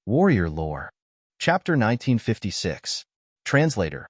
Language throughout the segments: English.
Warrior Lore. Chapter 1956. Translator.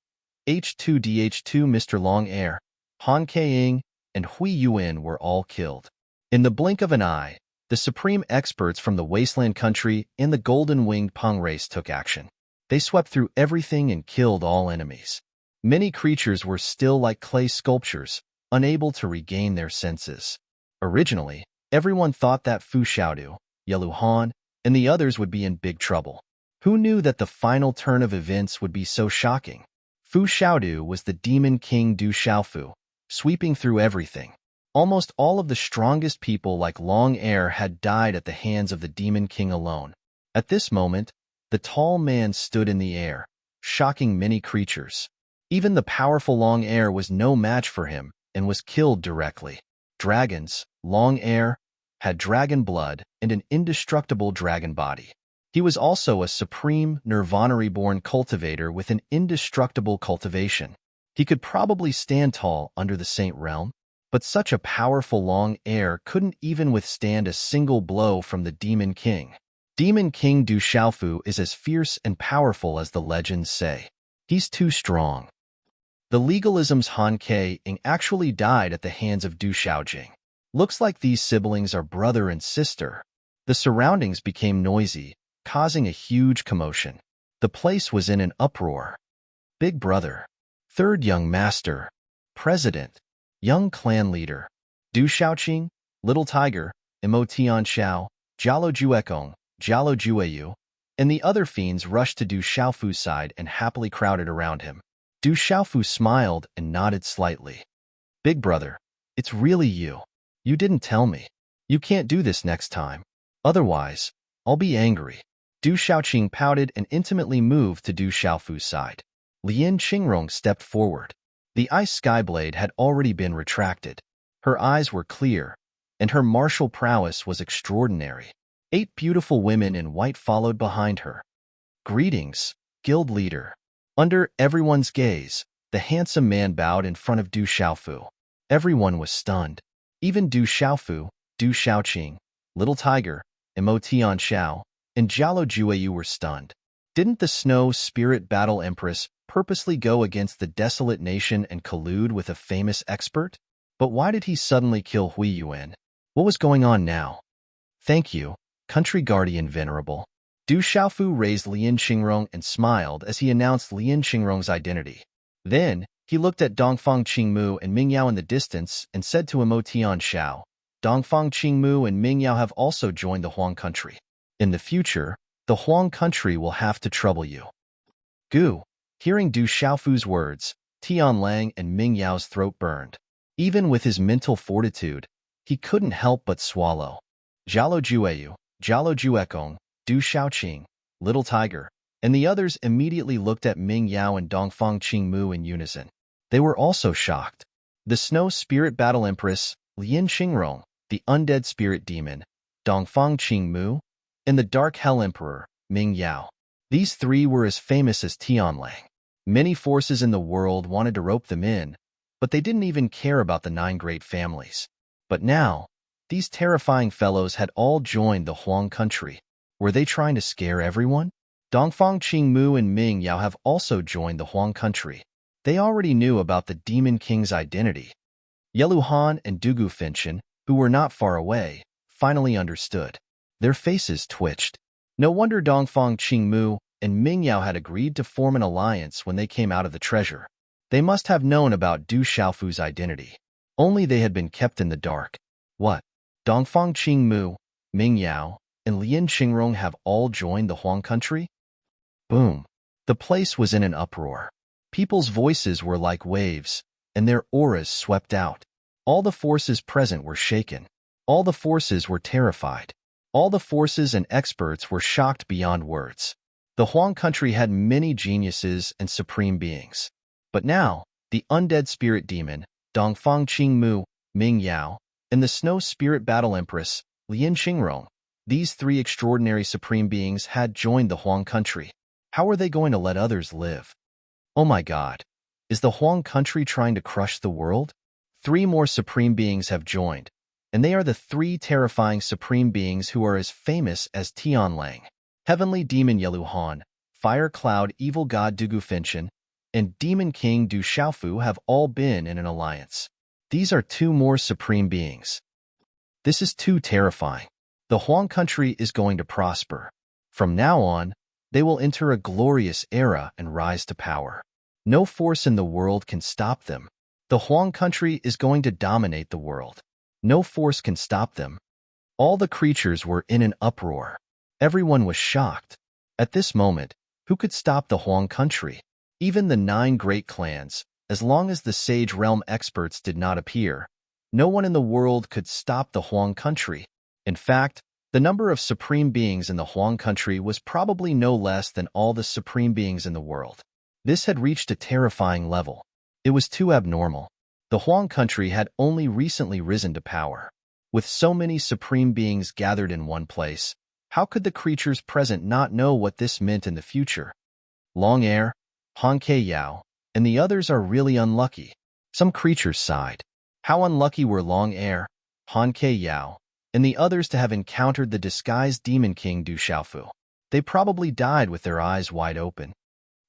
H2DH2 Mr. Long Air, Han Keing, and Hui Yuan were all killed. In the blink of an eye, the supreme experts from the Wasteland Country and the golden-winged Peng race took action. They swept through everything and killed all enemies. Many creatures were still like clay sculptures, unable to regain their senses. Originally, everyone thought that Fu Xiaodu, Yelu Han, and the others would be in big trouble. Who knew that the final turn of events would be so shocking? Fu Xiaodu was the demon king Du Xiaofu, sweeping through everything. Almost all of the strongest people like Long Air had died at the hands of the demon king alone. At this moment, the tall man stood in the air, shocking many creatures. Even the powerful Long Air was no match for him and was killed directly. Dragons, Long Air, had dragon blood and an indestructible dragon body. He was also a supreme Nirvana-reborn cultivator with an indestructible cultivation. He could probably stand tall under the Saint Realm, but such a powerful Long Air couldn't even withstand a single blow from the Demon King. Demon King Du Xiaofu is as fierce and powerful as the legends say. He's too strong. The legalism's Han Keing actually died at the hands of Du Xiaojing. Looks like these siblings are brother and sister. The surroundings became noisy, causing a huge commotion. The place was in an uproar. Big brother, third young master, president, young clan leader, Du Xiaoqing, little tiger, Imo Tian Xiao, Jialo Juekong, Jialo Jueyu, and the other fiends rushed to Du Xiaofu's side and happily crowded around him. Du Xiaofu smiled and nodded slightly. Big brother, it's really you. You didn't tell me. You can't do this next time. Otherwise, I'll be angry. Du Xiaoqing pouted and intimately moved to Du Xiaofu's side. Lian Qingrong stepped forward. The ice skyblade had already been retracted. Her eyes were clear, and her martial prowess was extraordinary. 8 beautiful women in white followed behind her. Greetings, guild leader. Under everyone's gaze, the handsome man bowed in front of Du Xiaofu. Everyone was stunned. Even Du Xiaofu, Du Xiaoqing, Little Tiger, Imo Tian Xiao, and Jialo Jueyu were stunned. Didn't the Snow Spirit Battle Empress purposely go against the desolate nation and collude with a famous expert? But why did he suddenly kill Hui Yuan? What was going on now? Thank you, Country Guardian Venerable. Du Xiaofu raised Lian Qingrong and smiled as he announced Lian Qingrong's identity. Then, he looked at Dongfang Qingmu and Mingyao in the distance and said to Imo Tian Xiao, Dongfang Qingmu and Mingyao have also joined the Huang country. In the future, the Huang country will have to trouble you. Gu. Hearing Du Xiaofu's words, Tianlang and Mingyao's throat burned. Even with his mental fortitude, he couldn't help but swallow. Jialo Jueyu, Jialo Juekong, Du Xiaoqing, Little Tiger, and the others immediately looked at Mingyao and Dongfang Qingmu in unison. They were also shocked. The Snow Spirit Battle Empress, Lian Qingrong, the Undead Spirit Demon, Dongfang Qingmu, and the Dark Hell Emperor, Mingyao. These 3 were as famous as Tianlang. Many forces in the world wanted to rope them in, but they didn't even care about the 9 great families. But now, these terrifying fellows had all joined the Huang country. Were they trying to scare everyone? Dongfang Qingmu and Mingyao have also joined the Huang country. They already knew about the Demon King's identity. Yelu Han and Dugu Finchen, who were not far away, finally understood. Their faces twitched. No wonder Dongfang Qingmu and Mingyao had agreed to form an alliance when they came out of the treasure. They must have known about Du Xiaofu's identity. Only they had been kept in the dark. What? Dongfang Qingmu, Mingyao, and Lian Qingrong have all joined the Huang country? Boom. The place was in an uproar. People's voices were like waves, and their auras swept out. All the forces present were shaken. All the forces were terrified. All the forces and experts were shocked beyond words. The Huang country had many geniuses and supreme beings. But now, the Undead Spirit Demon, Dongfang Qingmu, Mingyao, and the Snow Spirit Battle Empress, Lian Qingrong, these 3 extraordinary supreme beings had joined the Huang country. How were they going to let others live? Oh my God. Is the Huang country trying to crush the world? 3 more supreme beings have joined, and they are the 3 terrifying supreme beings who are as famous as Tianlang. Heavenly Demon Yeluhan, Fire Cloud Evil God Dugu Finchen, and Demon King Du Xiaofu have all been in an alliance. These are two more supreme beings. This is too terrifying. The Huang country is going to prosper. From now on, they will enter a glorious era and rise to power. No force in the world can stop them. The Huang country is going to dominate the world. No force can stop them. All the creatures were in an uproar. Everyone was shocked. At this moment, who could stop the Huang country? Even the 9 great clans, as long as the Sage Realm experts did not appear, no one in the world could stop the Huang country. In fact, the number of supreme beings in the Huang country was probably no less than all the supreme beings in the world. This had reached a terrifying level. It was too abnormal. The Huang country had only recently risen to power. With so many supreme beings gathered in one place, how could the creatures present not know what this meant in the future? Long Air, Han Ke Yao, and the others are really unlucky. Some creatures sighed. How unlucky were Long Air, Han Ke Yao, and the others to have encountered the disguised Demon King Du Xiaofu. They probably died with their eyes wide open.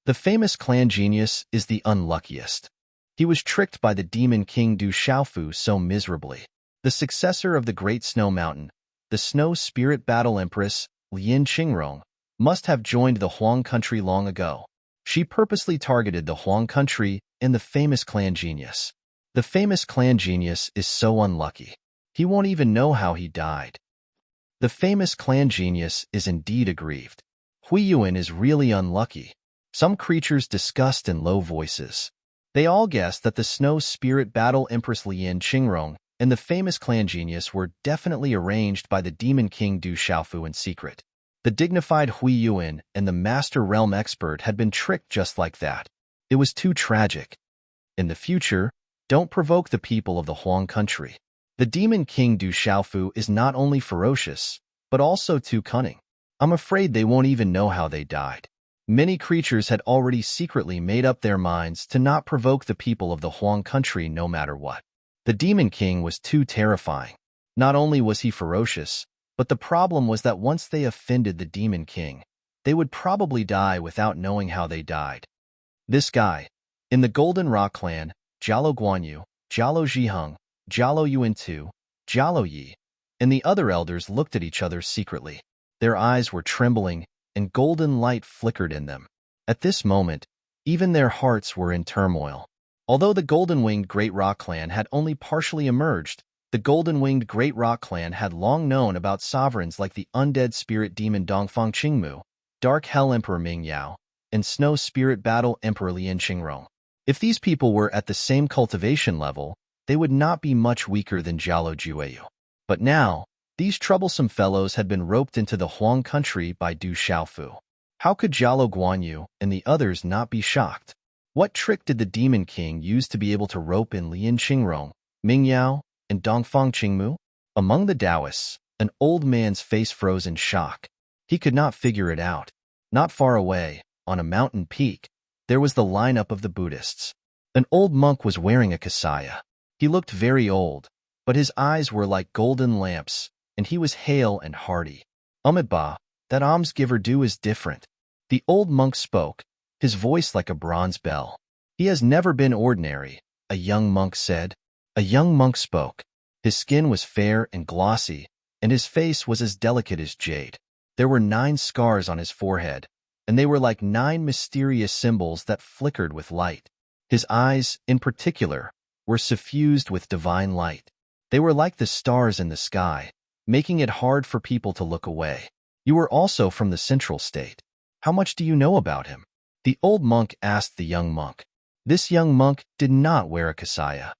The famous clan genius is the unluckiest. He was tricked by the Demon King Du Xiaofu so miserably. The successor of the Great Snow Mountain, the Snow Spirit Battle Empress, Lian Qingrong, must have joined the Huang country long ago. She purposely targeted the Huang country and the famous clan genius. The famous clan genius is so unlucky. He won't even know how he died. The famous clan genius is indeed aggrieved. Hui Yuan is really unlucky. Some creatures discussed in low voices. They all guessed that the Snow Spirit Battle Empress Lian Qingrong and the famous clan genius were definitely arranged by the Demon King Du Xiaofu in secret. The dignified Hui Yuan and the Master Realm expert had been tricked just like that. It was too tragic. In the future, don't provoke the people of the Huang country. The Demon King Du Xiaofu is not only ferocious, but also too cunning. I'm afraid they won't even know how they died. Many creatures had already secretly made up their minds to not provoke the people of the Huang country no matter what. The Demon King was too terrifying. Not only was he ferocious, but the problem was that once they offended the Demon King, they would probably die without knowing how they died. This guy, in the Golden Rock clan, Jialo Guanyu, Jialo Zhiheng, Jialo Yuan-Tu, Jialo Yi, and the other elders looked at each other secretly. Their eyes were trembling, and golden light flickered in them. At this moment, even their hearts were in turmoil. Although the Golden-Winged Great Rock Clan had only partially emerged, the Golden-Winged Great Rock Clan had long known about sovereigns like the undead spirit demon Dongfang Qingmu, Dark Hell Emperor Ming Yao, and Snow Spirit Battle Emperor Lian Qingrong. If these people were at the same cultivation level, they would not be much weaker than Jialo Jueyu. But now, these troublesome fellows had been roped into the Huang country by Du Xiaofu. How could Jialo Guanyu and the others not be shocked? What trick did the Demon King use to be able to rope in Lian Qingrong, Ming Yao, and Dongfang Qingmu? Among the Taoists, an old man's face froze in shock. He could not figure it out. Not far away, on a mountain peak, there was the lineup of the Buddhists. An old monk was wearing a kasaya. He looked very old, but his eyes were like golden lamps, and he was hale and hearty. Amiba, that almsgiver do is different. The old monk spoke, his voice like a bronze bell. He has never been ordinary, a young monk said. A young monk spoke. His skin was fair and glossy, and his face was as delicate as jade. There were 9 scars on his forehead, and they were like 9 mysterious symbols that flickered with light. His eyes, in particular, were suffused with divine light. They were like the stars in the sky, making it hard for people to look away. You were also from the Central State. How much do you know about him? The old monk asked the young monk. This young monk did not wear a kasaya.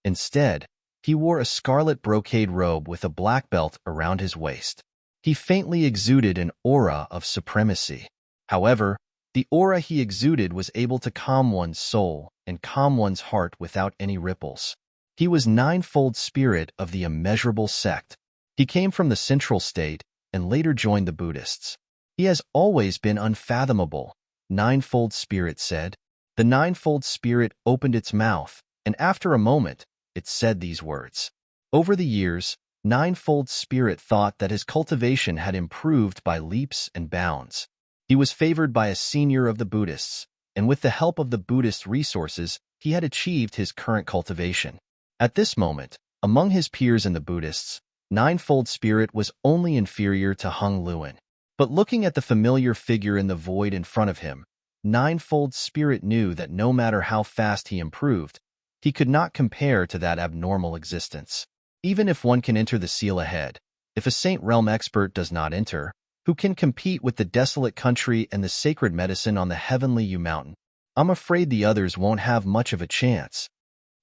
Instead, he wore a scarlet brocade robe with a black belt around his waist. He faintly exuded an aura of supremacy. However, the aura he exuded was able to calm one's soul and calm one's heart without any ripples. He was 9-fold spirit of the immeasurable sect. He came from the Central State and later joined the Buddhists. He has always been unfathomable, 9-fold spirit said. The 9-fold spirit opened its mouth, and after a moment, it said these words. Over the years, Ninefold Spirit thought that his cultivation had improved by leaps and bounds. He was favored by a senior of the Buddhists, and with the help of the Buddhist resources, he had achieved his current cultivation. At this moment, among his peers and the Buddhists, Ninefold Spirit was only inferior to Hung Luan. But looking at the familiar figure in the void in front of him, Ninefold Spirit knew that no matter how fast he improved, he could not compare to that abnormal existence. Even if one can enter the seal ahead, if a Saint Realm expert does not enter, who can compete with the desolate country and the sacred medicine on the heavenly U Mountain? I'm afraid the others won't have much of a chance.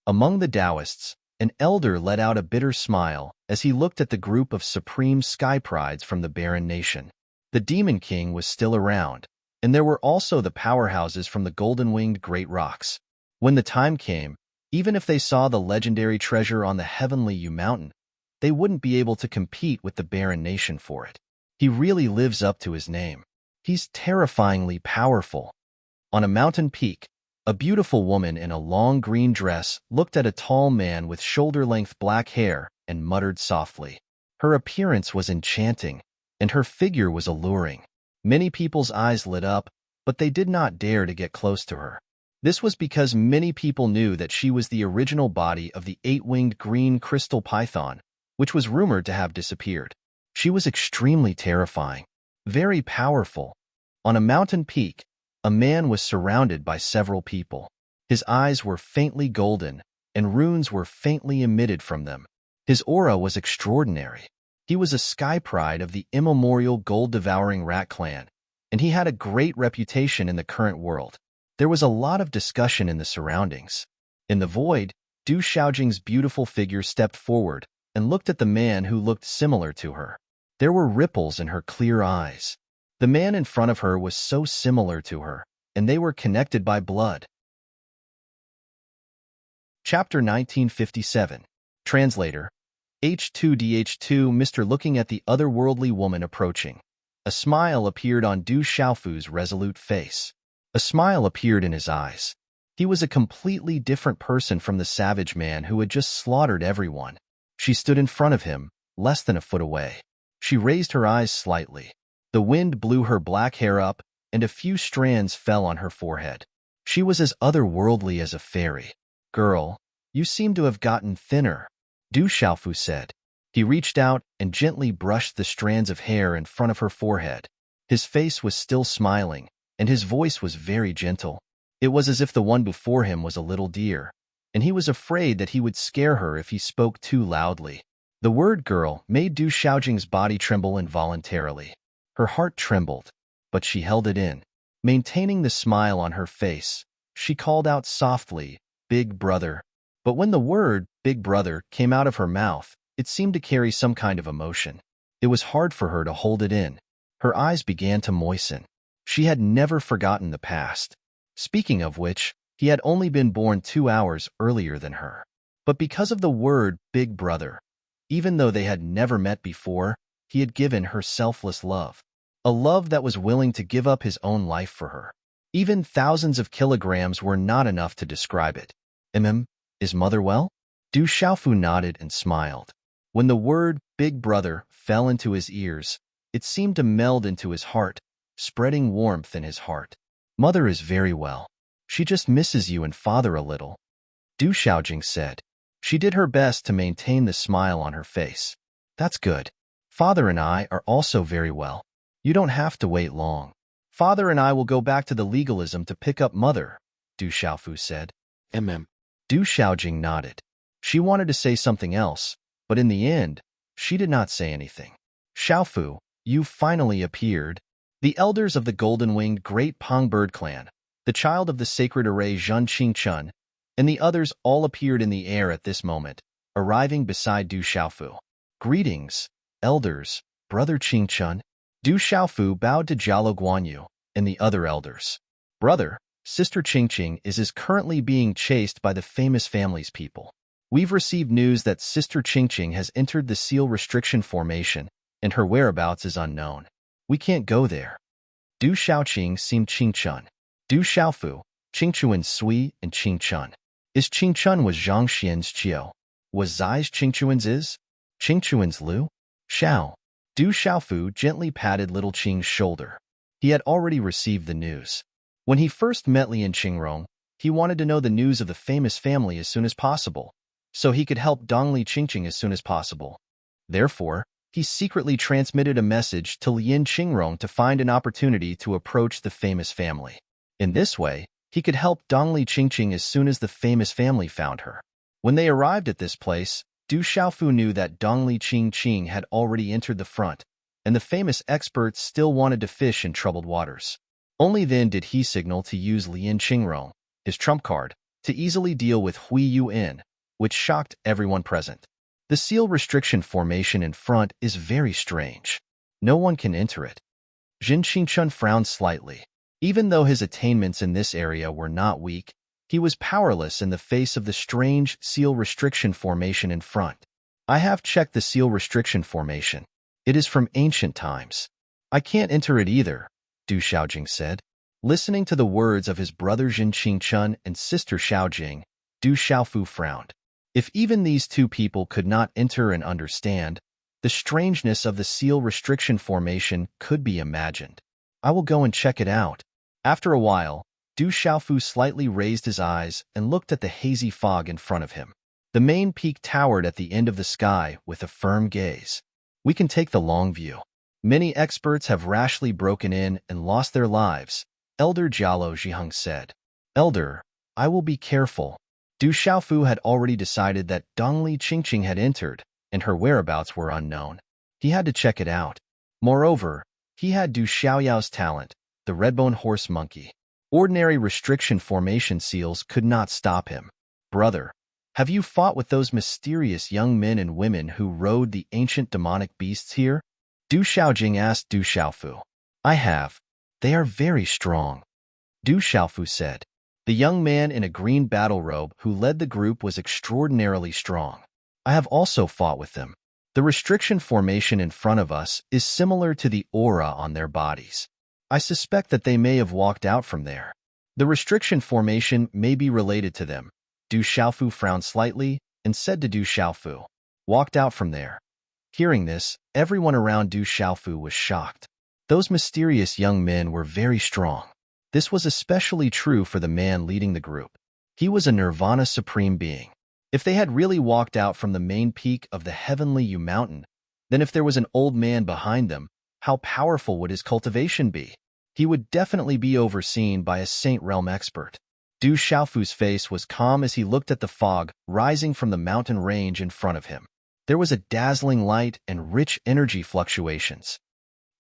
Among the Taoists, an elder let out a bitter smile as he looked at the group of supreme sky prides from the barren nation. The Demon King was still around, and there were also the powerhouses from the golden-winged great rocks. When the time came, even if they saw the legendary treasure on the heavenly U Mountain, they wouldn't be able to compete with the barren nation for it. He really lives up to his name. He's terrifyingly powerful. On a mountain peak, a beautiful woman in a long green dress looked at a tall man with shoulder-length black hair and muttered softly. Her appearance was enchanting, and her figure was alluring. Many people's eyes lit up, but they did not dare to get close to her. This was because many people knew that she was the original body of the eight-winged green crystal python, which was rumored to have disappeared. She was extremely terrifying, very powerful. On a mountain peak, a man was surrounded by several people. His eyes were faintly golden, and runes were faintly emitted from them. His aura was extraordinary. He was a sky pride of the immemorial gold-devouring rat clan, and he had a great reputation in the current world. There was a lot of discussion in the surroundings. In the void, Du Xiaojing's beautiful figure stepped forward and looked at the man who looked similar to her. There were ripples in her clear eyes. The man in front of her was so similar to her, and they were connected by blood. Chapter 1957. Translator. H2DH2 Mr. Looking at the otherworldly woman approaching. A smile appeared on Du Xiaofu's resolute face. A smile appeared in his eyes. He was a completely different person from the savage man who had just slaughtered everyone. She stood in front of him, less than a foot away. She raised her eyes slightly. The wind blew her black hair up, and a few strands fell on her forehead. She was as otherworldly as a fairy. Girl, you seem to have gotten thinner, Du Xiaofu said. He reached out and gently brushed the strands of hair in front of her forehead. His face was still smiling, and his voice was very gentle. It was as if the one before him was a little deer, and he was afraid that he would scare her if he spoke too loudly. The word girl made Du Xiaojing's body tremble involuntarily. Her heart trembled, but she held it in. Maintaining the smile on her face, she called out softly, "Big brother." But when the word, "Big brother," came out of her mouth, it seemed to carry some kind of emotion. It was hard for her to hold it in. Her eyes began to moisten. She had never forgotten the past. Speaking of which, he had only been born 2 hours earlier than her. But because of the word, "Big brother," even though they had never met before, he had given her selfless love. A love that was willing to give up his own life for her. Even thousands of kilograms were not enough to describe it. Is mother well? Du Xiaofu nodded and smiled. When the word, "Big brother," fell into his ears, it seemed to meld into his heart, spreading warmth in his heart. Mother is very well. She just misses you and father a little, Du Xiaojing said. She did her best to maintain the smile on her face. That's good. Father and I are also very well. You don't have to wait long. Father and I will go back to the legalism to pick up mother, Du Xiaofu said. Du Xiaojing nodded. She wanted to say something else, but in the end, she did not say anything. Xiaofu, you finally appeared. The elders of the golden-winged great Pong bird clan, the child of the sacred array Zhen Qingchun, and the others all appeared in the air at this moment, arriving beside Du Xiaofu. Greetings, elders, brother Qingchun. Du Xiaofu bowed to Jialo Guanyu and the other elders. Brother, Sister Qingqing is currently being chased by the famous family's people. We've received news that Sister Qingqing has entered the seal restriction formation, and her whereabouts is unknown. We can't go there. Du Xiaoqing seemed Qingchun. Du Xiaofu, Qingchuan Sui, and Qingchun. Is Qingchun was Zhang Xian's Qiu? Was Zai's Qingchuan's is? Qingchuan's Lu? Xiao. Du Xiaofu gently patted little Qing's shoulder. He had already received the news. When he first met Lian Qingrong, he wanted to know the news of the famous family as soon as possible, so he could help Dongli Qingqing as soon as possible. Therefore, he secretly transmitted a message to Lian Qingrong to find an opportunity to approach the famous family. In this way, he could help Dongli Qingqing as soon as the famous family found her. When they arrived at this place, Du Xiaofu knew that Dongli Qingqing had already entered the front, and the famous experts still wanted to fish in troubled waters. Only then did he signal to use Lian Qingrong, his trump card, to easily deal with Hui Yuan, which shocked everyone present. The seal restriction formation in front is very strange. No one can enter it. Jin Qingchun frowned slightly. Even though his attainments in this area were not weak, he was powerless in the face of the strange seal restriction formation in front. I have checked the seal restriction formation. It is from ancient times. I can't enter it either, Du Xiaojing said. Listening to the words of his brother Jin Qingchun and sister Xiaojing, Du Xiaofu frowned. If even these two people could not enter and understand, the strangeness of the seal restriction formation could be imagined. I will go and check it out. After a while, Du Xiaofu slightly raised his eyes and looked at the hazy fog in front of him. The main peak towered at the end of the sky with a firm gaze. We can take the long view. Many experts have rashly broken in and lost their lives, Elder Jialo Zhiheng said. Elder, I will be careful. Du Xiaofu had already decided that Dongli Qingqing had entered, and her whereabouts were unknown. He had to check it out. Moreover, he had Du Xiaoyao's talent, the redbone horse monkey. Ordinary restriction formation seals could not stop him. Brother, have you fought with those mysterious young men and women who rode the ancient demonic beasts here? Du Xiaojing asked Du Xiaofu. I have. They are very strong, Du Xiaofu said. The young man in a green battle robe who led the group was extraordinarily strong. I have also fought with them. The restriction formation in front of us is similar to the aura on their bodies. I suspect that they may have walked out from there. The restriction formation may be related to them. Du Xiaofu frowned slightly and said to Du Xiaofu, walked out from there. Hearing this, everyone around Du Xiaofu was shocked. Those mysterious young men were very strong. This was especially true for the man leading the group. He was a nirvana supreme being. If they had really walked out from the main peak of the heavenly Yu mountain, then if there was an old man behind them, how powerful would his cultivation be? He would definitely be overseen by a Saint Realm expert. Du Xiaofu's face was calm as he looked at the fog rising from the mountain range in front of him. There was a dazzling light and rich energy fluctuations.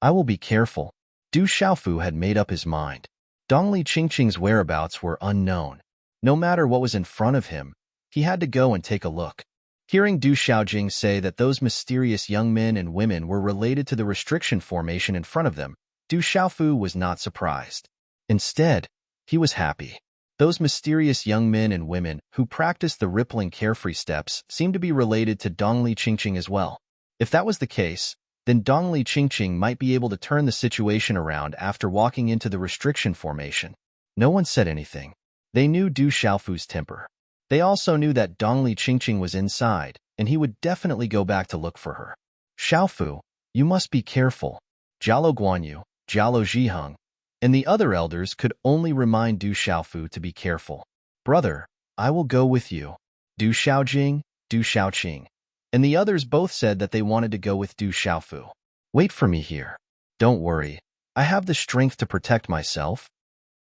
I will be careful. Du Xiaofu had made up his mind. Dongli Qingqing's whereabouts were unknown. No matter what was in front of him, he had to go and take a look. Hearing Du Xiaojing say that those mysterious young men and women were related to the restriction formation in front of them, Du Xiaofu was not surprised. Instead, he was happy. Those mysterious young men and women who practiced the rippling carefree steps seemed to be related to Dongli Qingqing as well. If that was the case, then Dongli Qingqing might be able to turn the situation around after walking into the restriction formation. No one said anything. They knew Du Xiaofu's temper. They also knew that Dongli Qingqing was inside, and he would definitely go back to look for her. Xiaofu, you must be careful. Jialo Guanyu, Jialo Zhiheng, and the other elders could only remind Du Xiaofu to be careful. Brother, I will go with you. Du Xiaojing, Du Xiaoqing, and the others both said that they wanted to go with Du Xiaofu. Wait for me here. Don't worry. I have the strength to protect myself.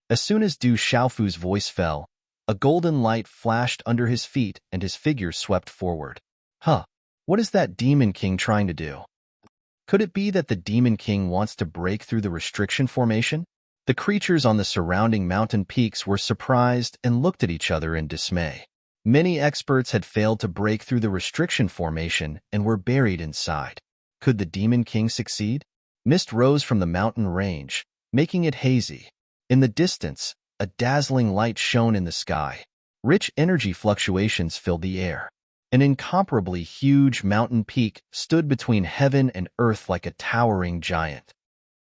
As soon as Du Xiaofu's voice fell, a golden light flashed under his feet and his figure swept forward. Huh, what is that Demon King trying to do? Could it be that the Demon King wants to break through the restriction formation? The creatures on the surrounding mountain peaks were surprised and looked at each other in dismay. Many experts had failed to break through the restriction formation and were buried inside. Could the Demon King succeed? Mist rose from the mountain range, making it hazy. In the distance, a dazzling light shone in the sky. Rich energy fluctuations filled the air. An incomparably huge mountain peak stood between heaven and earth like a towering giant.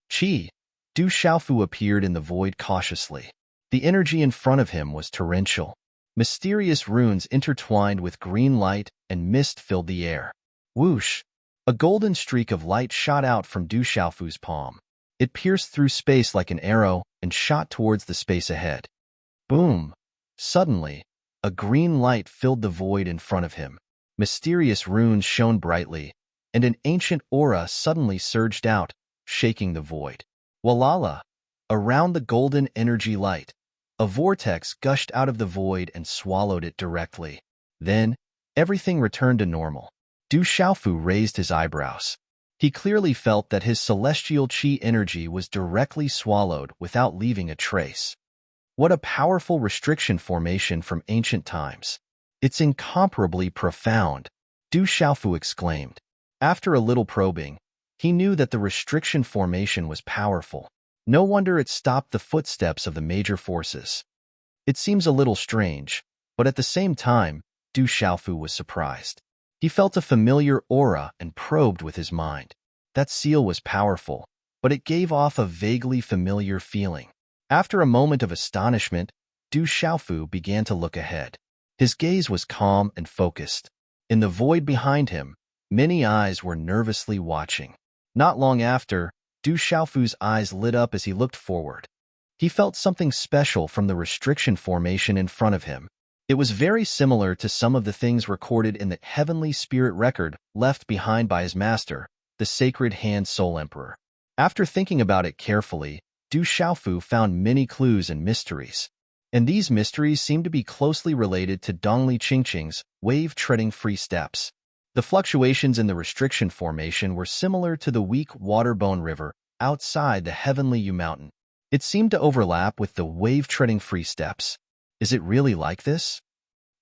Qi, Du Xiaofu appeared in the void cautiously. The energy in front of him was torrential. Mysterious runes intertwined with green light and mist filled the air. Whoosh! A golden streak of light shot out from Du Xiaofu's palm. It pierced through space like an arrow and shot towards the space ahead. Boom! Suddenly, a green light filled the void in front of him. Mysterious runes shone brightly, and an ancient aura suddenly surged out, shaking the void. Walala! Around the golden energy light, a vortex gushed out of the void and swallowed it directly. Then, everything returned to normal. Du Xiaofu raised his eyebrows. He clearly felt that his celestial qi energy was directly swallowed without leaving a trace. What a powerful restriction formation from ancient times. It's incomparably profound, Du Xiaofu exclaimed. After a little probing, he knew that the restriction formation was powerful. No wonder it stopped the footsteps of the major forces. It seems a little strange, but at the same time, Du Xiaofu was surprised. He felt a familiar aura and probed with his mind. That seal was powerful, but it gave off a vaguely familiar feeling. After a moment of astonishment, Du Xiaofu began to look ahead. His gaze was calm and focused. In the void behind him, many eyes were nervously watching. Not long after, Du Xiaofu's eyes lit up as he looked forward. He felt something special from the restriction formation in front of him. It was very similar to some of the things recorded in the heavenly spirit record left behind by his master, the Sacred Hand Soul Emperor. After thinking about it carefully, Du Xiaofu found many clues and mysteries. And these mysteries seemed to be closely related to Dongli Qingqing's wave-treading free steps. The fluctuations in the restriction formation were similar to the weak water-bone river outside the heavenly Yu Mountain. It seemed to overlap with the wave-treading free steps. Is it really like this?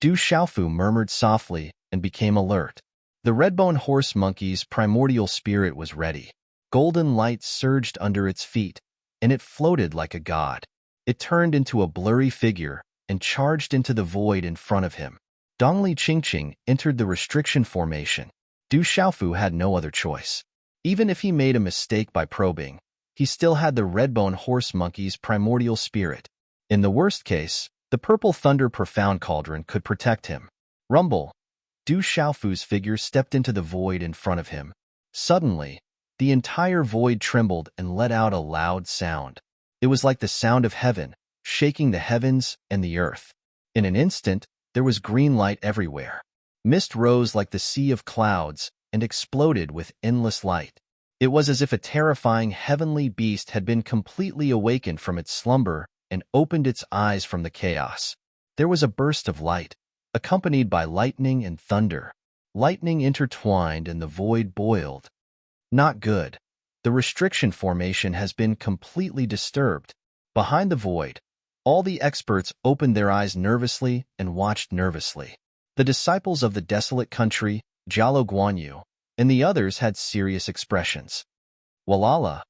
Du Xiaofu murmured softly and became alert. The red-bone horse monkey's primordial spirit was ready. Golden light surged under its feet, and it floated like a god. It turned into a blurry figure and charged into the void in front of him. Dongli Qingqing entered the restriction formation. Du Xiaofu had no other choice. Even if he made a mistake by probing, he still had the red-bone horse monkey's primordial spirit. In the worst case, the purple thunder profound cauldron could protect him. Rumble! Du Xiaofu's figure stepped into the void in front of him. Suddenly, the entire void trembled and let out a loud sound. It was like the sound of heaven, shaking the heavens and the earth. In an instant, there was green light everywhere. Mist rose like the sea of clouds and exploded with endless light. It was as if a terrifying heavenly beast had been completely awakened from its slumber and opened its eyes from the chaos. There was a burst of light, accompanied by lightning and thunder. Lightning intertwined and the void boiled. Not good. The restriction formation has been completely disturbed. Behind the void, all the experts opened their eyes nervously and watched nervously. The disciples of the desolate country, Jialo Guanyu, and the others had serious expressions. Walala!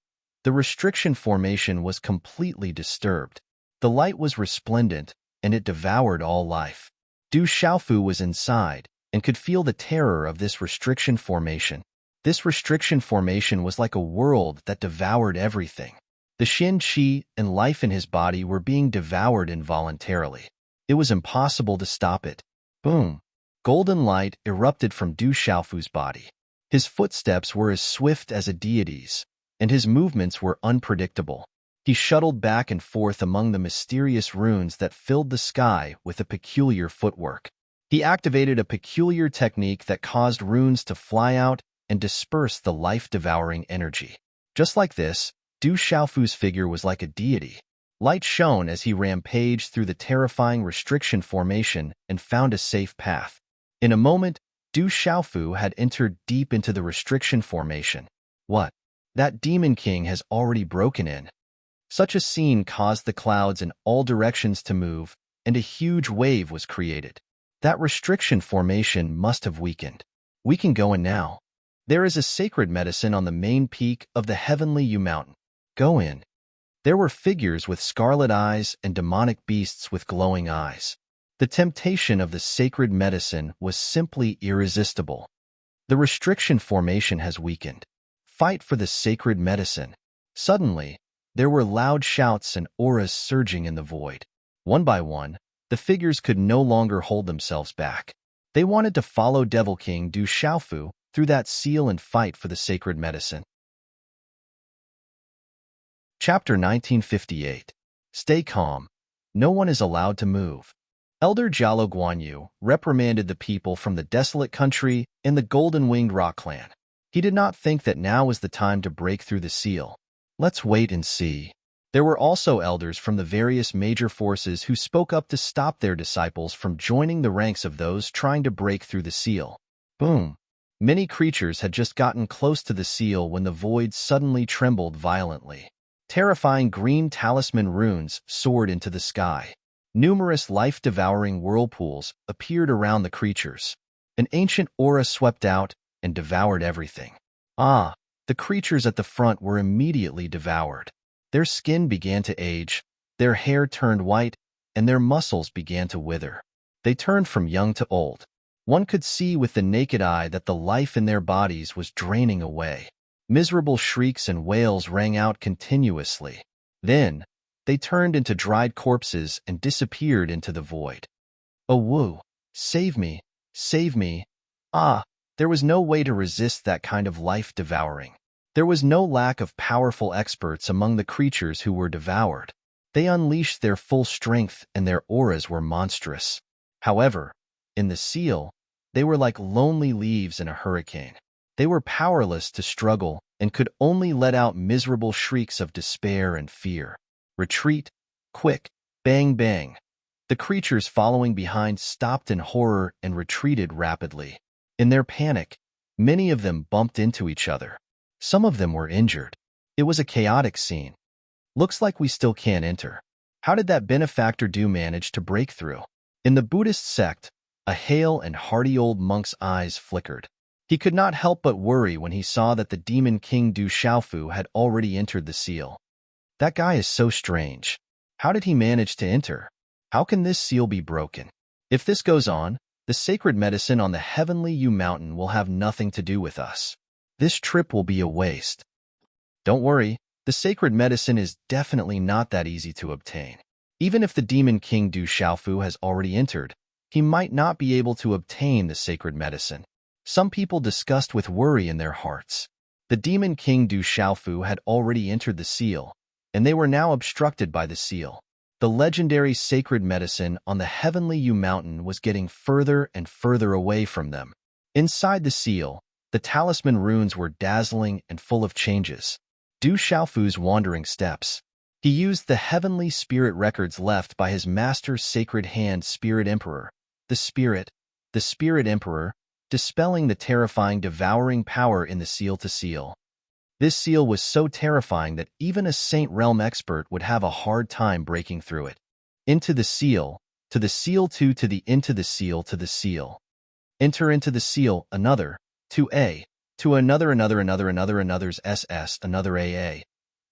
The restriction formation was completely disturbed. The light was resplendent, and it devoured all life. Du Xiaofu was inside and could feel the terror of this restriction formation. This restriction formation was like a world that devoured everything. The Xin Qi and life in his body were being devoured involuntarily. It was impossible to stop it. Boom! Golden light erupted from Du Xiaofu's body. His footsteps were as swift as a deity's, and his movements were unpredictable. He shuttled back and forth among the mysterious runes that filled the sky with a peculiar footwork. He activated a peculiar technique that caused runes to fly out and disperse the life-devouring energy. Just like this, Du Xiaofu's figure was like a deity. Light shone as he rampaged through the terrifying restriction formation and found a safe path. In a moment, Du Xiaofu had entered deep into the restriction formation. What? That demon king has already broken in. Such a scene caused the clouds in all directions to move, and a huge wave was created. That restriction formation must have weakened. We can go in now. There is a sacred medicine on the main peak of the heavenly Yu Mountain. Go in. There were figures with scarlet eyes and demonic beasts with glowing eyes. The temptation of the sacred medicine was simply irresistible. The restriction formation has weakened. Fight for the sacred medicine. Suddenly, there were loud shouts and auras surging in the void. One by one, the figures could no longer hold themselves back. They wanted to follow Devil King Du Xiaofu through that seal and fight for the sacred medicine. Chapter 1958. Stay calm. No one is allowed to move. Elder Jialo Guanyu reprimanded the people from the desolate country in the golden-winged rock clan. He did not think that now was the time to break through the seal. Let's wait and see. There were also elders from the various major forces who spoke up to stop their disciples from joining the ranks of those trying to break through the seal. Boom! Many creatures had just gotten close to the seal when the void suddenly trembled violently. Terrifying green talisman runes soared into the sky. Numerous life-devouring whirlpools appeared around the creatures. An ancient aura swept out and devoured everything. The creatures at the front were immediately devoured. Their skin began to age, their hair turned white, and their muscles began to wither. They turned from young to old. One could see with the naked eye that the life in their bodies was draining away. Miserable shrieks and wails rang out continuously. Then, they turned into dried corpses and disappeared into the void. Oh woo! Save me! Save me! There was no way to resist that kind of life-devouring. There was no lack of powerful experts among the creatures who were devoured. They unleashed their full strength and their auras were monstrous. However, in the seal, they were like lonely leaves in a hurricane. They were powerless to struggle and could only let out miserable shrieks of despair and fear. Retreat! Quick! Bang bang! The creatures following behind stopped in horror and retreated rapidly. In their panic, many of them bumped into each other. Some of them were injured. It was a chaotic scene. Looks like we still can't enter. How did that benefactor manage to break through? In the Buddhist sect, a hale and hearty old monk's eyes flickered. He could not help but worry when he saw that the demon king Du Xiaofu had already entered the seal. That guy is so strange. How did he manage to enter? How can this seal be broken? If this goes on, the sacred medicine on the heavenly Yu Mountain will have nothing to do with us. This trip will be a waste. Don't worry, the sacred medicine is definitely not that easy to obtain. Even if the demon king Du Xiaofu has already entered, he might not be able to obtain the sacred medicine. Some people discussed with worry in their hearts. The demon king Du Xiaofu had already entered the seal, and they were now obstructed by the seal. The legendary sacred medicine on the heavenly Yu Mountain was getting further and further away from them. Inside the seal, the talisman runes were dazzling and full of changes. Du Xiaofu's wandering steps. He used the heavenly spirit records left by his master's sacred hand Spirit Emperor, the Spirit Emperor, dispelling the terrifying devouring power in the seal to seal. This seal was so terrifying that even a Saint Realm expert would have a hard time breaking through it. Into the seal, to the seal 2 to the into the seal to the seal. Enter into the seal, another, to another's SS, another AA.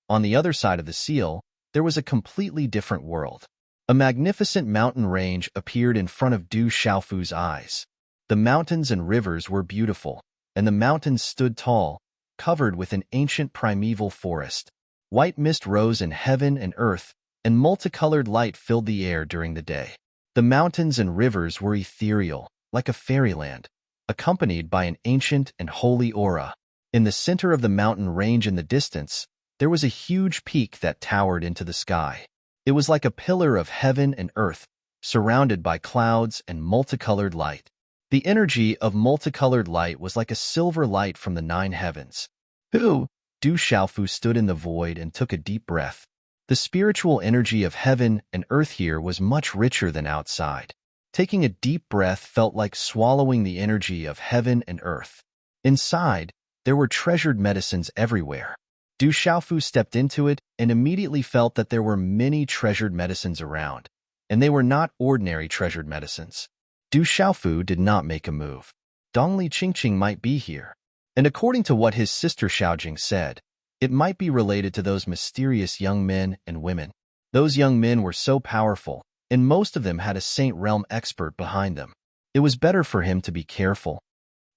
On the other side of the seal, there was a completely different world. A magnificent mountain range appeared in front of Du Xiaofu's eyes. The mountains and rivers were beautiful, and the mountains stood tall, covered with an ancient primeval forest. White mist rose in heaven and earth, and multicolored light filled the air during the day. The mountains and rivers were ethereal, like a fairyland, accompanied by an ancient and holy aura. In the center of the mountain range in the distance, there was a huge peak that towered into the sky. It was like a pillar of heaven and earth, surrounded by clouds and multicolored light. The energy of multicolored light was like a silver light from the 9 heavens. Du Xiaofu stood in the void and took a deep breath. The spiritual energy of heaven and earth here was much richer than outside. Taking a deep breath felt like swallowing the energy of heaven and earth. Inside, there were treasured medicines everywhere. Du Xiaofu stepped into it and immediately felt that there were many treasured medicines around, and they were not ordinary treasured medicines. Du Xiaofu did not make a move. Dongli Qingqing might be here, and according to what his sister Xiaojing said, it might be related to those mysterious young men and women. Those young men were so powerful, and most of them had a Saint Realm expert behind them. It was better for him to be careful.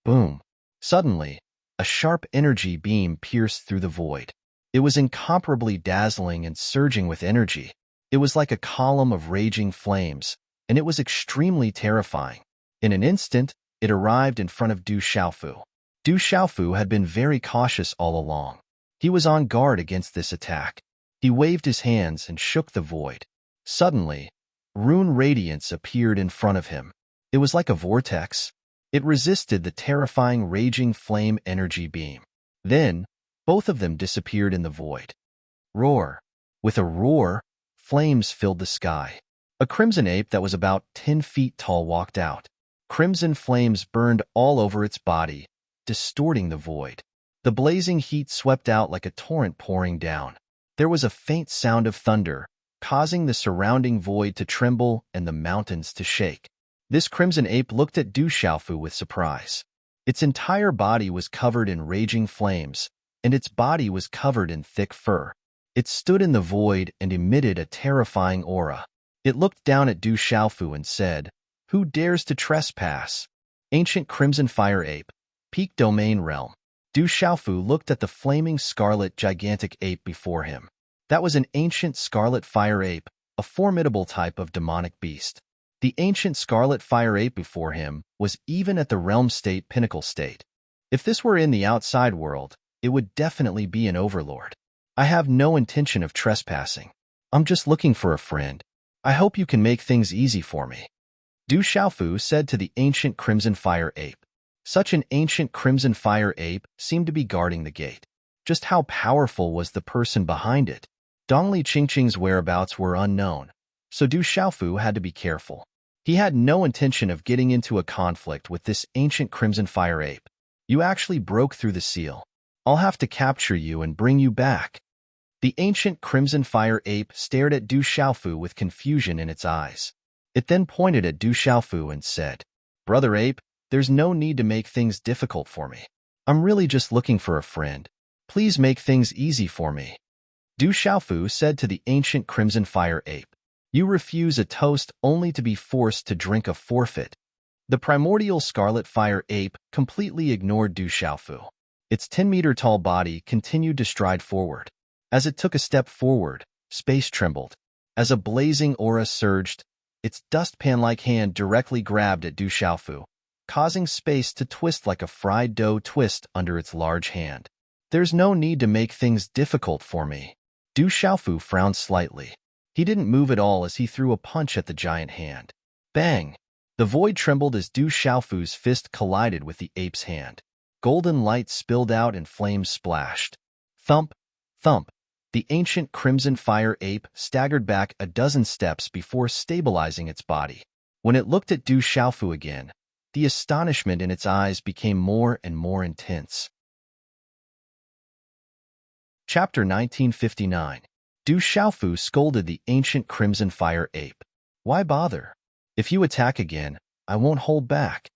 Boom! Suddenly, a sharp energy beam pierced through the void. It was incomparably dazzling and surging with energy. It was like a column of raging flames, and it was extremely terrifying. In an instant, it arrived in front of Du Xiaofu. Du Xiaofu had been very cautious all along. He was on guard against this attack. He waved his hands and shook the void. Suddenly, rune radiance appeared in front of him. It was like a vortex. It resisted the terrifying raging flame energy beam. Then, both of them disappeared in the void. Roar. With a roar, flames filled the sky. A crimson ape that was about 10 feet tall walked out. Crimson flames burned all over its body, distorting the void. The blazing heat swept out like a torrent pouring down. There was a faint sound of thunder, causing the surrounding void to tremble and the mountains to shake. This crimson ape looked at Du Xiaofu with surprise. Its entire body was covered in raging flames, and its body was covered in thick fur. It stood in the void and emitted a terrifying aura. It looked down at Du Xiaofu and said, "Who dares to trespass?" Ancient Crimson Fire Ape, Peak Domain Realm. Du Xiaofu looked at the flaming scarlet gigantic ape before him. That was an ancient scarlet fire ape, a formidable type of demonic beast. The ancient scarlet fire ape before him was even at the realm state pinnacle state. If this were in the outside world, it would definitely be an overlord. I have no intention of trespassing. I'm just looking for a friend. I hope you can make things easy for me. Du Xiaofu said to the ancient crimson fire ape. Such an ancient crimson fire ape seemed to be guarding the gate. Just how powerful was the person behind it? Dongli Qingqing's whereabouts were unknown, so Du Xiaofu had to be careful. He had no intention of getting into a conflict with this ancient crimson fire ape. You actually broke through the seal. I'll have to capture you and bring you back. The ancient crimson fire ape stared at Du Xiaofu with confusion in its eyes. It then pointed at Du Xiaofu and said, "Brother ape, there's no need to make things difficult for me. I'm really just looking for a friend. Please make things easy for me." Du Xiaofu said to the ancient crimson fire ape, "You refuse a toast only to be forced to drink a forfeit." The primordial scarlet fire ape completely ignored Du Xiaofu. Its 10-meter-tall body continued to stride forward. As it took a step forward, space trembled. As a blazing aura surged, its dustpan-like hand directly grabbed at Du Xiaofu, causing space to twist like a fried dough twist under its large hand. "There's no need to make things difficult for me." Du Xiaofu frowned slightly. He didn't move at all as he threw a punch at the giant hand. Bang! The void trembled as Du Xiaofu's fist collided with the ape's hand. Golden light spilled out and flames splashed. Thump! Thump! The ancient crimson fire ape staggered back a dozen steps before stabilizing its body. When it looked at Du Xiaofu again, the astonishment in its eyes became more and more intense. Chapter 1959. Du Xiaofu scolded the ancient crimson fire ape. "Why bother? If you attack again, I won't hold back."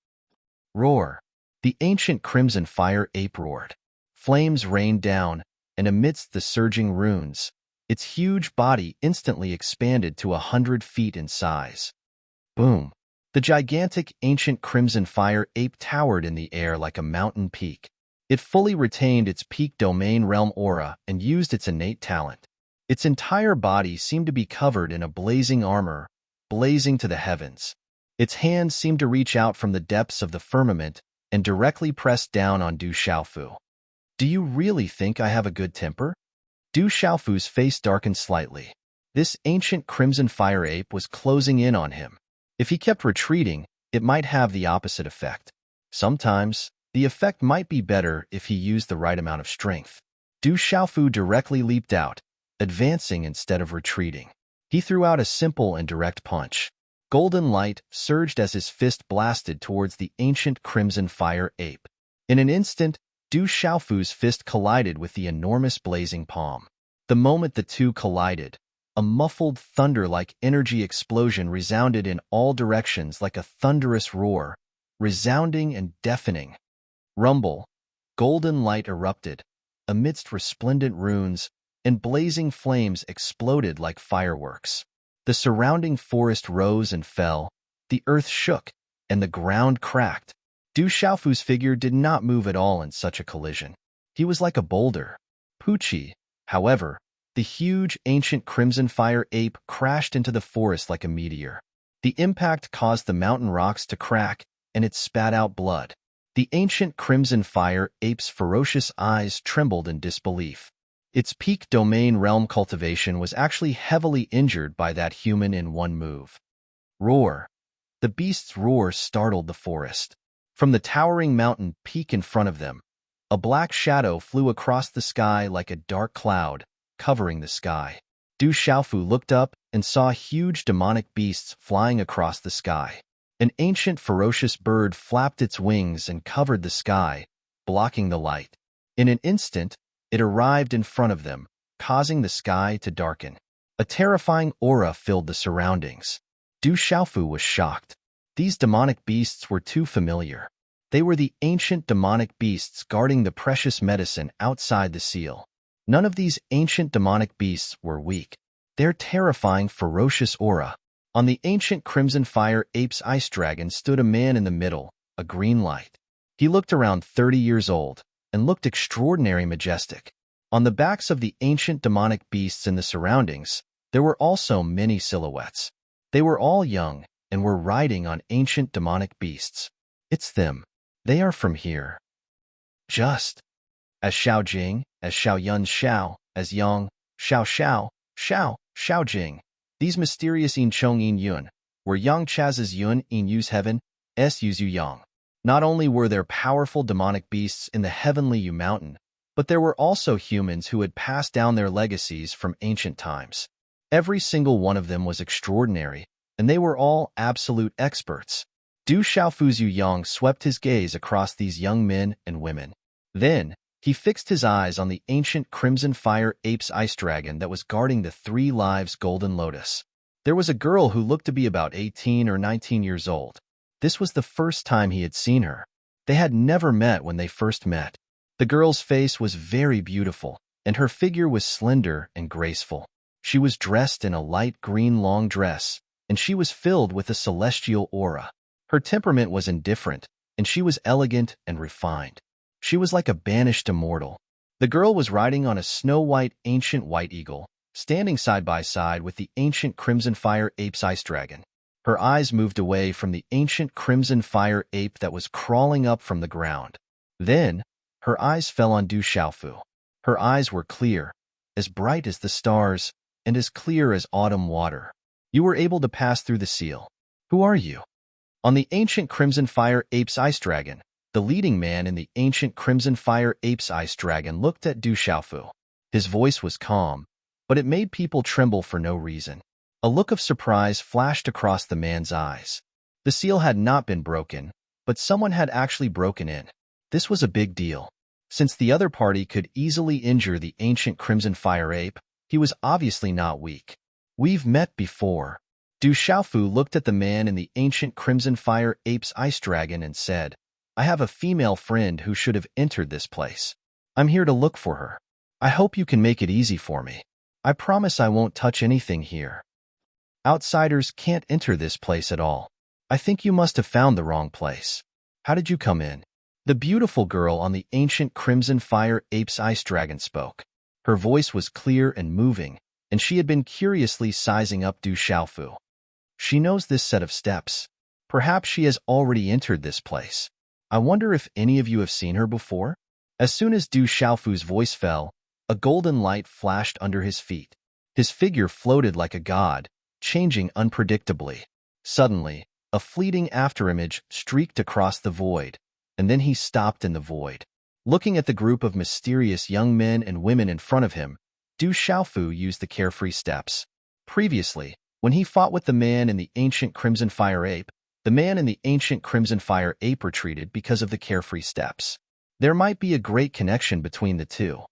Roar. The ancient crimson fire ape roared. Flames rained down, and amidst the surging runes, its huge body instantly expanded to 100 feet in size. Boom. The gigantic ancient crimson fire ape towered in the air like a mountain peak. It fully retained its peak domain realm aura and used its innate talent. Its entire body seemed to be covered in a blazing armor, blazing to the heavens. Its hands seemed to reach out from the depths of the firmament and directly press down on Du Xiaofu. "Do you really think I have a good temper?" Du Xiaofu's face darkened slightly. This ancient crimson fire ape was closing in on him. If he kept retreating, it might have the opposite effect. Sometimes, the effect might be better if he used the right amount of strength. Du Xiaofu directly leaped out, advancing instead of retreating. He threw out a simple and direct punch. Golden light surged as his fist blasted towards the ancient crimson fire ape. In an instant, Du Xiaofu's fist collided with the enormous blazing palm. The moment the two collided, a muffled thunder-like energy explosion resounded in all directions like a thunderous roar, resounding and deafening. Rumble. Golden light erupted. Amidst resplendent runes, and blazing flames exploded like fireworks. The surrounding forest rose and fell, the earth shook, and the ground cracked. Du Xiaofu's figure did not move at all in such a collision. He was like a boulder. Pucci, however, the huge ancient crimson fire ape crashed into the forest like a meteor. The impact caused the mountain rocks to crack, and it spat out blood. The ancient crimson fire ape's ferocious eyes trembled in disbelief. Its peak domain realm cultivation was actually heavily injured by that human in one move. Roar. The beast's roar startled the forest. From the towering mountain peak in front of them, a black shadow flew across the sky like a dark cloud, covering the sky. Du Xiaofu looked up and saw huge demonic beasts flying across the sky. An ancient ferocious bird flapped its wings and covered the sky, blocking the light. In an instant, it arrived in front of them, causing the sky to darken. A terrifying aura filled the surroundings. Du Xiaofu was shocked. These demonic beasts were too familiar. They were the ancient demonic beasts guarding the precious medicine outside the seal. None of these ancient demonic beasts were weak. Their terrifying, ferocious aura. On the ancient crimson fire ape's ice dragon stood a man in the middle, a green light. He looked around 30 years old and looked extraordinarily majestic. On the backs of the ancient demonic beasts in the surroundings, there were also many silhouettes. They were all young and were riding on ancient demonic beasts. It's them. They are from here. Just as Xiao Jing, as Xiao Yun's Xiao, as Yang, Xiao Xiao, Xiao, Xiao Jing. These mysterious Yin Chong Yin Yun were Yang Chaz's Yun in Yu's heaven, S Yuzu Yang. Not only were there powerful demonic beasts in the heavenly Yu mountain, but there were also humans who had passed down their legacies from ancient times. Every single one of them was extraordinary, and they were all absolute experts. Du Xiaofu's Yu Yang swept his gaze across these young men and women. Then, he fixed his eyes on the ancient crimson fire ape's ice dragon that was guarding the 3 lives golden lotus. There was a girl who looked to be about 18 or 19 years old. This was the first time he had seen her. They had never met when they first met. The girl's face was very beautiful, and her figure was slender and graceful. She was dressed in a light green long dress, and she was filled with a celestial aura. Her temperament was indifferent, and she was elegant and refined. She was like a banished immortal. The girl was riding on a snow-white ancient white eagle, standing side by side with the ancient crimson fire ape's ice dragon. Her eyes moved away from the ancient crimson fire ape that was crawling up from the ground. Then, her eyes fell on Du Xiaofu. Her eyes were clear, as bright as the stars, and as clear as autumn water. You were able to pass through the seal. Who are you? On the ancient crimson fire ape's ice dragon, the leading man in the ancient crimson fire ape's ice dragon looked at Du Xiaofu. His voice was calm, but it made people tremble for no reason. A look of surprise flashed across the man's eyes. The seal had not been broken, but someone had actually broken in. This was a big deal. Since the other party could easily injure the ancient crimson fire ape, he was obviously not weak. We've met before. Du Xiaofu looked at the man in the ancient crimson fire ape's ice dragon and said, I have a female friend who should have entered this place. I'm here to look for her. I hope you can make it easy for me. I promise I won't touch anything here. Outsiders can't enter this place at all. I think you must have found the wrong place. How did you come in? The beautiful girl on the ancient crimson fire ape's ice dragon spoke. Her voice was clear and moving, and she had been curiously sizing up Du Xiaofu. She knows this set of steps. Perhaps she has already entered this place. I wonder if any of you have seen her before? As soon as Du Xiaofu's voice fell, a golden light flashed under his feet. His figure floated like a god, changing unpredictably. Suddenly, a fleeting afterimage streaked across the void, and then he stopped in the void. Looking at the group of mysterious young men and women in front of him, Du Xiaofu used the carefree steps. Previously, when he fought with the man in the ancient crimson fire ape, the man in the ancient crimson fire ape retreated because of the carefree steps. There might be a great connection between the two.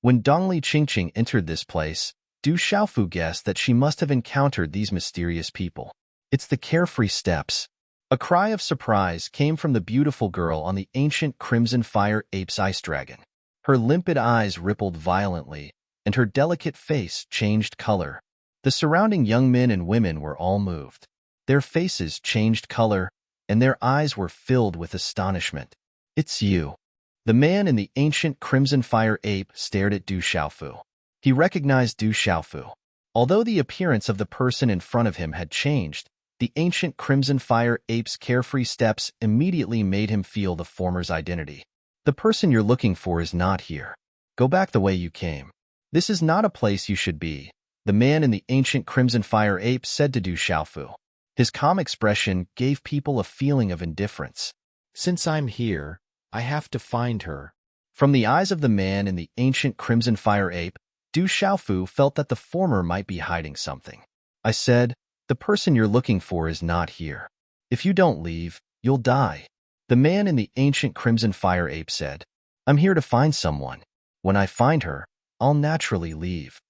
When Dongli Qingqing entered this place, Du Xiaofu guessed that she must have encountered these mysterious people. It's the carefree steps. A cry of surprise came from the beautiful girl on the ancient crimson fire ape's ice dragon. Her limpid eyes rippled violently, and her delicate face changed color. The surrounding young men and women were all moved. Their faces changed color, and their eyes were filled with astonishment. It's you. The man in the ancient crimson fire ape stared at Du Xiaofu. He recognized Du Xiaofu. Although the appearance of the person in front of him had changed, The ancient crimson fire ape's carefree steps immediately made him feel the former's identity. The person you're looking for is not here. Go back the way you came. This is not a place you should be, the man in the ancient crimson fire ape said to Du Xiaofu. His calm expression gave people a feeling of indifference. Since I'm here, I have to find her. From the eyes of the man in the ancient crimson fire ape, Du Xiaofu felt that the former might be hiding something. I said, the person you're looking for is not here. If you don't leave, you'll die. The man in the ancient crimson fire ape said, I'm here to find someone. When I find her, I'll naturally leave.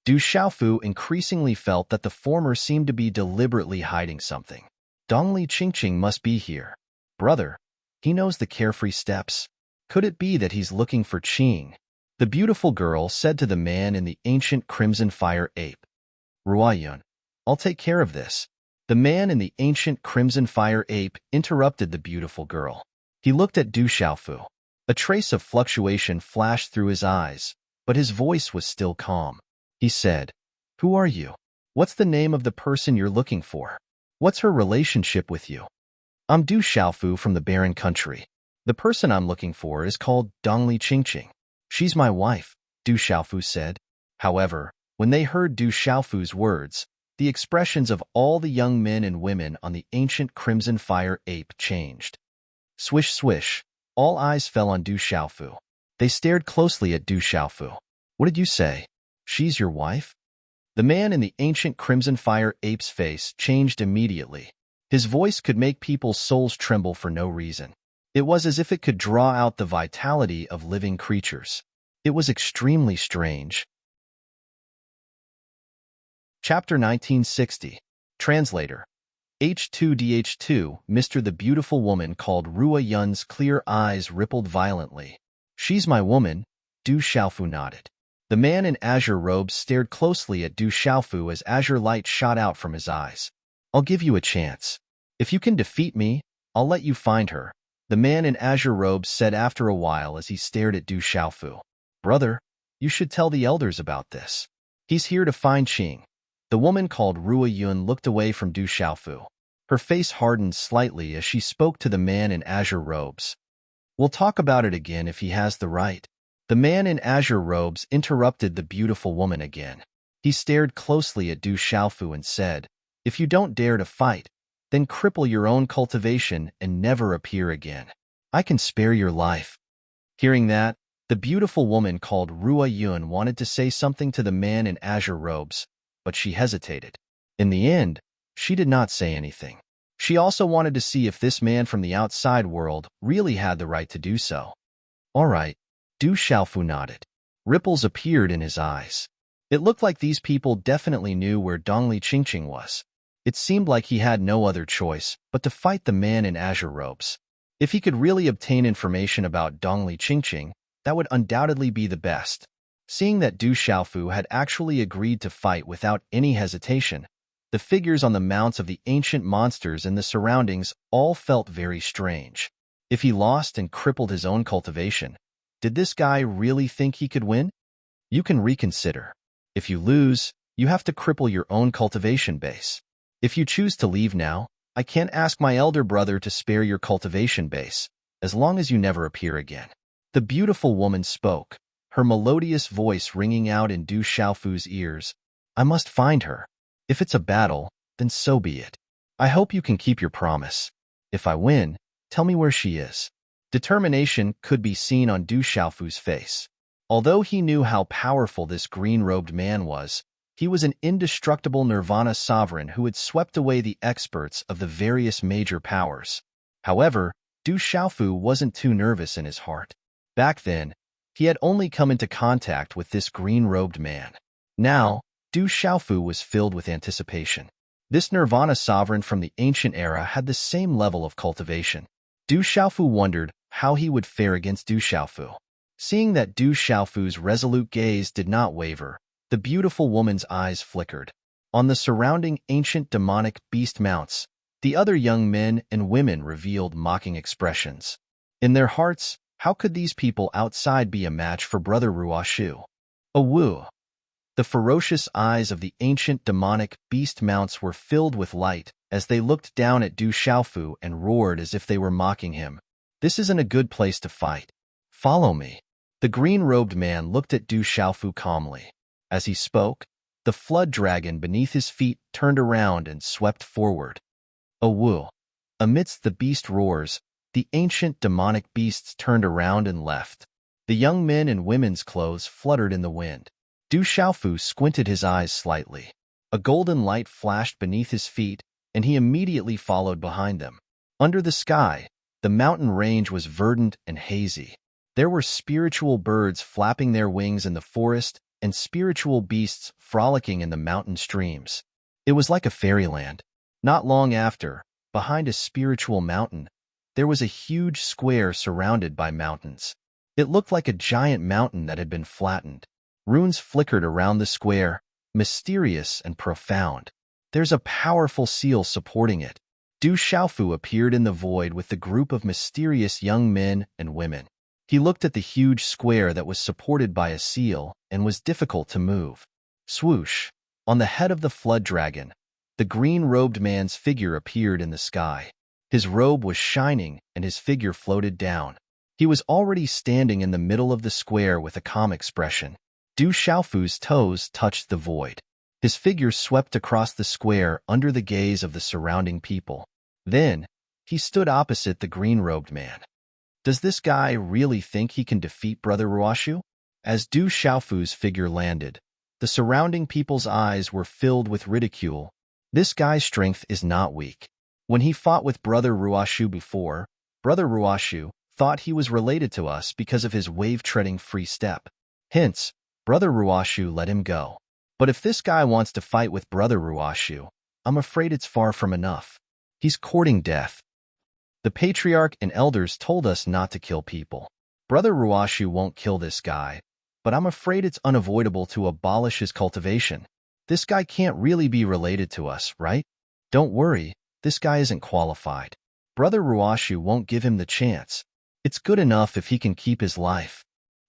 Du Xiaofu increasingly felt that the former seemed to be deliberately hiding something. Dongli Qingqing must be here. Brother, he knows the carefree steps. Could it be that he's looking for Qing? The beautiful girl said to the man in the ancient crimson fire ape. Ruoyun, I'll take care of this. The man in the ancient crimson fire ape interrupted the beautiful girl. He looked at Du Xiaofu. A trace of fluctuation flashed through his eyes, but his voice was still calm. He said, Who are you? What's the name of the person you're looking for? What's her relationship with you? I'm Du Xiaofu from the barren country. The person I'm looking for is called Dongli Qingqing. She's my wife, Du Xiaofu said. However, when they heard Du Xiaofu's words, the expressions of all the young men and women on the ancient crimson fire ape changed. Swish, swish, all eyes fell on Du Xiaofu. They stared closely at Du Xiaofu. What did you say? She's your wife? The man in the ancient crimson fire ape's face changed immediately. His voice could make people's souls tremble for no reason. It was as if it could draw out the vitality of living creatures. It was extremely strange. Chapter 1960. Translator. H2DH2, Mr. The beautiful woman called Rua Yun's clear eyes rippled violently. She's my woman, Du Xiaofu nodded. The man in azure robes stared closely at Du Xiaofu as azure light shot out from his eyes. I'll give you a chance. If you can defeat me, I'll let you find her, the man in azure robes said after a while as he stared at Du Xiaofu. Brother, you should tell the elders about this. He's here to find Qing. The woman called Rua Yun looked away from Du Xiaofu. Her face hardened slightly as she spoke to the man in azure robes. We'll talk about it again if he has the right. The man in azure robes interrupted the beautiful woman again. He stared closely at Du Xiaofu and said, If you don't dare to fight, then cripple your own cultivation and never appear again. I can spare your life. Hearing that, the beautiful woman called Rua Yun wanted to say something to the man in azure robes, but she hesitated. In the end, she did not say anything. She also wanted to see if this man from the outside world really had the right to do so. All right. Du Xiaofu nodded. Ripples appeared in his eyes. It looked like these people definitely knew where Dongli Qingqing was. It seemed like he had no other choice but to fight the man in azure robes. If he could really obtain information about Dongli Qingqing, that would undoubtedly be the best. Seeing that Du Xiaofu had actually agreed to fight without any hesitation, the figures on the mounts of the ancient monsters in the surroundings all felt very strange. If he lost and crippled his own cultivation, did this guy really think he could win? You can reconsider. If you lose, you have to cripple your own cultivation base. If you choose to leave now, I can't ask my elder brother to spare your cultivation base, as long as you never appear again. The beautiful woman spoke, her melodious voice ringing out in Du Xiaofu's ears. I must find her. If it's a battle, then so be it. I hope you can keep your promise. If I win, tell me where she is. Determination could be seen on Du Xiaofu's face. Although he knew how powerful this green-robed man was, he was an indestructible nirvana sovereign who had swept away the experts of the various major powers. However, Du Xiaofu wasn't too nervous in his heart. Back then, he had only come into contact with this green-robed man. Now, Du Xiaofu was filled with anticipation. This nirvana sovereign from the ancient era had the same level of cultivation. Du Xiaofu wondered how he would fare against Du Xiaofu. Seeing that Du Xiaofu's resolute gaze did not waver, the beautiful woman's eyes flickered. On the surrounding ancient demonic beast mounts, the other young men and women revealed mocking expressions. In their hearts, how could these people outside be a match for Brother Ruoshu? A woo! The ferocious eyes of the ancient demonic beast mounts were filled with light, as they looked down at Du Xiaofu and roared as if they were mocking him. This isn't a good place to fight. Follow me. The green-robed man looked at Du Xiaofu calmly. As he spoke, the flood dragon beneath his feet turned around and swept forward. Woo! Amidst the beast roars, the ancient demonic beasts turned around and left. The young men in women's clothes fluttered in the wind. Du Xiaofu squinted his eyes slightly. A golden light flashed beneath his feet, and he immediately followed behind them. Under the sky, the mountain range was verdant and hazy. There were spiritual birds flapping their wings in the forest and spiritual beasts frolicking in the mountain streams. It was like a fairyland. Not long after, behind a spiritual mountain, there was a huge square surrounded by mountains. It looked like a giant mountain that had been flattened. Runes flickered around the square, mysterious and profound. There's a powerful seal supporting it. Du Xiaofu appeared in the void with the group of mysterious young men and women. He looked at the huge square that was supported by a seal and was difficult to move. Swoosh! On the head of the flood dragon, the green-robed man's figure appeared in the sky. His robe was shining and his figure floated down. He was already standing in the middle of the square with a calm expression. Du Xiaofu's toes touched the void. His figure swept across the square under the gaze of the surrounding people. Then, he stood opposite the green-robed man. Does this guy really think he can defeat Brother Ruoshu? As Du Xiaofu's figure landed, the surrounding people's eyes were filled with ridicule. This guy's strength is not weak. When he fought with Brother Ruoshu before, Brother Ruoshu thought he was related to us because of his wave-treading free step. Hence, Brother Ruoshu let him go. But if this guy wants to fight with Brother Ruoshu, I'm afraid it's far from enough. He's courting death. The patriarch and elders told us not to kill people. Brother Ruoshu won't kill this guy, but I'm afraid it's unavoidable to abolish his cultivation. This guy can't really be related to us, right? Don't worry, this guy isn't qualified. Brother Ruoshu won't give him the chance. It's good enough if he can keep his life.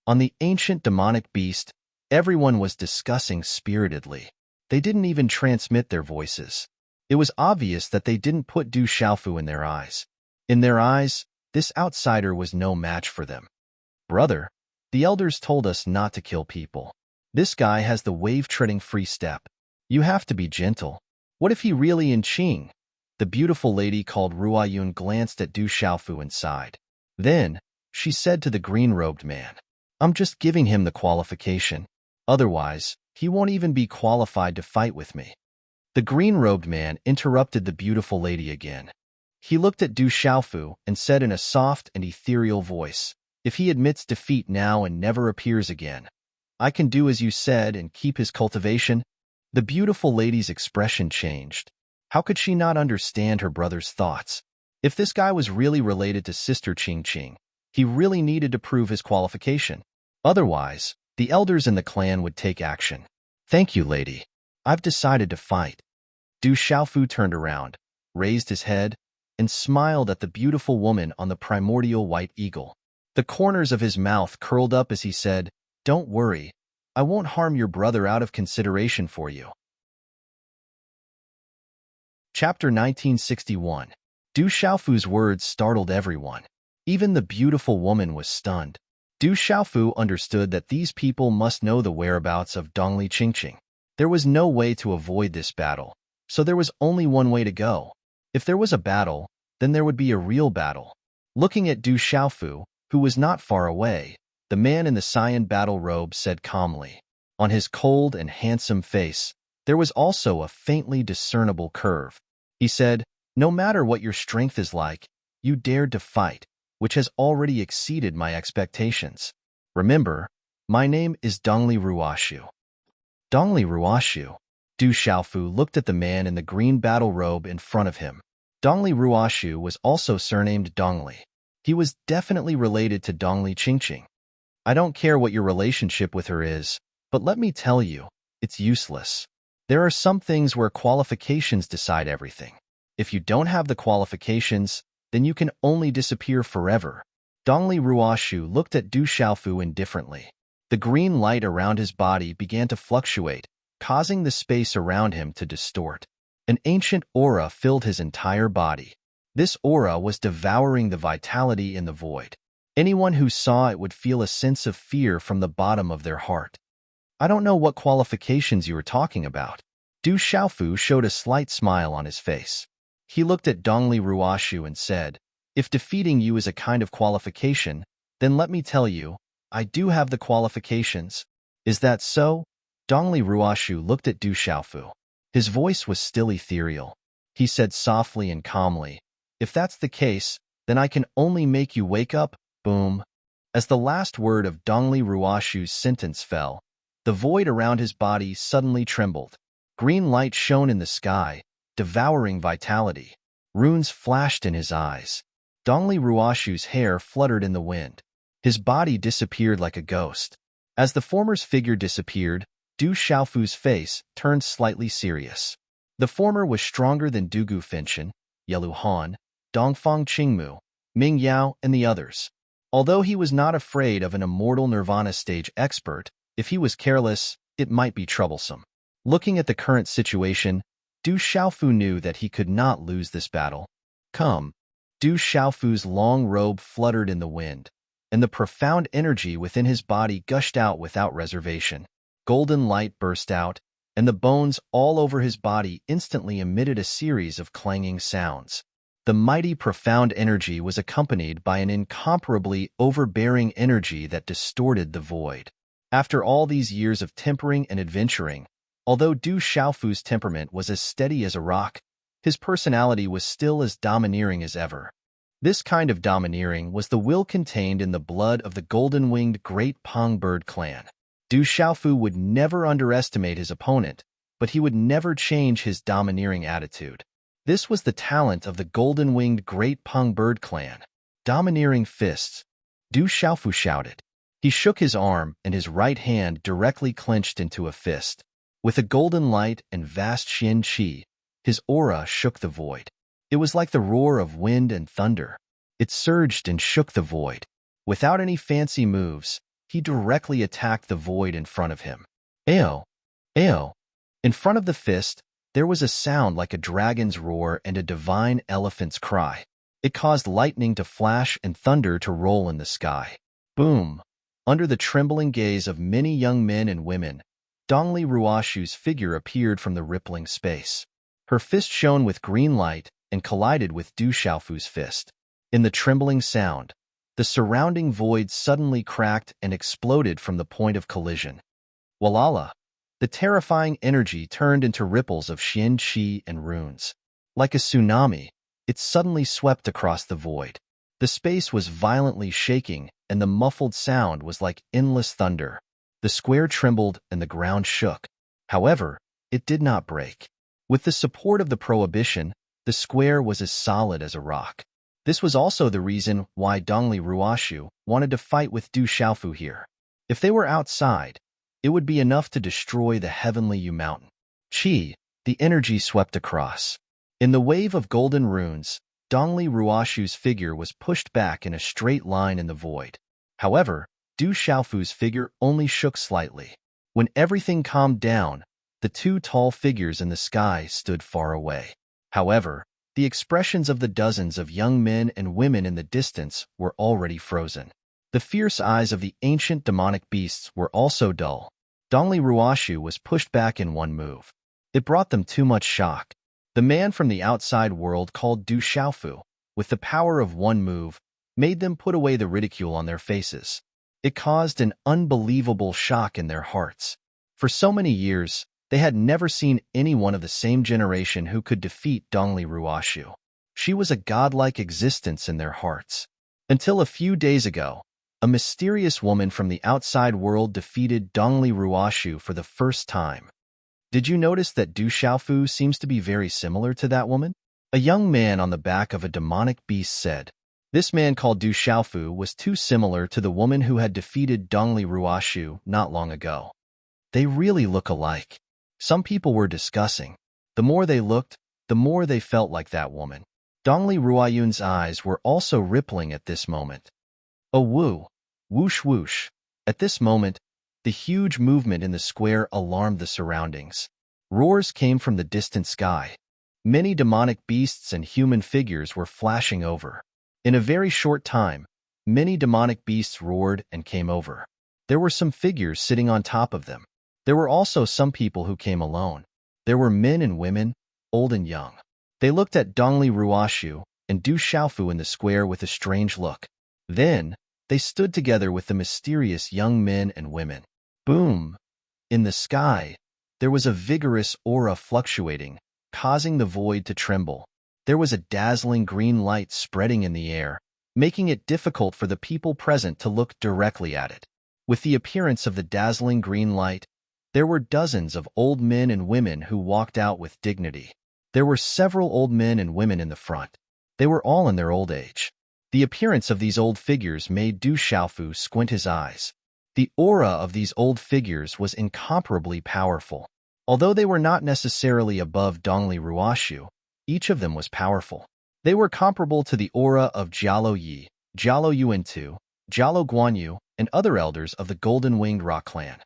On the ancient demonic beast, everyone was discussing spiritedly. They didn't even transmit their voices. It was obvious that they didn't put Du Xiaofu in their eyes. In their eyes, this outsider was no match for them. Brother, the elders told us not to kill people. This guy has the wave-treading free step. You have to be gentle. What if he really in Qing? The beautiful lady called Ruoyun glanced at Du Xiaofu and sighed. Then, she said to the green-robed man, I'm just giving him the qualification. Otherwise, he won't even be qualified to fight with me. The green-robed man interrupted the beautiful lady again. He looked at Du Xiaofu and said in a soft and ethereal voice, if he admits defeat now and never appears again, I can do as you said and keep his cultivation. The beautiful lady's expression changed. How could she not understand her brother's thoughts? If this guy was really related to Sister Qing, he really needed to prove his qualification. Otherwise, the elders in the clan would take action. Thank you, lady. I've decided to fight. Du Xiaofu turned around, raised his head, and smiled at the beautiful woman on the primordial white eagle. The corners of his mouth curled up as he said, Don't worry, I won't harm your brother out of consideration for you. Chapter 1961. Du Xiaofu's words startled everyone. Even the beautiful woman was stunned. Du Xiaofu understood that these people must know the whereabouts of Dongli Qingqing. There was no way to avoid this battle, so there was only one way to go. If there was a battle, then there would be a real battle. Looking at Du Xiaofu, who was not far away, the man in the cyan battle robe said calmly. On his cold and handsome face, there was also a faintly discernible curve. He said, No matter what your strength is like, you dared to fight, which has already exceeded my expectations. Remember, my name is Dongli Ruoshu. Dongli Ruoshu. Du Xiaofu looked at the man in the green battle robe in front of him. Dongli Ruoshu was also surnamed Dongli. He was definitely related to Dongli Qingqing. I don't care what your relationship with her is, but let me tell you, it's useless. There are some things where qualifications decide everything. If you don't have the qualifications, then you can only disappear forever. Dongli Ruoshu looked at Du Xiaofu indifferently. The green light around his body began to fluctuate, causing the space around him to distort. An ancient aura filled his entire body. This aura was devouring the vitality in the void. Anyone who saw it would feel a sense of fear from the bottom of their heart. I don't know what qualifications you were talking about. Du Xiaofu showed a slight smile on his face. He looked at Dongli Ruoshu and said, "If defeating you is a kind of qualification, then let me tell you, I do have the qualifications." "Is that so?" Dongli Ruoshu looked at Du Xiaofu. His voice was still ethereal. He said softly and calmly, "If that's the case, then I can only make you wake up." Boom. As the last word of Dongli Ruoshu's sentence fell, the void around his body suddenly trembled. Green light shone in the sky, devouring vitality. Runes flashed in his eyes. Dongli Ruoshu's hair fluttered in the wind. His body disappeared like a ghost. As the former's figure disappeared, Du Xiaofu's face turned slightly serious. The former was stronger than Dugu Finshan, Yelu Han, Dongfang Qingmu, Ming Yao, and the others. Although he was not afraid of an immortal Nirvana stage expert, if he was careless, it might be troublesome. Looking at the current situation, Du Xiaofu knew that he could not lose this battle. "Come." Du Xiaofu's long robe fluttered in the wind, and the profound energy within his body gushed out without reservation. Golden light burst out, and the bones all over his body instantly emitted a series of clanging sounds. The mighty profound energy was accompanied by an incomparably overbearing energy that distorted the void. After all these years of tempering and adventuring, although Du Xiaofu's temperament was as steady as a rock, his personality was still as domineering as ever. This kind of domineering was the will contained in the blood of the golden-winged great Pong bird clan. Du Xiaofu would never underestimate his opponent, but he would never change his domineering attitude. This was the talent of the golden-winged great Pong bird clan. Domineering fists. Du Xiaofu shouted. He shook his arm, and his right hand directly clenched into a fist. With a golden light and vast Xian qi, his aura shook the void. It was like the roar of wind and thunder. It surged and shook the void. Without any fancy moves, he directly attacked the void in front of him. Ayo! Ayo! In front of the fist, there was a sound like a dragon's roar and a divine elephant's cry. It caused lightning to flash and thunder to roll in the sky. Boom! Under the trembling gaze of many young men and women, Dongli Ruoshu's figure appeared from the rippling space. Her fist shone with green light and collided with Du Xiaofu's fist. In the trembling sound, the surrounding void suddenly cracked and exploded from the point of collision. Walala! The terrifying energy turned into ripples of Xian qi and runes. Like a tsunami, it suddenly swept across the void. The space was violently shaking, and the muffled sound was like endless thunder. The square trembled and the ground shook. However, it did not break. With the support of the prohibition, the square was as solid as a rock. This was also the reason why Dongli Ruoshu wanted to fight with Du Xiaofu here. If they were outside, it would be enough to destroy the heavenly Yu Mountain. Qi, the energy swept across. In the wave of golden runes, Dongli Ruoshu's figure was pushed back in a straight line in the void. However, Du Xiaofu's figure only shook slightly. When everything calmed down, the two tall figures in the sky stood far away. However, the expressions of the dozens of young men and women in the distance were already frozen. The fierce eyes of the ancient demonic beasts were also dull. Dongli Ruoshu was pushed back in one move. It brought them too much shock. The man from the outside world called Du Xiaofu, with the power of one move, made them put away the ridicule on their faces. It caused an unbelievable shock in their hearts. For so many years, they had never seen anyone of the same generation who could defeat Dongli Ruoshu. She was a godlike existence in their hearts. Until a few days ago, a mysterious woman from the outside world defeated Dongli Ruoshu for the first time. Did you notice that Du Xiaofu seems to be very similar to that woman? A young man on the back of a demonic beast said. This man called Du Xiaofu was too similar to the woman who had defeated Dongli Ruoshu not long ago. They really look alike. Some people were discussing. The more they looked, the more they felt like that woman. Dongli Ruoyun's eyes were also rippling at this moment. Oh woo! Whoosh whoosh! At this moment, the huge movement in the square alarmed the surroundings. Roars came from the distant sky. Many demonic beasts and human figures were flashing over. In a very short time, many demonic beasts roared and came over. There were some figures sitting on top of them. There were also some people who came alone. There were men and women, old and young. They looked at Dongli Ruoshu and Du Xiaofu in the square with a strange look. Then, they stood together with the mysterious young men and women. Boom! In the sky, there was a vigorous aura fluctuating, causing the void to tremble. There was a dazzling green light spreading in the air, making it difficult for the people present to look directly at it. With the appearance of the dazzling green light, there were dozens of old men and women who walked out with dignity. There were several old men and women in the front. They were all in their old age. The appearance of these old figures made Du Xiaofu squint his eyes. The aura of these old figures was incomparably powerful. Although they were not necessarily above Dongli Ruoshu, each of them was powerful. They were comparable to the aura of Jialo Yi, Jialo Yuantu, Jialo Guanyu, and other elders of the Golden-Winged Rock clan.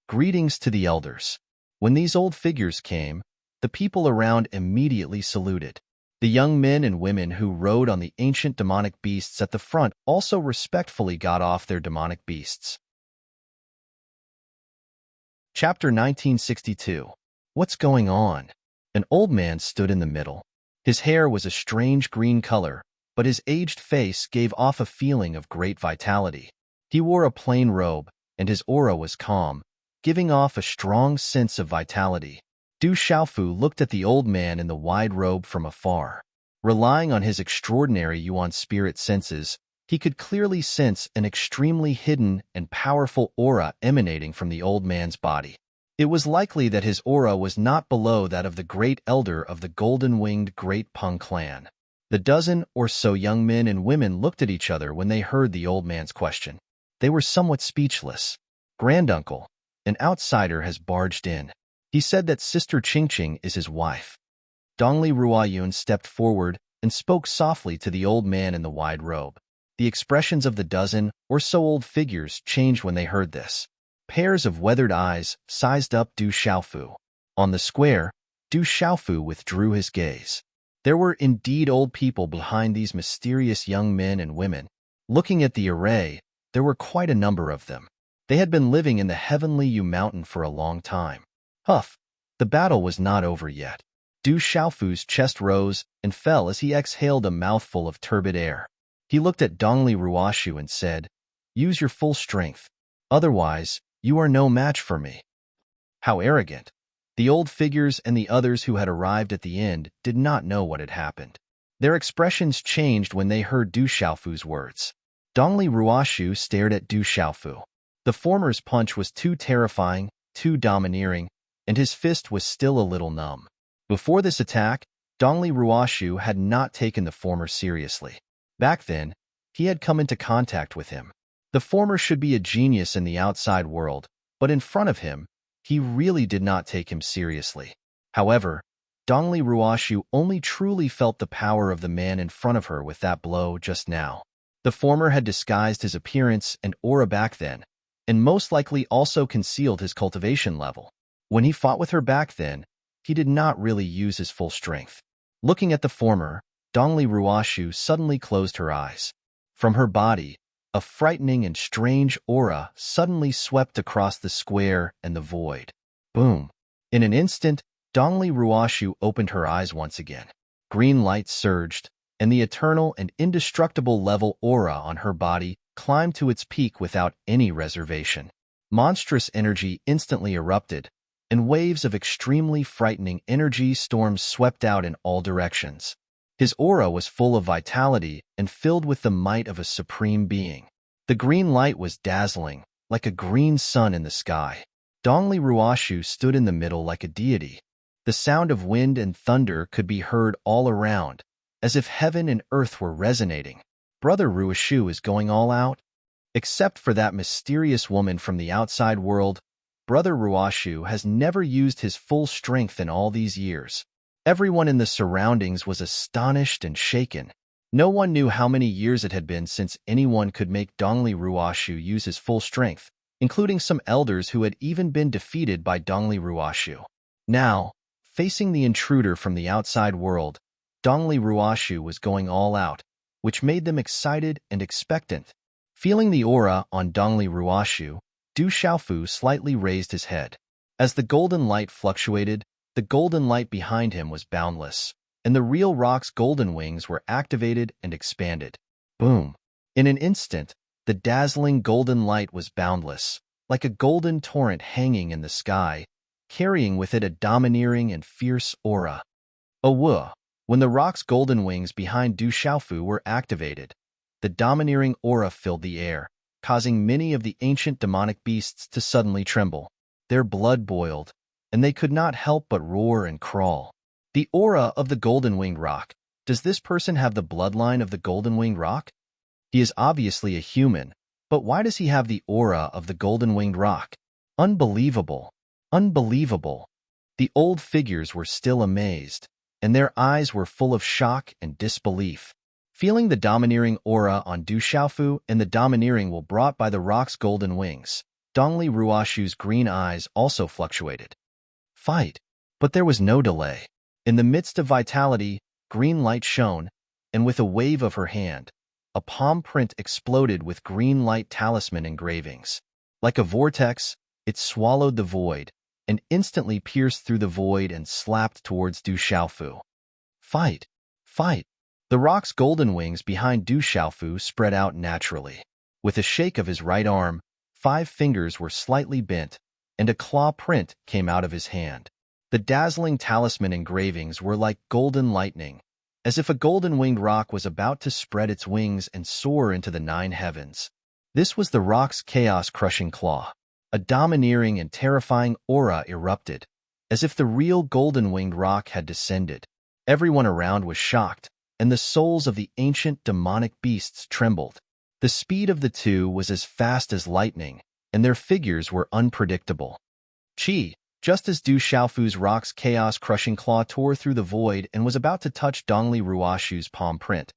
Greetings to the elders. When these old figures came, the people around immediately saluted. The young men and women who rode on the ancient demonic beasts at the front also respectfully got off their demonic beasts. Chapter 1962. What's going on? An old man stood in the middle. His hair was a strange green color, but his aged face gave off a feeling of great vitality. He wore a plain robe, and his aura was calm, giving off a strong sense of vitality. Du Xiaofu looked at the old man in the wide robe from afar. Relying on his extraordinary Yuan spirit senses, he could clearly sense an extremely hidden and powerful aura emanating from the old man's body. It was likely that his aura was not below that of the great elder of the golden-winged Great Peng clan. The dozen or so young men and women looked at each other when they heard the old man's question. They were somewhat speechless. Granduncle, an outsider, has barged in. He said that Sister Qingqing is his wife. Dongli Ruoyun stepped forward and spoke softly to the old man in the wide robe. The expressions of the dozen or so old figures changed when they heard this. Pairs of weathered eyes sized up Du Xiaofu. On the square, Du Xiaofu withdrew his gaze. There were indeed old people behind these mysterious young men and women. Looking at the array, there were quite a number of them. They had been living in the heavenly Yu Mountain for a long time. Huff! The battle was not over yet. Du Xiaofu's chest rose and fell as he exhaled a mouthful of turbid air. He looked at Dongli Ruoshu and said, "Use your full strength. Otherwise, you are no match for me." How arrogant! The old figures and the others who had arrived at the end did not know what had happened. Their expressions changed when they heard Du Xiaofu's words. Dongli Ruoshu stared at Du Xiaofu. The former's punch was too terrifying, too domineering, and his fist was still a little numb. Before this attack, Dongli Ruoshu had not taken the former seriously. Back then, he had come into contact with him. The former should be a genius in the outside world, but in front of him, he really did not take him seriously. However, Dongli Ruoshu only truly felt the power of the man in front of her with that blow just now. The former had disguised his appearance and aura back then, and most likely also concealed his cultivation level. When he fought with her back then, he did not really use his full strength. Looking at the former, Dongli Ruoshu suddenly closed her eyes. From her body, a frightening and strange aura suddenly swept across the square and the void. Boom! In an instant, Dongli Ruoshu opened her eyes once again. Green light surged, and the eternal and indestructible level aura on her body climbed to its peak without any reservation. Monstrous energy instantly erupted, and waves of extremely frightening energy storms swept out in all directions. His aura was full of vitality and filled with the might of a supreme being. The green light was dazzling, like a green sun in the sky. Dongli Ruoshu stood in the middle like a deity. The sound of wind and thunder could be heard all around, as if heaven and earth were resonating. Brother Ruoshu is going all out? Except for that mysterious woman from the outside world, Brother Ruoshu has never used his full strength in all these years. Everyone in the surroundings was astonished and shaken. No one knew how many years it had been since anyone could make Dongli Ruoshu use his full strength, including some elders who had even been defeated by Dongli Ruoshu. Now, Facing the intruder from the outside world, Dongli Ruoshu was going all out, which made them excited and expectant. Feeling the aura on Dongli Ruoshu, Du Xiaofu slightly raised his head. As the golden light fluctuated, the golden light behind him was boundless, and the real rock's golden wings were activated and expanded. Boom! In an instant, the dazzling golden light was boundless, like a golden torrent hanging in the sky, carrying with it a domineering and fierce aura. Oh, when the rock's golden wings behind Du Xiaofu were activated, the domineering aura filled the air, causing many of the ancient demonic beasts to suddenly tremble. Their blood boiled, and they could not help but roar and crawl. The aura of the golden-winged rock. Does this person have the bloodline of the golden-winged rock? He is obviously a human, but why does he have the aura of the golden-winged rock? Unbelievable! Unbelievable! The old figures were still amazed, and their eyes were full of shock and disbelief. Feeling the domineering aura on Du Xiaofu and the domineering will brought by the rock's golden wings, Dongli Ruoshu's green eyes also fluctuated. Fight! But there was no delay. In the midst of vitality, green light shone, and with a wave of her hand, a palm print exploded with green light talisman engravings. Like a vortex, it swallowed the void, and instantly pierced through the void and slapped towards Du Xiaofu. Fight! Fight! The rock's golden wings behind Du Xiaofu spread out naturally. With a shake of his right arm, 5 fingers were slightly bent, and a claw print came out of his hand. The dazzling talisman engravings were like golden lightning, as if a golden-winged rock was about to spread its wings and soar into the 9 heavens. This was the rock's chaos-crushing claw. A domineering and terrifying aura erupted, as if the real golden-winged rock had descended. Everyone around was shocked, and the souls of the ancient demonic beasts trembled. The speed of the two was as fast as lightning, and their figures were unpredictable. Just as Du Xiaofu's rock's chaos-crushing claw tore through the void and was about to touch Dongli Ruoshu's palm print,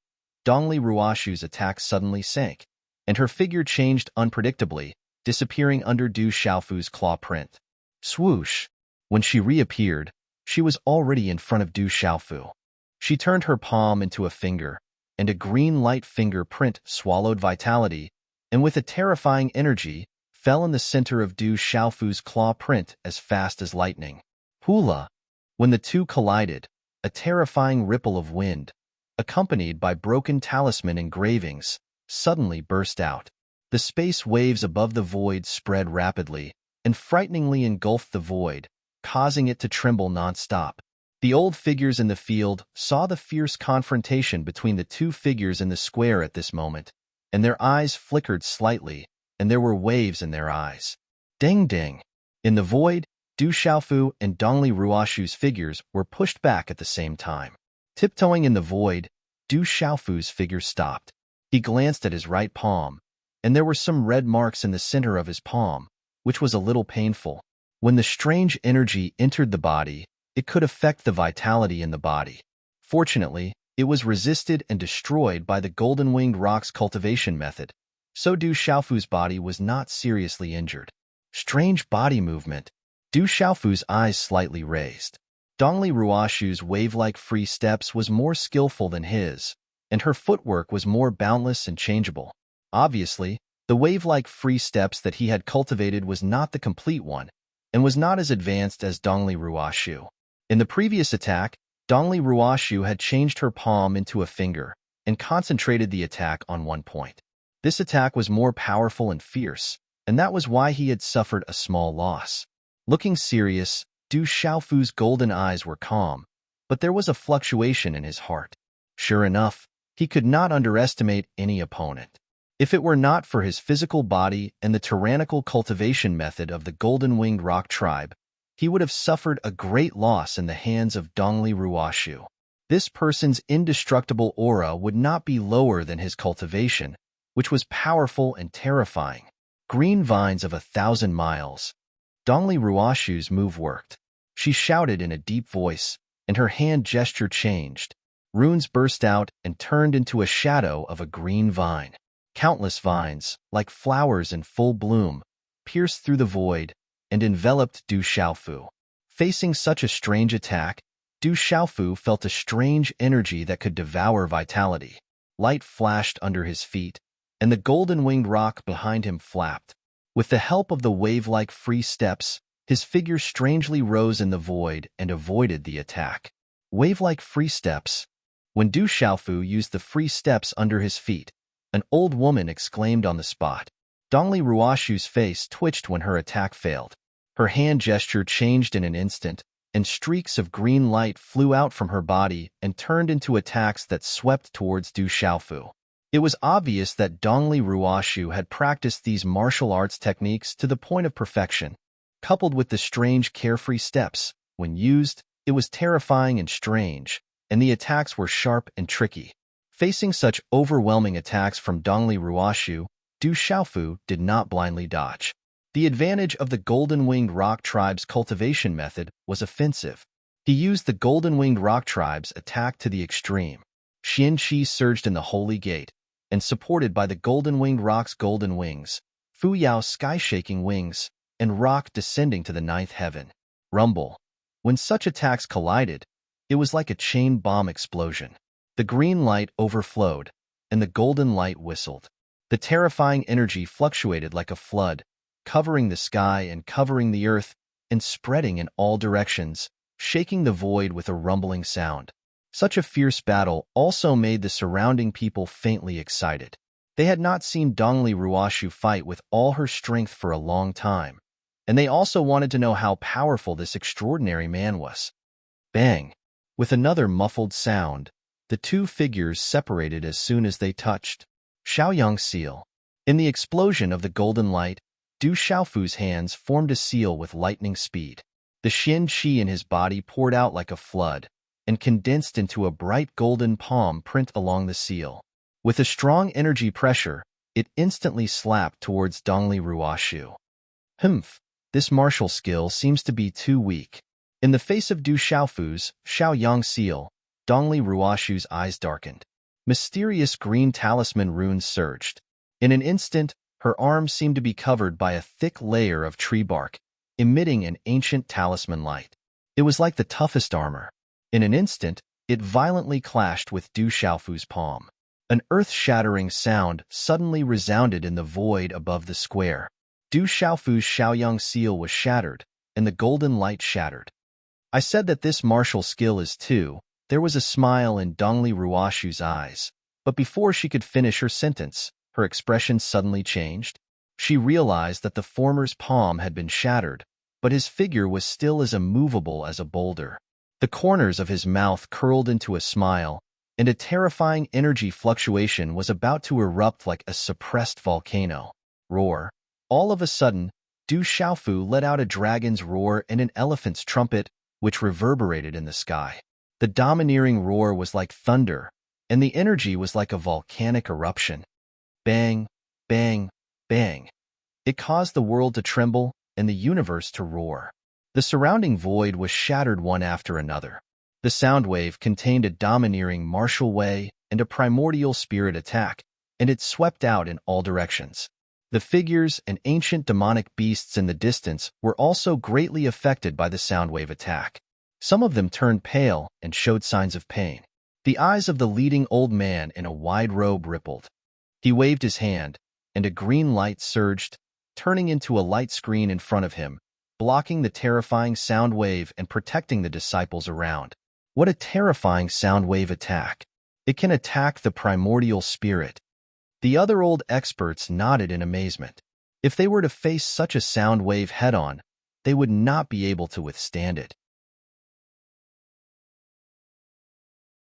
Dongli Ruoshu's attack suddenly sank, and her figure changed unpredictably, disappearing under Du Xiaofu's claw print. Swoosh! When she reappeared, she was already in front of Du Xiaofu. She turned her palm into a finger, and a green light finger print swallowed vitality, and with a terrifying energy, fell in the center of Du Xiaofu's claw print as fast as lightning. Hula! When the two collided, a terrifying ripple of wind, accompanied by broken talisman engravings, suddenly burst out. The space waves above the void spread rapidly, and frighteningly engulfed the void, causing it to tremble nonstop. The old figures in the field saw the fierce confrontation between the two figures in the square at this moment, and their eyes flickered slightly, and there were waves in their eyes. Ding ding! In the void, Du Xiaofu and Dongli Ruoshu's figures were pushed back at the same time. Tiptoeing in the void, Du Xiaofu's figure stopped. He glanced at his right palm, and there were some red marks in the center of his palm, which was a little painful. When the strange energy entered the body, it could affect the vitality in the body. Fortunately, it was resisted and destroyed by the golden-winged rock's cultivation method, so Du Xiaofu's body was not seriously injured. Strange body movement. Du Xiaofu's eyes slightly raised. Dongli Ruoshu's wave-like free steps was more skillful than his, and her footwork was more boundless and changeable. Obviously, the wave-like free steps that he had cultivated was not the complete one, and was not as advanced as Dongli Ruoshu. In the previous attack, Dongli Ruoshu had changed her palm into a finger and concentrated the attack on one point. This attack was more powerful and fierce, and that was why he had suffered a small loss. Looking serious, Du Xiaofu's golden eyes were calm, but there was a fluctuation in his heart. Sure enough, he could not underestimate any opponent. If it were not for his physical body and the tyrannical cultivation method of the golden-winged rock tribe, he would have suffered a great loss in the hands of Dongli Ruoshu. This person's indestructible aura would not be lower than his cultivation, which was powerful and terrifying. Green vines of 1,000 miles. Dongli Ruoshu's move worked. She shouted in a deep voice, and her hand gesture changed. Runes burst out and turned into a shadow of a green vine. Countless vines, like flowers in full bloom, pierced through the void and enveloped Du Xiaofu. Facing such a strange attack, Du Xiaofu felt a strange energy that could devour vitality. Light flashed under his feet, and the golden-winged rock behind him flapped. With the help of the wave-like free steps, his figure strangely rose in the void and avoided the attack. Wave-like free steps. When Du Xiaofu used the free steps under his feet, an old woman exclaimed on the spot. Dongli Ruoshu's face twitched when her attack failed. Her hand gesture changed in an instant, and streaks of green light flew out from her body and turned into attacks that swept towards Du Xiaofu. It was obvious that Dongli Ruoshu had practiced these martial arts techniques to the point of perfection. Coupled with the strange carefree steps, when used, it was terrifying and strange, and the attacks were sharp and tricky. Facing such overwhelming attacks from Dongli Ruoshu, Du Xiaofu did not blindly dodge. The advantage of the Golden-Winged Rock Tribe's cultivation method was offensive. He used the Golden-Winged Rock Tribe's attack to the extreme. Xian Qi surged in the Holy Gate, and supported by the Golden-Winged Rock's golden wings, Fu Yao's sky-shaking wings, and rock descending to the ninth heaven. Rumble. When such attacks collided, it was like a chain bomb explosion. The green light overflowed, and the golden light whistled. The terrifying energy fluctuated like a flood, covering the sky and covering the earth, and spreading in all directions, shaking the void with a rumbling sound. Such a fierce battle also made the surrounding people faintly excited. They had not seen Dongli Ruoshu fight with all her strength for a long time, and they also wanted to know how powerful this extraordinary man was. Bang! With another muffled sound, the two figures separated as soon as they touched. Xiaoyang seal. In the explosion of the golden light, Du Xiaofu's hands formed a seal with lightning speed. The Xian Qi in his body poured out like a flood, and condensed into a bright golden palm print along the seal. With a strong energy pressure, it instantly slapped towards Dongli Ruoshu. Humph, this martial skill seems to be too weak. In the face of Du Xiaofu's Xiaoyang seal, Dongli Ruoshu's eyes darkened. Mysterious green talisman runes surged. In an instant, her arms seemed to be covered by a thick layer of tree bark, emitting an ancient talisman light. It was like the toughest armor. In an instant, it violently clashed with Du Xiaofu's palm. An earth-shattering sound suddenly resounded in the void above the square. Du Xiaofu's Xiaoyang seal was shattered, and the golden light shattered. I said that this martial skill is too. There was a smile in Dongli Ruoshu's eyes, but before she could finish her sentence, her expression suddenly changed. She realized that the former's palm had been shattered, but his figure was still as immovable as a boulder. The corners of his mouth curled into a smile, and a terrifying energy fluctuation was about to erupt like a suppressed volcano. Roar. All of a sudden, Du Xiaofu let out a dragon's roar and an elephant's trumpet, which reverberated in the sky. The domineering roar was like thunder, and the energy was like a volcanic eruption. Bang, bang, bang. It caused the world to tremble and the universe to roar. The surrounding void was shattered one after another. The sound wave contained a domineering martial way and a primordial spirit attack, and it swept out in all directions. The figures and ancient demonic beasts in the distance were also greatly affected by the sound wave attack. Some of them turned pale and showed signs of pain. The eyes of the leading old man in a wide robe rippled. He waved his hand, and a green light surged, turning into a light screen in front of him, blocking the terrifying sound wave and protecting the disciples around. What a terrifying sound wave attack! It can attack the primordial spirit. The other old experts nodded in amazement. If they were to face such a sound wave head-on, they would not be able to withstand it.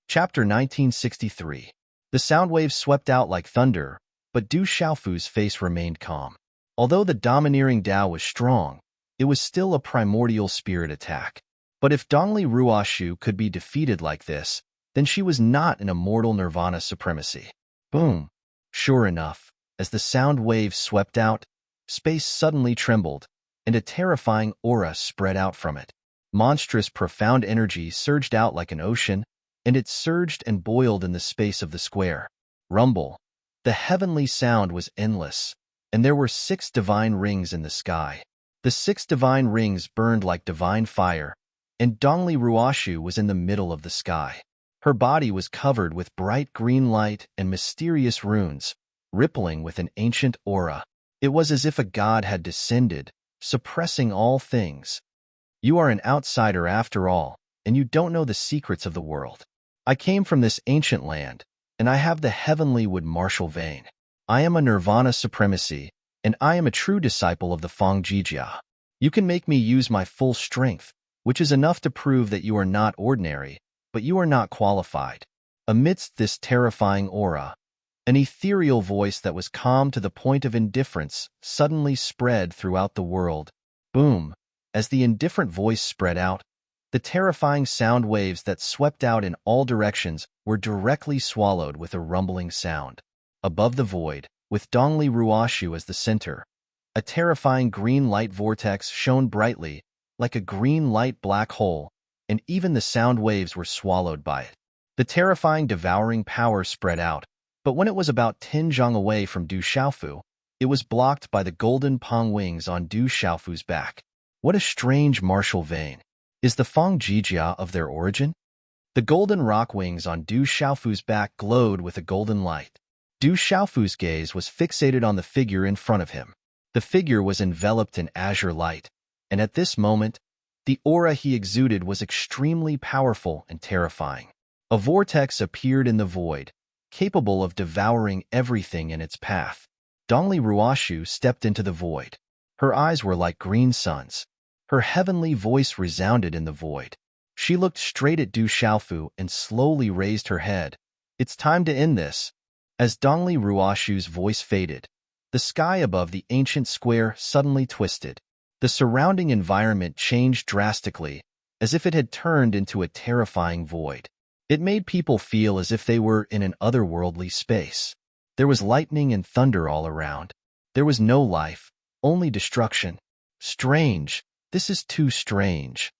Chapter 1963. The sound wave swept out like thunder, but Du Xiaofu's face remained calm. Although the domineering Tao was strong, it was still a primordial spirit attack. But if Dongli Ruoshu could be defeated like this, then she was not an immortal nirvana supremacy. Boom! Sure enough, as the sound wave swept out, space suddenly trembled, and a terrifying aura spread out from it. Monstrous profound energy surged out like an ocean, and it surged and boiled in the space of the square. Rumble. The heavenly sound was endless, and there were 6 divine rings in the sky. The 6 divine rings burned like divine fire, and Dongli Ruoshu was in the middle of the sky. Her body was covered with bright green light and mysterious runes, rippling with an ancient aura. It was as if a god had descended, suppressing all things. You are an outsider after all, and you don't know the secrets of the world. I came from this ancient land, and I have the heavenly wood martial vein. I am a nirvana supremacy, and I am a true disciple of the Feng Jijia. You can make me use my full strength, which is enough to prove that you are not ordinary, but you are not qualified. Amidst this terrifying aura, an ethereal voice that was calm to the point of indifference suddenly spread throughout the world. Boom! As the indifferent voice spread out, the terrifying sound waves that swept out in all directions were directly swallowed with a rumbling sound. Above the void, with Dongli Ruoshu as the center, a terrifying green light vortex shone brightly, like a green light black hole, and even the sound waves were swallowed by it. The terrifying devouring power spread out, but when it was about 10 zhang away from Du Xiaofu, it was blocked by the golden pong wings on Du Xiaofu's back. What a strange martial vein. Is the Feng Jijia of their origin? The golden rock wings on Du Xiaofu's back glowed with a golden light. Du Xiaofu's gaze was fixated on the figure in front of him. The figure was enveloped in azure light, and at this moment, the aura he exuded was extremely powerful and terrifying. A vortex appeared in the void, capable of devouring everything in its path. Dongli Ruoshu stepped into the void. Her eyes were like green suns. Her heavenly voice resounded in the void. She looked straight at Du Xiaofu and slowly raised her head. It's time to end this. As Dongli Ruoshu's voice faded, the sky above the ancient square suddenly twisted. The surrounding environment changed drastically, as if it had turned into a terrifying void. It made people feel as if they were in an otherworldly space. There was lightning and thunder all around. There was no life, only destruction. Strange. This is too strange.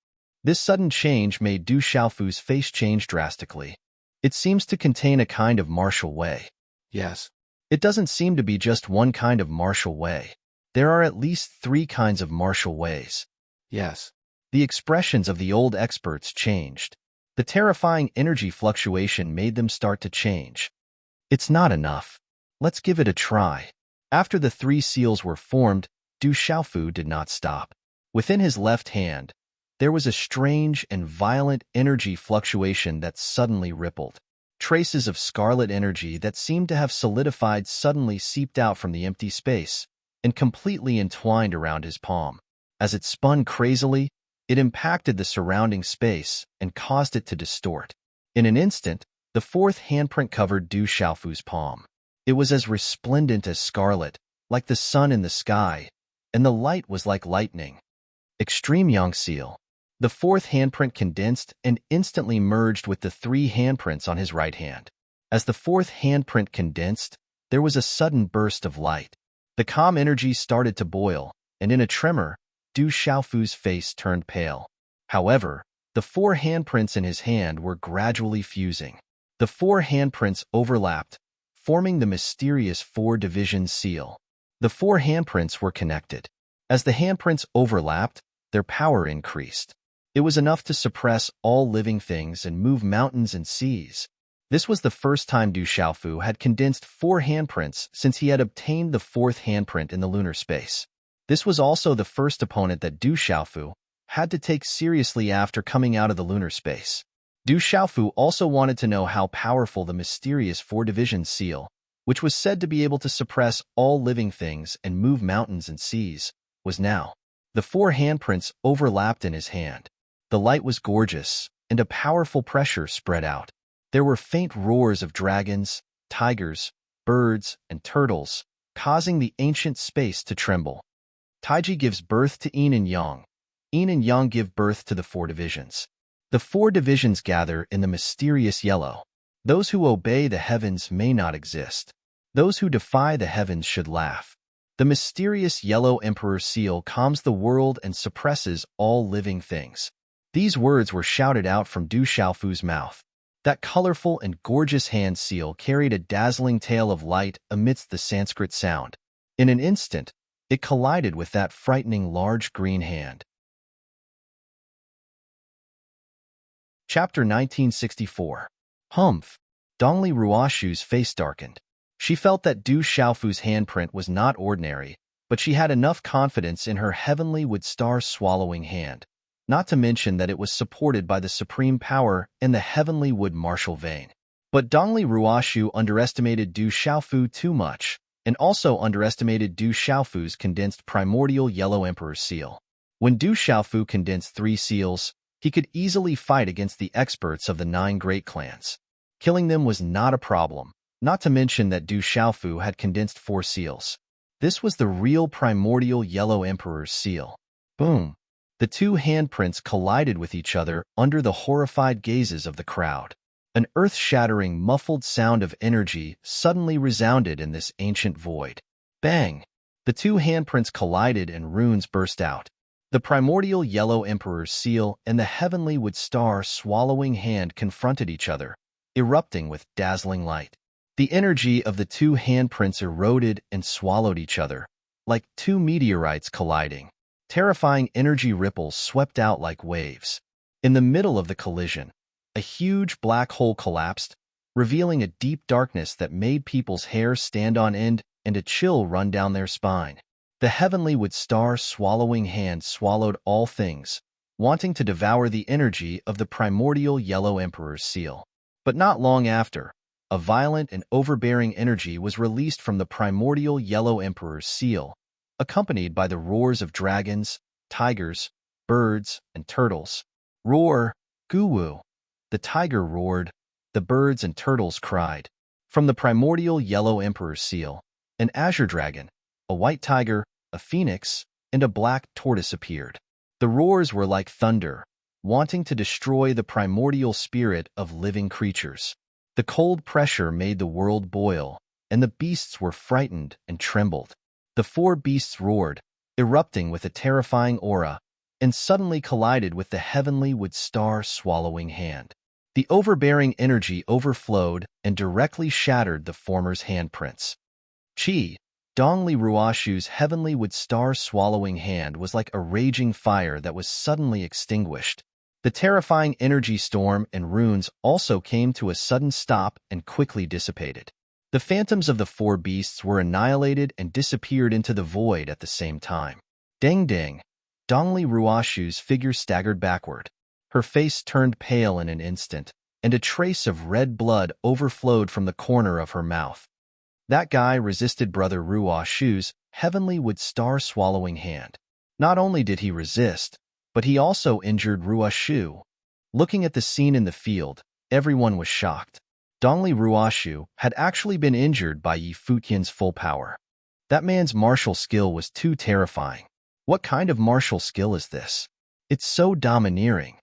This sudden change made Du Xiaofu's face change drastically. It seems to contain a kind of martial way. Yes. It doesn't seem to be just one kind of martial way. There are at least 3 kinds of martial ways. Yes. The expressions of the old experts changed. The terrifying energy fluctuation made them start to change. It's not enough. Let's give it a try. After the 3 seals were formed, Du Xiaofu did not stop. Within his left hand, there was a strange and violent energy fluctuation that suddenly rippled. Traces of scarlet energy that seemed to have solidified suddenly seeped out from the empty space and completely entwined around his palm. As it spun crazily, it impacted the surrounding space and caused it to distort. In an instant, the 4th handprint covered Du Xiaofu's palm. It was as resplendent as scarlet, like the sun in the sky, and the light was like lightning. Extreme Yang Seal. The 4th handprint condensed and instantly merged with the 3 handprints on his right hand. As the 4th handprint condensed, there was a sudden burst of light. The calm energy started to boil, and in a tremor, Du Xiaofu's face turned pale. However, the 4 handprints in his hand were gradually fusing. The 4 handprints overlapped, forming the mysterious 4-division seal. The 4 handprints were connected. As the handprints overlapped, their power increased. It was enough to suppress all living things and move mountains and seas. This was the first time Du Xiaofu had condensed 4 handprints since he had obtained the 4th handprint in the lunar space. This was also the first opponent that Du Xiaofu had to take seriously after coming out of the lunar space. Du Xiaofu also wanted to know how powerful the mysterious 4-division seal, which was said to be able to suppress all living things and move mountains and seas, was now. The 4 handprints overlapped in his hand. The light was gorgeous, and a powerful pressure spread out. There were faint roars of dragons, tigers, birds, and turtles, causing the ancient space to tremble. Taiji gives birth to yin and yang. Yin and yang give birth to the 4 divisions. The 4 divisions gather in the mysterious yellow. Those who obey the heavens may not exist. Those who defy the heavens should laugh. The mysterious yellow emperor seal calms the world and suppresses all living things. These words were shouted out from Du Xiaofu's mouth. That colorful and gorgeous hand seal carried a dazzling tail of light amidst the Sanskrit sound. In an instant, it collided with that frightening large green hand. Chapter 1964. Humph. Dongli Ruoshu's face darkened. She felt that Du Xiaofu's handprint was not ordinary, but she had enough confidence in her heavenly wood star swallowing hand, not to mention that it was supported by the supreme power in the heavenly wood martial vein. But Dongli Ruoshu underestimated Du Xiaofu too much, and also underestimated Du Xiaofu's condensed primordial yellow emperor's seal. When Du Xiaofu condensed 3 seals, he could easily fight against the experts of the 9 great clans. Killing them was not a problem, not to mention that Du Xiaofu had condensed 4 seals. This was the real primordial yellow emperor's seal. Boom! The 2 handprints collided with each other under the horrified gazes of the crowd. An earth-shattering, muffled sound of energy suddenly resounded in this ancient void. Bang! The 2 handprints collided and runes burst out. The primordial yellow emperor's seal and the heavenly wood star swallowing hand confronted each other, erupting with dazzling light. The energy of the 2 handprints eroded and swallowed each other, like 2 meteorites colliding. Terrifying energy ripples swept out like waves. In the middle of the collision, a huge black hole collapsed, revealing a deep darkness that made people's hair stand on end and a chill run down their spine. The heavenly wood star swallowing hand swallowed all things, wanting to devour the energy of the primordial yellow emperor's seal. But not long after, a violent and overbearing energy was released from the primordial yellow emperor's seal, accompanied by the roars of dragons, tigers, birds, and turtles. Roar, Guwu! The tiger roared, the birds and turtles cried. From the primordial yellow emperor's seal, an azure dragon, a white tiger, a phoenix, and a black tortoise appeared. The roars were like thunder, wanting to destroy the primordial spirit of living creatures. The cold pressure made the world boil, and the beasts were frightened and trembled. The 4 beasts roared, erupting with a terrifying aura, and suddenly collided with the heavenly wood star swallowing hand. The overbearing energy overflowed and directly shattered the former's handprints. Chi, Dongli Ruoshu's heavenly wood star swallowing hand was like a raging fire that was suddenly extinguished. The terrifying energy storm and runes also came to a sudden stop and quickly dissipated. The phantoms of the 4 beasts were annihilated and disappeared into the void at the same time. Dang dang! Dongli Ruoshu's figure staggered backward. Her face turned pale in an instant, and a trace of red blood overflowed from the corner of her mouth. That guy resisted Brother Ruoshu's heavenly wood star swallowing hand. Not only did he resist, but he also injured Ruoshu. Looking at the scene in the field, everyone was shocked. Dongli Ruoshu had actually been injured by Yi Fuqian's full power. That man's martial skill was too terrifying. What kind of martial skill is this? It's so domineering.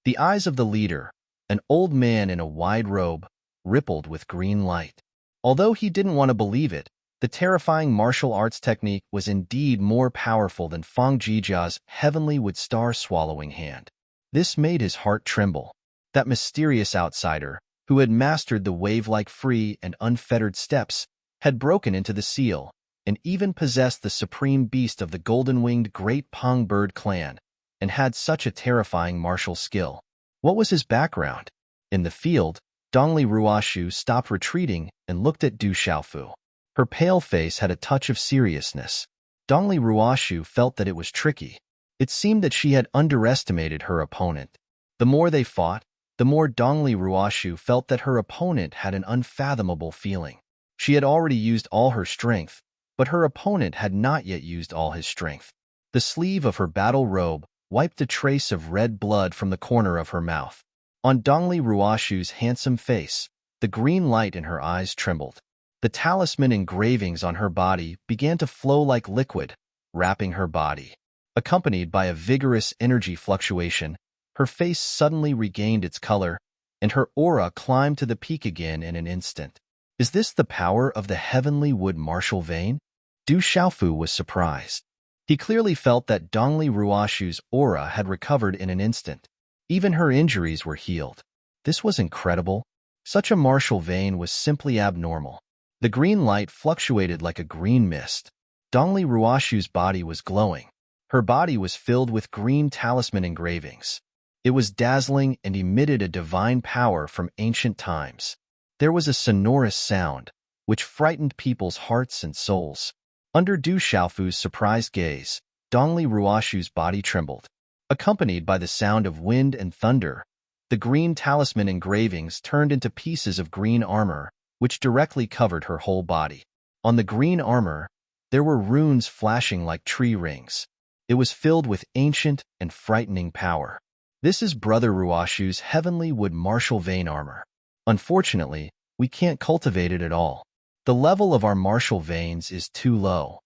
The eyes of the leader, an old man in a wide robe, rippled with green light. Although he didn't want to believe it, the terrifying martial arts technique was indeed more powerful than Fang Jijia's heavenly wood star swallowing hand. This made his heart tremble. That mysterious outsider, who had mastered the wave-like free and unfettered steps, had broken into the seal, and even possessed the supreme beast of the golden-winged Great Pong Bird clan, and had such a terrifying martial skill. What was his background? In the field, Dongli Ruoshu stopped retreating and looked at Du Xiaofu. Her pale face had a touch of seriousness. Dongli Ruoshu felt that it was tricky. It seemed that she had underestimated her opponent. The more they fought, the more Dongli Ruoshu felt that her opponent had an unfathomable feeling. She had already used all her strength, but her opponent had not yet used all his strength. The sleeve of her battle robe wiped a trace of red blood from the corner of her mouth. On Dongli Ruoshu's handsome face, the green light in her eyes trembled. The talisman engravings on her body began to flow like liquid, wrapping her body. Accompanied by a vigorous energy fluctuation, her face suddenly regained its color, and her aura climbed to the peak again in an instant. Is this the power of the heavenly wood martial vein? Du Xiaofu was surprised. He clearly felt that Dongli Ruoshu's aura had recovered in an instant. Even her injuries were healed. This was incredible. Such a martial vein was simply abnormal. The green light fluctuated like a green mist. Dongli Ruoshu's body was glowing. Her body was filled with green talisman engravings. It was dazzling and emitted a divine power from ancient times. There was a sonorous sound, which frightened people's hearts and souls. Under Du Xiaofu's surprised gaze, Dongli Ruoshu's body trembled. Accompanied by the sound of wind and thunder, the green talisman engravings turned into pieces of green armor, which directly covered her whole body. On the green armor, there were runes flashing like tree rings. It was filled with ancient and frightening power. This is Brother Ruoshu's heavenly wood martial vein armor. Unfortunately, we can't cultivate it at all. The level of our martial veins is too low.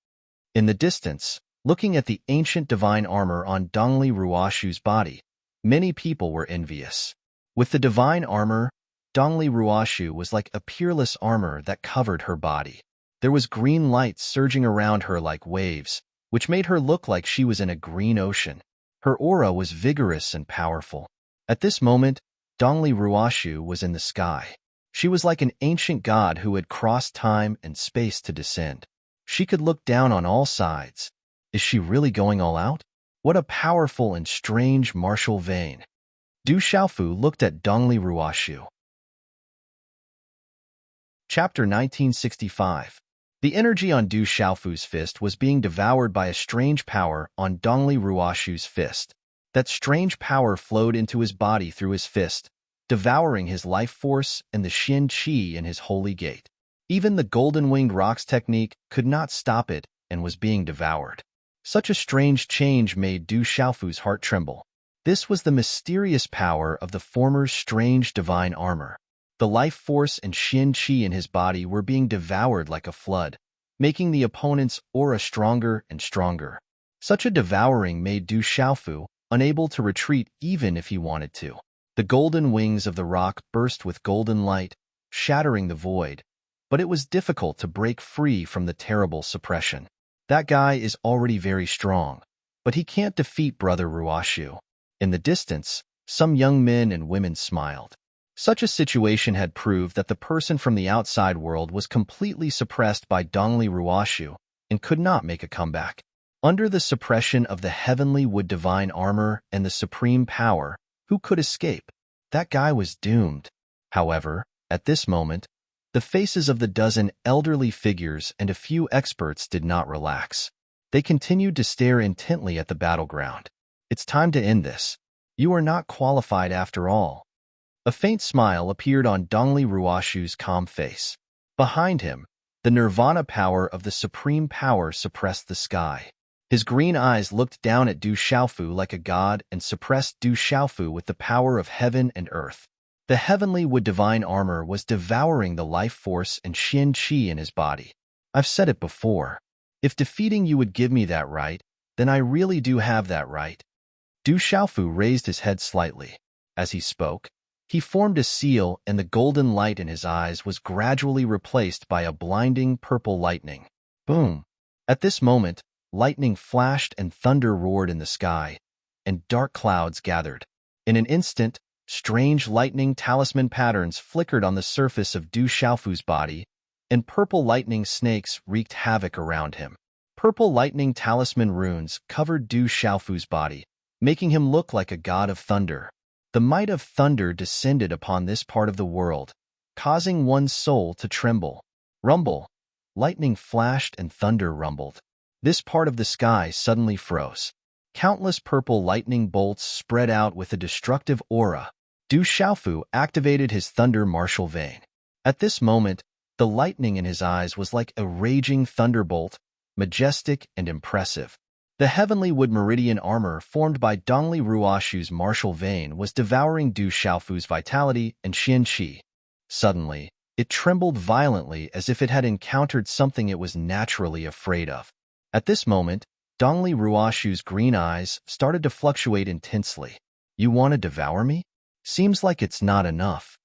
In the distance, looking at the ancient divine armor on Dongli Ruoshu's body, many people were envious. With the divine armor, Dongli Ruoshu was like a peerless armor that covered her body. There was green light surging around her like waves, which made her look like she was in a green ocean. Her aura was vigorous and powerful. At this moment, Dongli Ruoshu was in the sky. She was like an ancient god who had crossed time and space to descend. She could look down on all sides. Is she really going all out? What a powerful and strange martial vein. Du Xiaofu looked at Dongli Ruoshu. Chapter 1965. The energy on Du Xiaofu's fist was being devoured by a strange power on Dongli Ruoshu's fist. That strange power flowed into his body through his fist, devouring his life force and the Xin Qi in his holy gate. Even the golden-winged rocks technique could not stop it and was being devoured. Such a strange change made Du Xiaofu's heart tremble. This was the mysterious power of the former's strange divine armor. The life force and Xin Qi in his body were being devoured like a flood, making the opponent's aura stronger and stronger. Such a devouring made Du Xiaofu unable to retreat even if he wanted to. The golden wings of the rock burst with golden light, shattering the void, but it was difficult to break free from the terrible suppression. That guy is already very strong, but he can't defeat Brother Ruoshu. In the distance, some young men and women smiled. Such a situation had proved that the person from the outside world was completely suppressed by Dongli Ruoshu and could not make a comeback. Under the suppression of the heavenly wood divine armor and the supreme power, who could escape? That guy was doomed. However, at this moment, the faces of the dozen elderly figures and a few experts did not relax. They continued to stare intently at the battleground. It's time to end this. You are not qualified after all. A faint smile appeared on Dongli Ruoshu's calm face. Behind him, the nirvana power of the supreme power suppressed the sky. His green eyes looked down at Du Xiaofu like a god and suppressed Du Xiaofu with the power of heaven and earth. The heavenly wood divine armor was devouring the life force and Xin Qi in his body. I've said it before. If defeating you would give me that right, then I really do have that right. Du Xiaofu raised his head slightly. As he spoke, he formed a seal and the golden light in his eyes was gradually replaced by a blinding purple lightning. Boom! At this moment, lightning flashed and thunder roared in the sky, and dark clouds gathered. In an instant, strange lightning talisman patterns flickered on the surface of Du Xiaofu's body, and purple lightning snakes wreaked havoc around him. Purple lightning talisman runes covered Du Xiaofu's body, making him look like a god of thunder. The might of thunder descended upon this part of the world, causing one's soul to tremble. Rumble! Lightning flashed and thunder rumbled. This part of the sky suddenly froze. Countless purple lightning bolts spread out with a destructive aura. Du Xiaofu activated his thunder martial vein. At this moment, the lightning in his eyes was like a raging thunderbolt, majestic and impressive. The heavenly wood meridian armor formed by Dongli Ruoshu's martial vein was devouring Du Xiaofu's vitality and Xin Qi. Suddenly, it trembled violently as if it had encountered something it was naturally afraid of. At this moment, Dongli Ruoshu's green eyes started to fluctuate intensely. You want to devour me? Seems like it's not enough.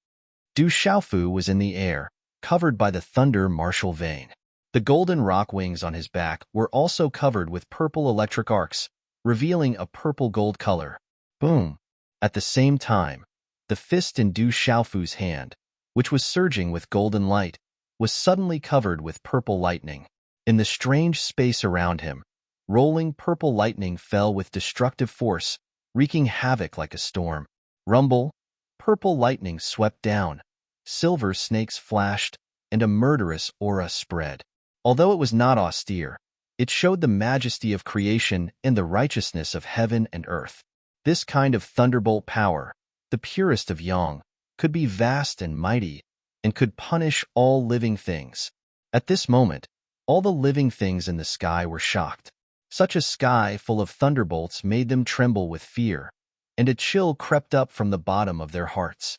Du Xiaofu was in the air, covered by the thunder martial vein. The golden rock wings on his back were also covered with purple electric arcs, revealing a purple-gold color. Boom! At the same time, the fist in Du Xiaofu's hand, which was surging with golden light, was suddenly covered with purple lightning. In the strange space around him, rolling purple lightning fell with destructive force, wreaking havoc like a storm. Rumble, purple lightning swept down, silver snakes flashed, and a murderous aura spread. Although it was not austere, it showed the majesty of creation and the righteousness of heaven and earth. This kind of thunderbolt power, the purest of yang, could be vast and mighty, and could punish all living things. At this moment, all the living things in the sky were shocked. Such a sky full of thunderbolts made them tremble with fear, and a chill crept up from the bottom of their hearts.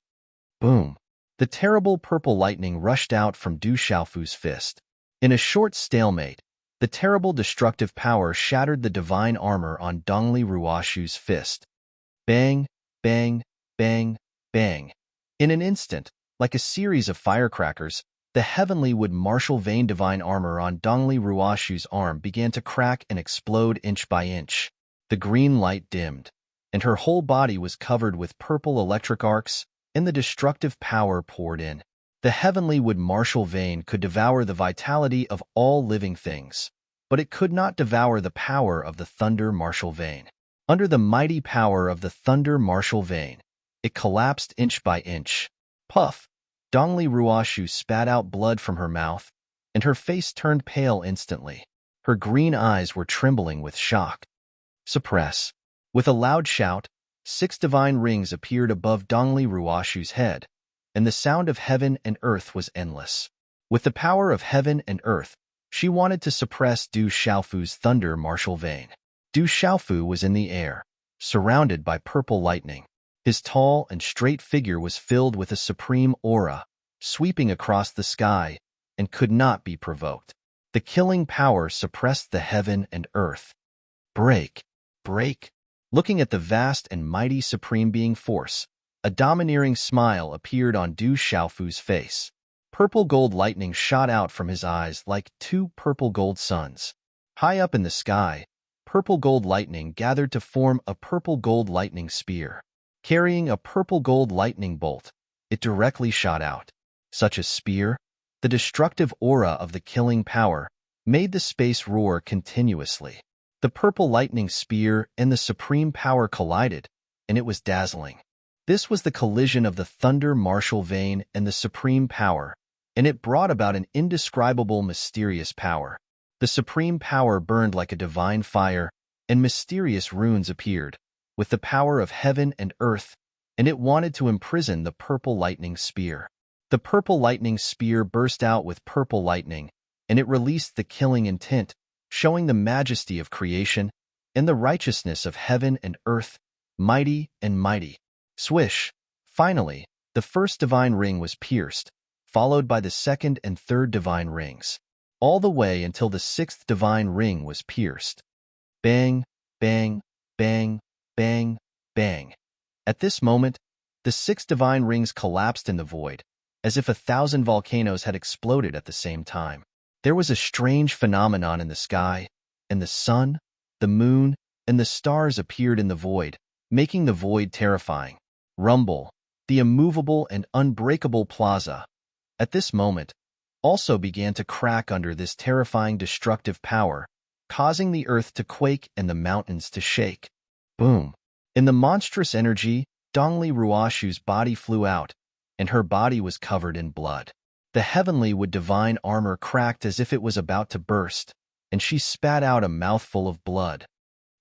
Boom! The terrible purple lightning rushed out from Du Xiaofu's fist. In a short stalemate, the terrible destructive power shattered the divine armor on Dongli Ruoshu's fist. Bang, bang, bang, bang. In an instant, like a series of firecrackers, the heavenly wood martial vein divine armor on Dongli Ruoshu's arm began to crack and explode inch by inch. The green light dimmed, and her whole body was covered with purple electric arcs, and the destructive power poured in. The heavenly wood martial vein could devour the vitality of all living things, but it could not devour the power of the thunder martial vein. Under the mighty power of the thunder martial vein, it collapsed inch by inch. Puff! Dongli Ruoshu spat out blood from her mouth, and her face turned pale instantly. Her green eyes were trembling with shock. Suppress! With a loud shout, 6 divine rings appeared above Dongli Ruoshu's head, and the sound of heaven and earth was endless. With the power of heaven and earth, she wanted to suppress Du Xiaofu's thunder martial vein. Du Xiaofu was in the air, surrounded by purple lightning. His tall and straight figure was filled with a supreme aura, sweeping across the sky, and could not be provoked. The killing power suppressed the heaven and earth. Break! Break! Looking at the vast and mighty supreme being force, a domineering smile appeared on Du Xiaofu's face. Purple gold lightning shot out from his eyes like 2 purple gold suns. High up in the sky, purple gold lightning gathered to form a purple gold lightning spear. Carrying a purple gold lightning bolt, it directly shot out. Such a spear, the destructive aura of the killing power, made the space roar continuously. The purple lightning spear and the supreme power collided, and it was dazzling. This was the collision of the thunder martial vein and the supreme power, and it brought about an indescribable mysterious power. The supreme power burned like a divine fire, and mysterious runes appeared, with the power of heaven and earth, and it wanted to imprison the purple lightning spear. The purple lightning spear burst out with purple lightning, and it released the killing intent, showing the majesty of creation and the righteousness of heaven and earth, mighty and mighty. Swish! Finally, the first divine ring was pierced, followed by the second and third divine rings, all the way until the 6th divine ring was pierced. Bang, bang, bang, bang, bang. At this moment, the 6 divine rings collapsed in the void, as if 1,000 volcanoes had exploded at the same time. There was a strange phenomenon in the sky, and the sun, the moon, and the stars appeared in the void, making the void terrifying. Rumble, the immovable and unbreakable plaza, at this moment, also began to crack under this terrifying destructive power, causing the earth to quake and the mountains to shake. Boom! In the monstrous energy, Dongli Ruoshu's body flew out, and her body was covered in blood. The heavenly wood divine armor cracked as if it was about to burst, and she spat out a mouthful of blood.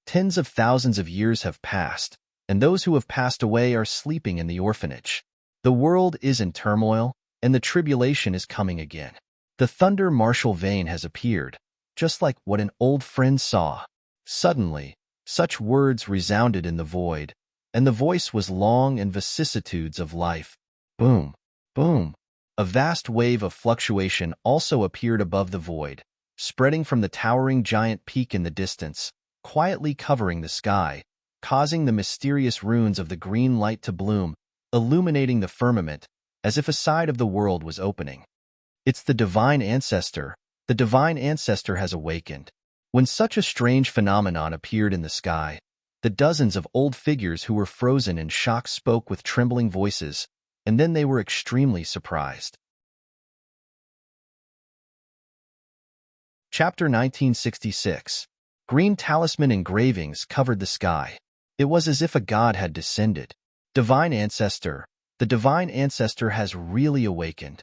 Tens of thousands of years have passed, and those who have passed away are sleeping in the orphanage. The world is in turmoil, and the tribulation is coming again. The thunder martial vein has appeared, just like what an old friend saw. Suddenly, such words resounded in the void, and the voice was long and vicissitudes of life. Boom! Boom! A vast wave of fluctuation also appeared above the void, spreading from the towering giant peak in the distance, quietly covering the sky, causing the mysterious runes of the green light to bloom, illuminating the firmament, as if a side of the world was opening. It's the divine ancestor. The divine ancestor has awakened. When such a strange phenomenon appeared in the sky, the dozens of old figures who were frozen in shock spoke with trembling voices, and then they were extremely surprised. Chapter 1966. Green talisman engravings covered the sky. It was as if a god had descended. Divine Ancestor. The Divine Ancestor has really awakened.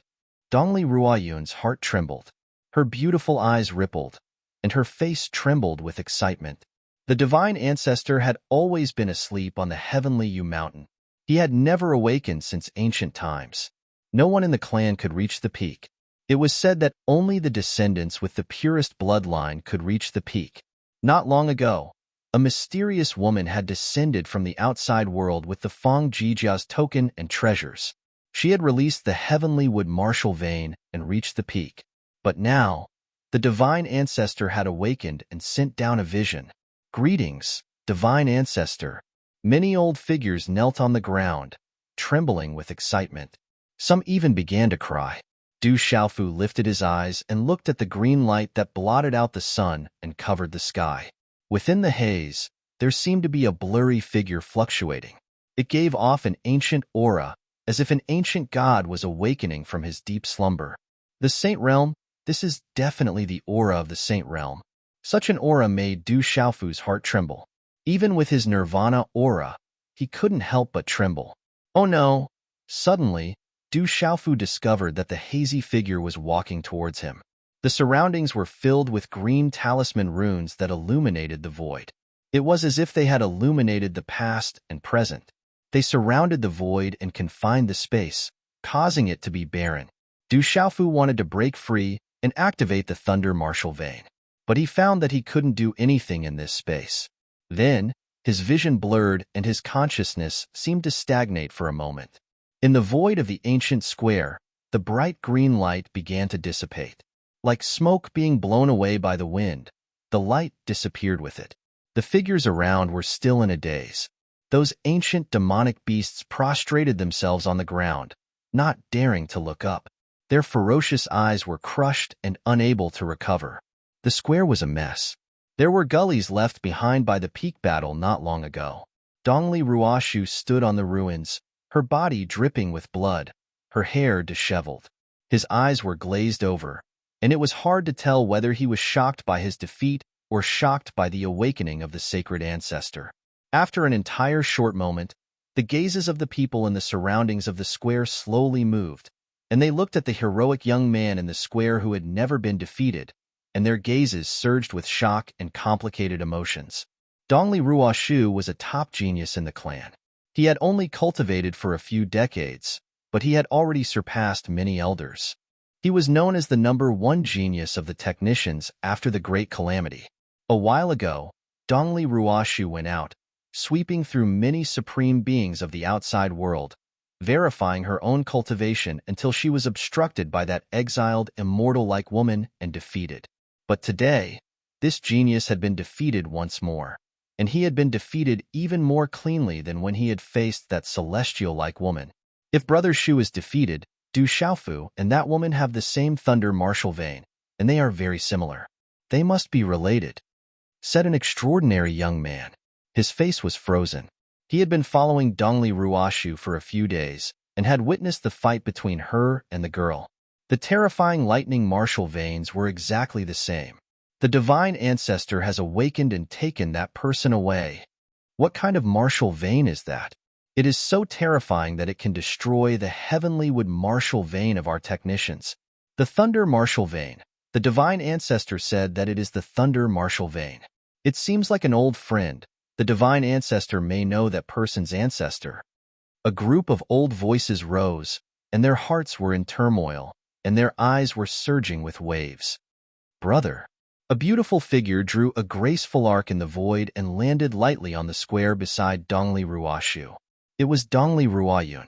Dongli Ruoyun's heart trembled. Her beautiful eyes rippled, and her face trembled with excitement. The Divine Ancestor had always been asleep on the heavenly Yu Mountain. He had never awakened since ancient times. No one in the clan could reach the peak. It was said that only the descendants with the purest bloodline could reach the peak. Not long ago, a mysterious woman had descended from the outside world with the Feng Jijia's token and treasures. She had released the heavenly wood martial vein and reached the peak. But now, the Divine Ancestor had awakened and sent down a vision. Greetings, Divine Ancestor. Many old figures knelt on the ground, trembling with excitement. Some even began to cry. Du Xiaofu lifted his eyes and looked at the green light that blotted out the sun and covered the sky. Within the haze, there seemed to be a blurry figure fluctuating. It gave off an ancient aura, as if an ancient god was awakening from his deep slumber. The Saint Realm, this is definitely the aura of the Saint Realm. Such an aura made Du Xiaofu's heart tremble. Even with his nirvana aura, he couldn't help but tremble. Oh no! Suddenly, Du Xiaofu discovered that the hazy figure was walking towards him. The surroundings were filled with green talisman runes that illuminated the void. It was as if they had illuminated the past and present. They surrounded the void and confined the space, causing it to be barren. Du Xiaofu wanted to break free and activate the thunder martial vein, but he found that he couldn't do anything in this space. Then, his vision blurred and his consciousness seemed to stagnate for a moment. In the void of the ancient square, the bright green light began to dissipate. Like smoke being blown away by the wind, the light disappeared with it. The figures around were still in a daze. Those ancient demonic beasts prostrated themselves on the ground, not daring to look up. Their ferocious eyes were crushed and unable to recover. The square was a mess. There were gullies left behind by the peak battle not long ago. Dongli Ruoshu stood on the ruins, her body dripping with blood, her hair disheveled. His eyes were glazed over, and it was hard to tell whether he was shocked by his defeat or shocked by the awakening of the sacred ancestor. After an entire short moment, the gazes of the people in the surroundings of the square slowly moved, and they looked at the heroic young man in the square who had never been defeated, and their gazes surged with shock and complicated emotions. Dongli Ruoshu was a top genius in the clan. He had only cultivated for a few decades, but he had already surpassed many elders. He was known as the #1 genius of the technicians after the Great Calamity. A while ago, Dongli Ruoshu went out, sweeping through many supreme beings of the outside world, verifying her own cultivation until she was obstructed by that exiled, immortal-like woman and defeated. But today, this genius had been defeated once more, and he had been defeated even more cleanly than when he had faced that celestial-like woman. If Brother Shu is defeated, Du Xiaofu and that woman have the same thunder martial vein, and they are very similar. They must be related, said an extraordinary young man. His face was frozen. He had been following Dongli Ruoshu for a few days and had witnessed the fight between her and the girl. The terrifying lightning martial veins were exactly the same. The Divine Ancestor has awakened and taken that person away. What kind of martial vein is that? It is so terrifying that it can destroy the heavenly wood martial vein of our technicians. The thunder martial vein. The Divine Ancestor said that it is the thunder martial vein. It seems like an old friend. The Divine Ancestor may know that person's ancestor. A group of old voices rose, and their hearts were in turmoil, and their eyes were surging with waves. Brother. A beautiful figure drew a graceful arc in the void and landed lightly on the square beside Dongli Ruoshu. It was Dongli Ruoyun.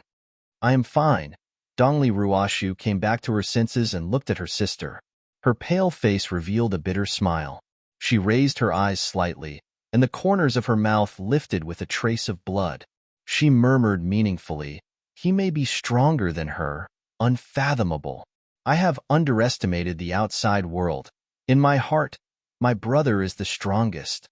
I am fine. Dongli Ruoshu came back to her senses and looked at her sister. Her pale face revealed a bitter smile. She raised her eyes slightly, and the corners of her mouth lifted with a trace of blood. She murmured meaningfully, "He may be stronger than her, unfathomable. I have underestimated the outside world. In my heart, my brother is the strongest."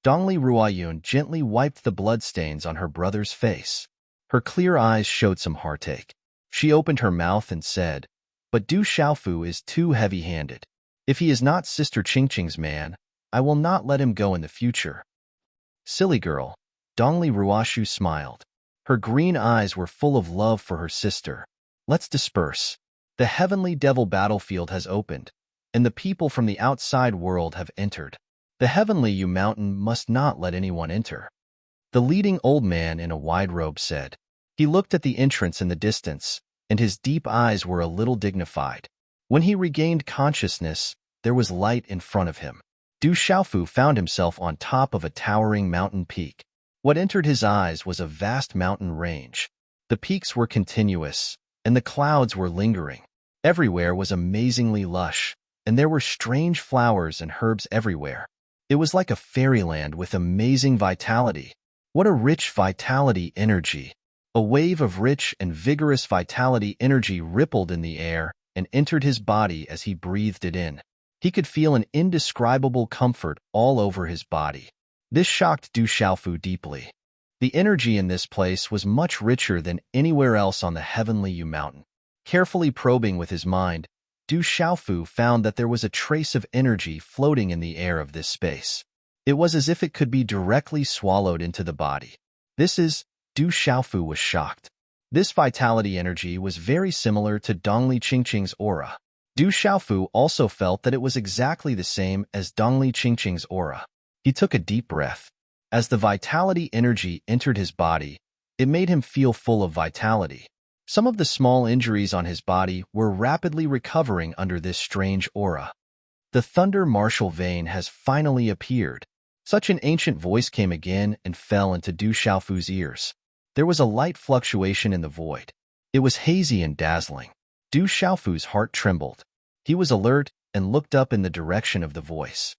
Dongli Ruoyun gently wiped the bloodstains on her brother's face. Her clear eyes showed some heartache. She opened her mouth and said, "But Du Xiaofu is too heavy-handed. If he is not Sister Qingqing's man, I will not let him go in the future." "Silly girl. Dongli Ruoshu smiled. Her green eyes were full of love for her sister. Let's disperse. The heavenly devil battlefield has opened, and the people from the outside world have entered. The heavenly Yu mountain must not let anyone enter. The leading old man in a wide robe said. He looked at the entrance in the distance, and his deep eyes were a little dignified. When he regained consciousness, there was light in front of him. Du Xiaofu found himself on top of a towering mountain peak. What entered his eyes was a vast mountain range. The peaks were continuous, and the clouds were lingering. Everywhere was amazingly lush, and there were strange flowers and herbs everywhere. It was like a fairyland with amazing vitality. What a rich vitality energy! A wave of rich and vigorous vitality energy rippled in the air and entered his body as he breathed it in. He could feel an indescribable comfort all over his body. This shocked Du Xiaofu deeply. The energy in this place was much richer than anywhere else on the heavenly Yu mountain. Carefully probing with his mind, Du Xiaofu found that there was a trace of energy floating in the air of this space. It was as if it could be directly swallowed into the body. Du Xiaofu was shocked. This vitality energy was very similar to Dongli Qingqing's aura. Du Xiaofu also felt that it was exactly the same as Dongli Qingqing's aura. He took a deep breath. As the vitality energy entered his body, it made him feel full of vitality. Some of the small injuries on his body were rapidly recovering under this strange aura. The thunder martial vein has finally appeared. Such an ancient voice came again and fell into Du Xiaofu's ears. There was a light fluctuation in the void. It was hazy and dazzling. Du Xiaofu's heart trembled. He was alert and looked up in the direction of the voice.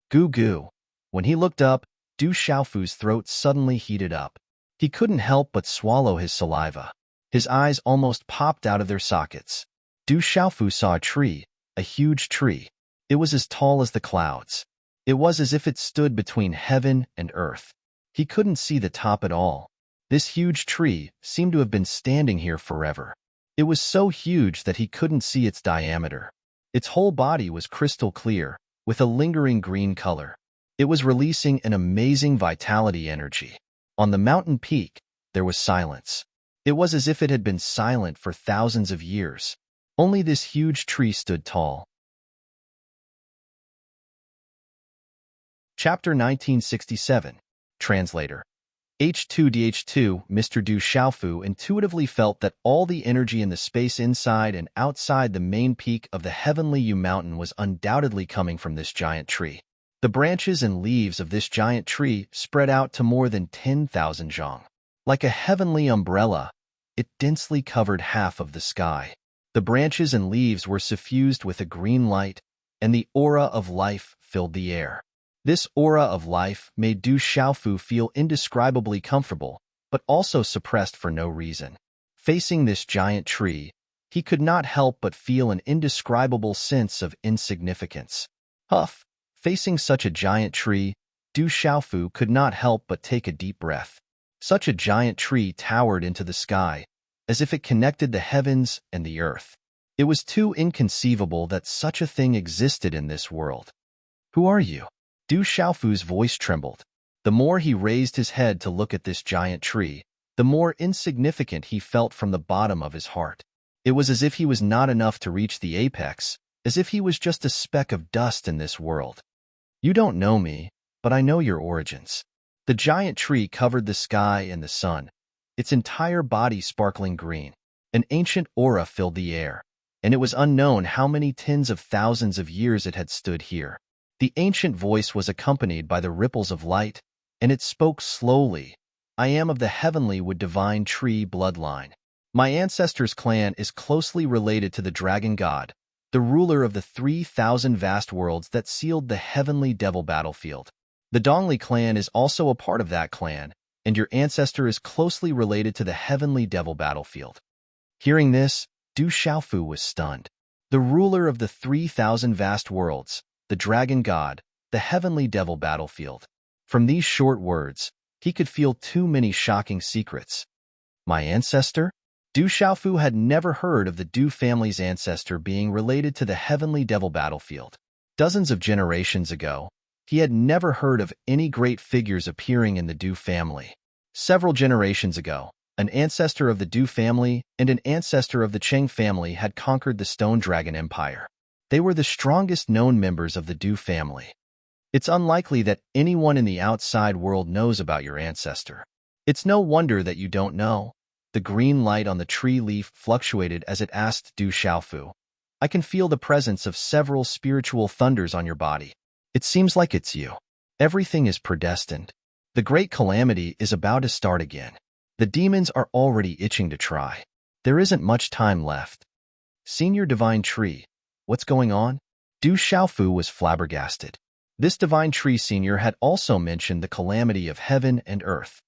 Goo goo. When he looked up, Du Xiaofu's throat suddenly heated up. He couldn't help but swallow his saliva. His eyes almost popped out of their sockets. Du Xiaofu saw a tree, a huge tree. It was as tall as the clouds. It was as if it stood between heaven and earth. He couldn't see the top at all. This huge tree seemed to have been standing here forever. It was so huge that he couldn't see its diameter. Its whole body was crystal clear, with a lingering green color. It was releasing an amazing vitality energy. On the mountain peak, there was silence. It was as if it had been silent for thousands of years. Only this huge tree stood tall. Chapter 1967. Translator. H2DH2, Mr. Du Xiaofu intuitively felt that all the energy in the space inside and outside the main peak of the heavenly Yu mountain was undoubtedly coming from this giant tree. The branches and leaves of this giant tree spread out to more than 10,000 zhang. Like a heavenly umbrella, it densely covered half of the sky. The branches and leaves were suffused with a green light, and the aura of life filled the air. This aura of life made Du Xiaofu feel indescribably comfortable, but also suppressed for no reason. Facing this giant tree, he could not help but feel an indescribable sense of insignificance. Huff! Facing such a giant tree, Du Xiaofu could not help but take a deep breath. Such a giant tree towered into the sky, as if it connected the heavens and the earth. It was too inconceivable that such a thing existed in this world. Who are you? Du Xiaofu's voice trembled. The more he raised his head to look at this giant tree, the more insignificant he felt from the bottom of his heart. It was as if he was not enough to reach the apex, as if he was just a speck of dust in this world. You don't know me, but I know your origins. The giant tree covered the sky and the sun, its entire body sparkling green. An ancient aura filled the air, and it was unknown how many tens of thousands of years it had stood here. The ancient voice was accompanied by the ripples of light, and it spoke slowly. I am of the heavenly wood divine tree bloodline. My ancestors' clan is closely related to the dragon god, the ruler of the 3,000 vast worlds that sealed the heavenly devil battlefield. The Dongli clan is also a part of that clan, and your ancestor is closely related to the heavenly devil battlefield. Hearing this, Du Xiaofu was stunned. The ruler of the 3,000 vast worlds, the dragon god, the heavenly devil battlefield. From these short words, he could feel too many shocking secrets. My ancestor? Du Xiaofu had never heard of the Du family's ancestor being related to the heavenly devil battlefield. Dozens of generations ago, he had never heard of any great figures appearing in the Du family. Several generations ago, an ancestor of the Du family and an ancestor of the Cheng family had conquered the Stone Dragon Empire. They were the strongest known members of the Du family. It's unlikely that anyone in the outside world knows about your ancestor. It's no wonder that you don't know. The green light on the tree leaf fluctuated as it asked Du Xiaofu, I can feel the presence of several spiritual thunders on your body. It seems like it's you. Everything is predestined. The great calamity is about to start again. The demons are already itching to try. There isn't much time left. Senior Divine Tree, what's going on? Du Xiaofu was flabbergasted. This Divine Tree Senior had also mentioned the calamity of heaven and earth.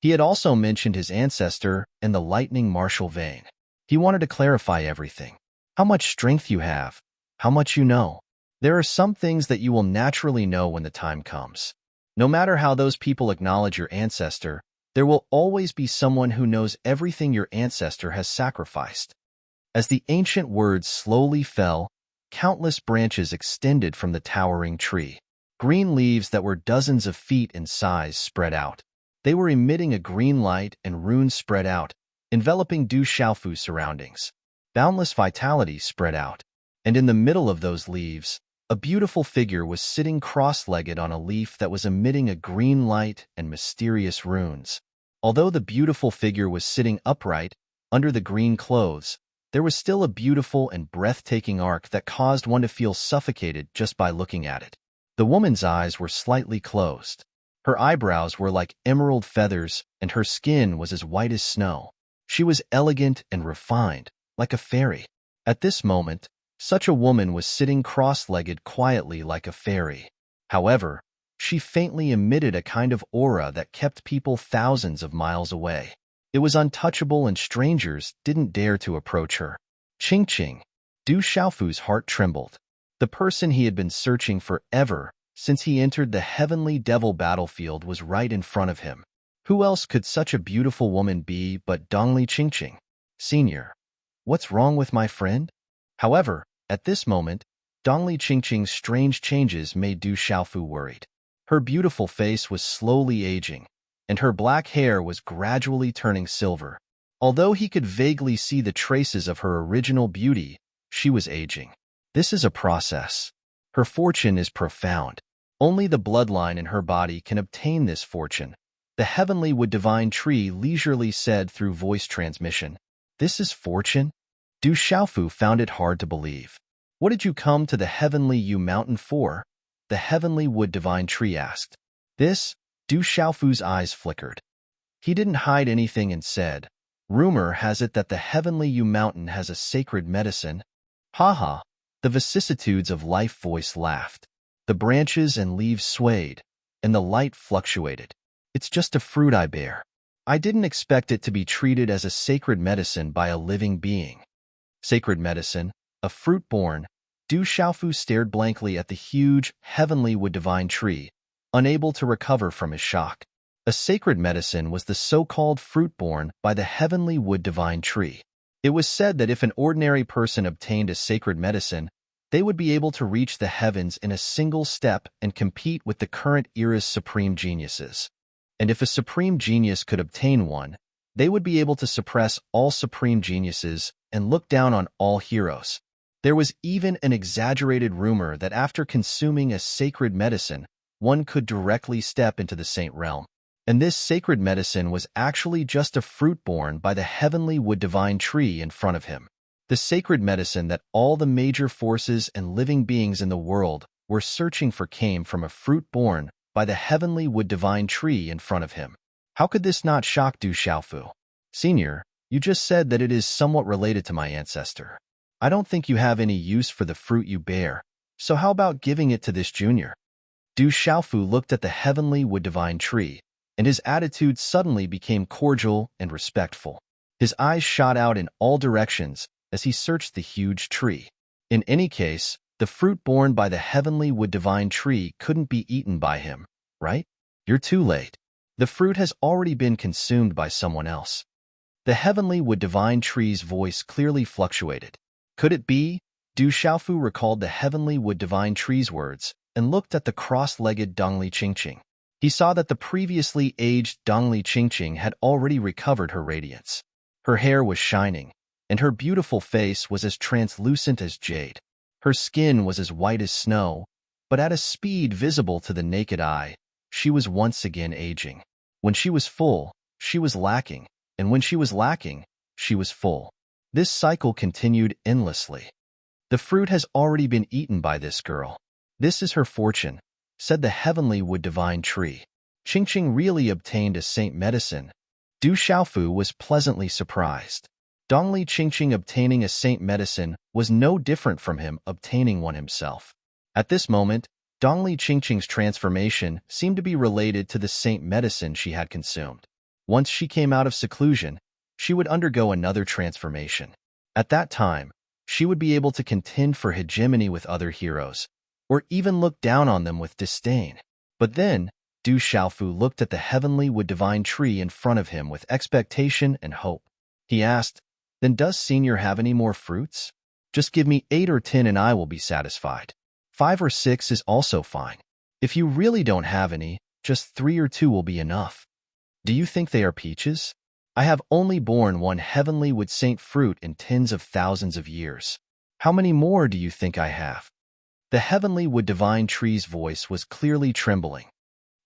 He had also mentioned his ancestor and the lightning martial vein. He wanted to clarify everything. How much strength you have, how much you know. There are some things that you will naturally know when the time comes. No matter how those people acknowledge your ancestor, there will always be someone who knows everything your ancestor has sacrificed. As the ancient words slowly fell, countless branches extended from the towering tree. Green leaves that were dozens of feet in size spread out. They were emitting a green light, and runes spread out, enveloping Du Xiaofu's surroundings. Boundless vitality spread out, and in the middle of those leaves, a beautiful figure was sitting cross-legged on a leaf that was emitting a green light and mysterious runes. Although the beautiful figure was sitting upright, under the green clothes, there was still a beautiful and breathtaking arc that caused one to feel suffocated just by looking at it. The woman's eyes were slightly closed. Her eyebrows were like emerald feathers, and her skin was as white as snow. She was elegant and refined, like a fairy. At this moment, such a woman was sitting cross-legged quietly like a fairy. However, she faintly emitted a kind of aura that kept people thousands of miles away. It was untouchable, and strangers didn't dare to approach her. Ching Ching. Du Xiaofu's heart trembled. The person he had been searching for ever since he entered the heavenly devil battlefield was right in front of him. Who else could such a beautiful woman be but Dongli Qingqing? Senior, what's wrong with my friend? However, at this moment, Dongli Qingqing's strange changes made Du Xiaofu worried. Her beautiful face was slowly aging, and her black hair was gradually turning silver. Although he could vaguely see the traces of her original beauty, she was aging. This is a process. Her fortune is profound. Only the bloodline in her body can obtain this fortune. The Heavenly Wood Divine Tree leisurely said through voice transmission. This is fortune? Du Xiaofu found it hard to believe. What did you come to the Heavenly Yu Mountain for? The Heavenly Wood Divine Tree asked. This? Du Xiaofu's eyes flickered. He didn't hide anything and said, Rumor has it that the Heavenly Yu Mountain has a sacred medicine. Ha. The vicissitudes of life voice laughed. The branches and leaves swayed, and the light fluctuated. It's just a fruit I bear. I didn't expect it to be treated as a sacred medicine by a living being. Sacred medicine, a fruit born. Du Xiaofu stared blankly at the huge, Heavenly Wood Divine Tree, unable to recover from his shock. A sacred medicine was the so-called fruit born by the Heavenly Wood Divine Tree. It was said that if an ordinary person obtained a sacred medicine, they would be able to reach the heavens in a single step and compete with the current era's supreme geniuses. And if a supreme genius could obtain one, they would be able to suppress all supreme geniuses and look down on all heroes. There was even an exaggerated rumor that after consuming a sacred medicine, one could directly step into the saint realm. And this sacred medicine was actually just a fruit born by the Heavenly Wood Divine Tree in front of him. The sacred medicine that all the major forces and living beings in the world were searching for came from a fruit born by the Heavenly Wood Divine Tree in front of him. How could this not shock Du Xiaofu? Senior, you just said that it is somewhat related to my ancestor. I don't think you have any use for the fruit you bear, so how about giving it to this junior? Du Xiaofu looked at the Heavenly Wood Divine Tree, and his attitude suddenly became cordial and respectful. His eyes shot out in all directions as he searched the huge tree. In any case, the fruit born by the Heavenly Wood Divine Tree couldn't be eaten by him, right? You're too late. The fruit has already been consumed by someone else. The Heavenly Wood Divine Tree's voice clearly fluctuated. Could it be? Du Xiaofu recalled the Heavenly Wood Divine Tree's words and looked at the cross-legged Dongli Qingqing. He saw that the previously aged Dongli Qingqing had already recovered her radiance. Her hair was shining, and her beautiful face was as translucent as jade. Her skin was as white as snow, but at a speed visible to the naked eye, she was once again aging. When she was full, she was lacking, and when she was lacking, she was full. This cycle continued endlessly. The fruit has already been eaten by this girl. This is her fortune, said the heavenly wood divine tree. Qingqing really obtained a saint medicine. Du Xiaofu was pleasantly surprised. Dongli Qingqing obtaining a saint medicine was no different from him obtaining one himself. At this moment, Dongli Qingqing's transformation seemed to be related to the saint medicine she had consumed. Once she came out of seclusion, she would undergo another transformation. At that time, she would be able to contend for hegemony with other heroes, or even look down on them with disdain. But then, Du Xiaofu looked at the heavenly wood divine tree in front of him with expectation and hope. He asked, "Then does Senior have any more fruits? Just give me 8 or 10 and I will be satisfied. 5 or 6 is also fine. If you really don't have any, just 3 or 2 will be enough. Do you think they are peaches? I have only borne one heavenly wood saint fruit in tens of thousands of years. How many more do you think I have?" The heavenly wood divine tree's voice was clearly trembling.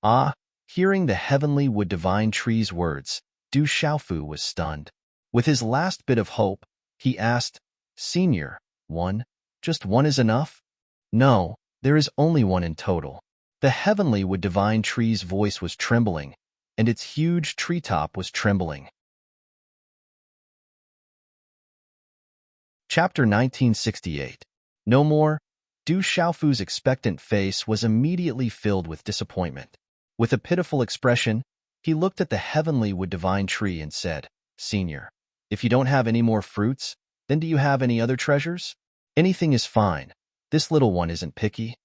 Ah, hearing the heavenly wood divine tree's words, Du Xiaofu was stunned. With his last bit of hope, he asked, "Senior, one? Just one is enough?" "No, there is only one in total." The heavenly wood divine tree's voice was trembling, and its huge treetop was trembling. Chapter 1968. No more. Du Xiaofu's expectant face was immediately filled with disappointment. With a pitiful expression, he looked at the heavenly wood divine tree and said, "Senior, if you don't have any more fruits, then do you have any other treasures? Anything is fine. This little one isn't picky."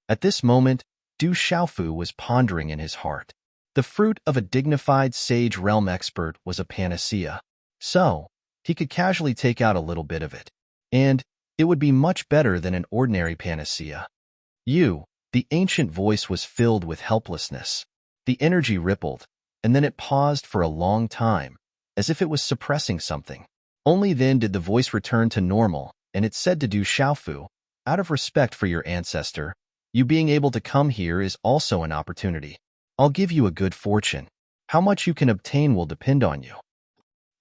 At this moment, Du Xiaofu was pondering in his heart. The fruit of a dignified sage realm expert was a panacea. So, he could casually take out a little bit of it. And it would be much better than an ordinary panacea. The ancient voice was filled with helplessness. The energy rippled, and then it paused for a long time, as if it was suppressing something. Only then did the voice return to normal, and it said to Du Xiaofu, "Out of respect for your ancestor, you being able to come here is also an opportunity. I'll give you a good fortune. How much you can obtain will depend on you."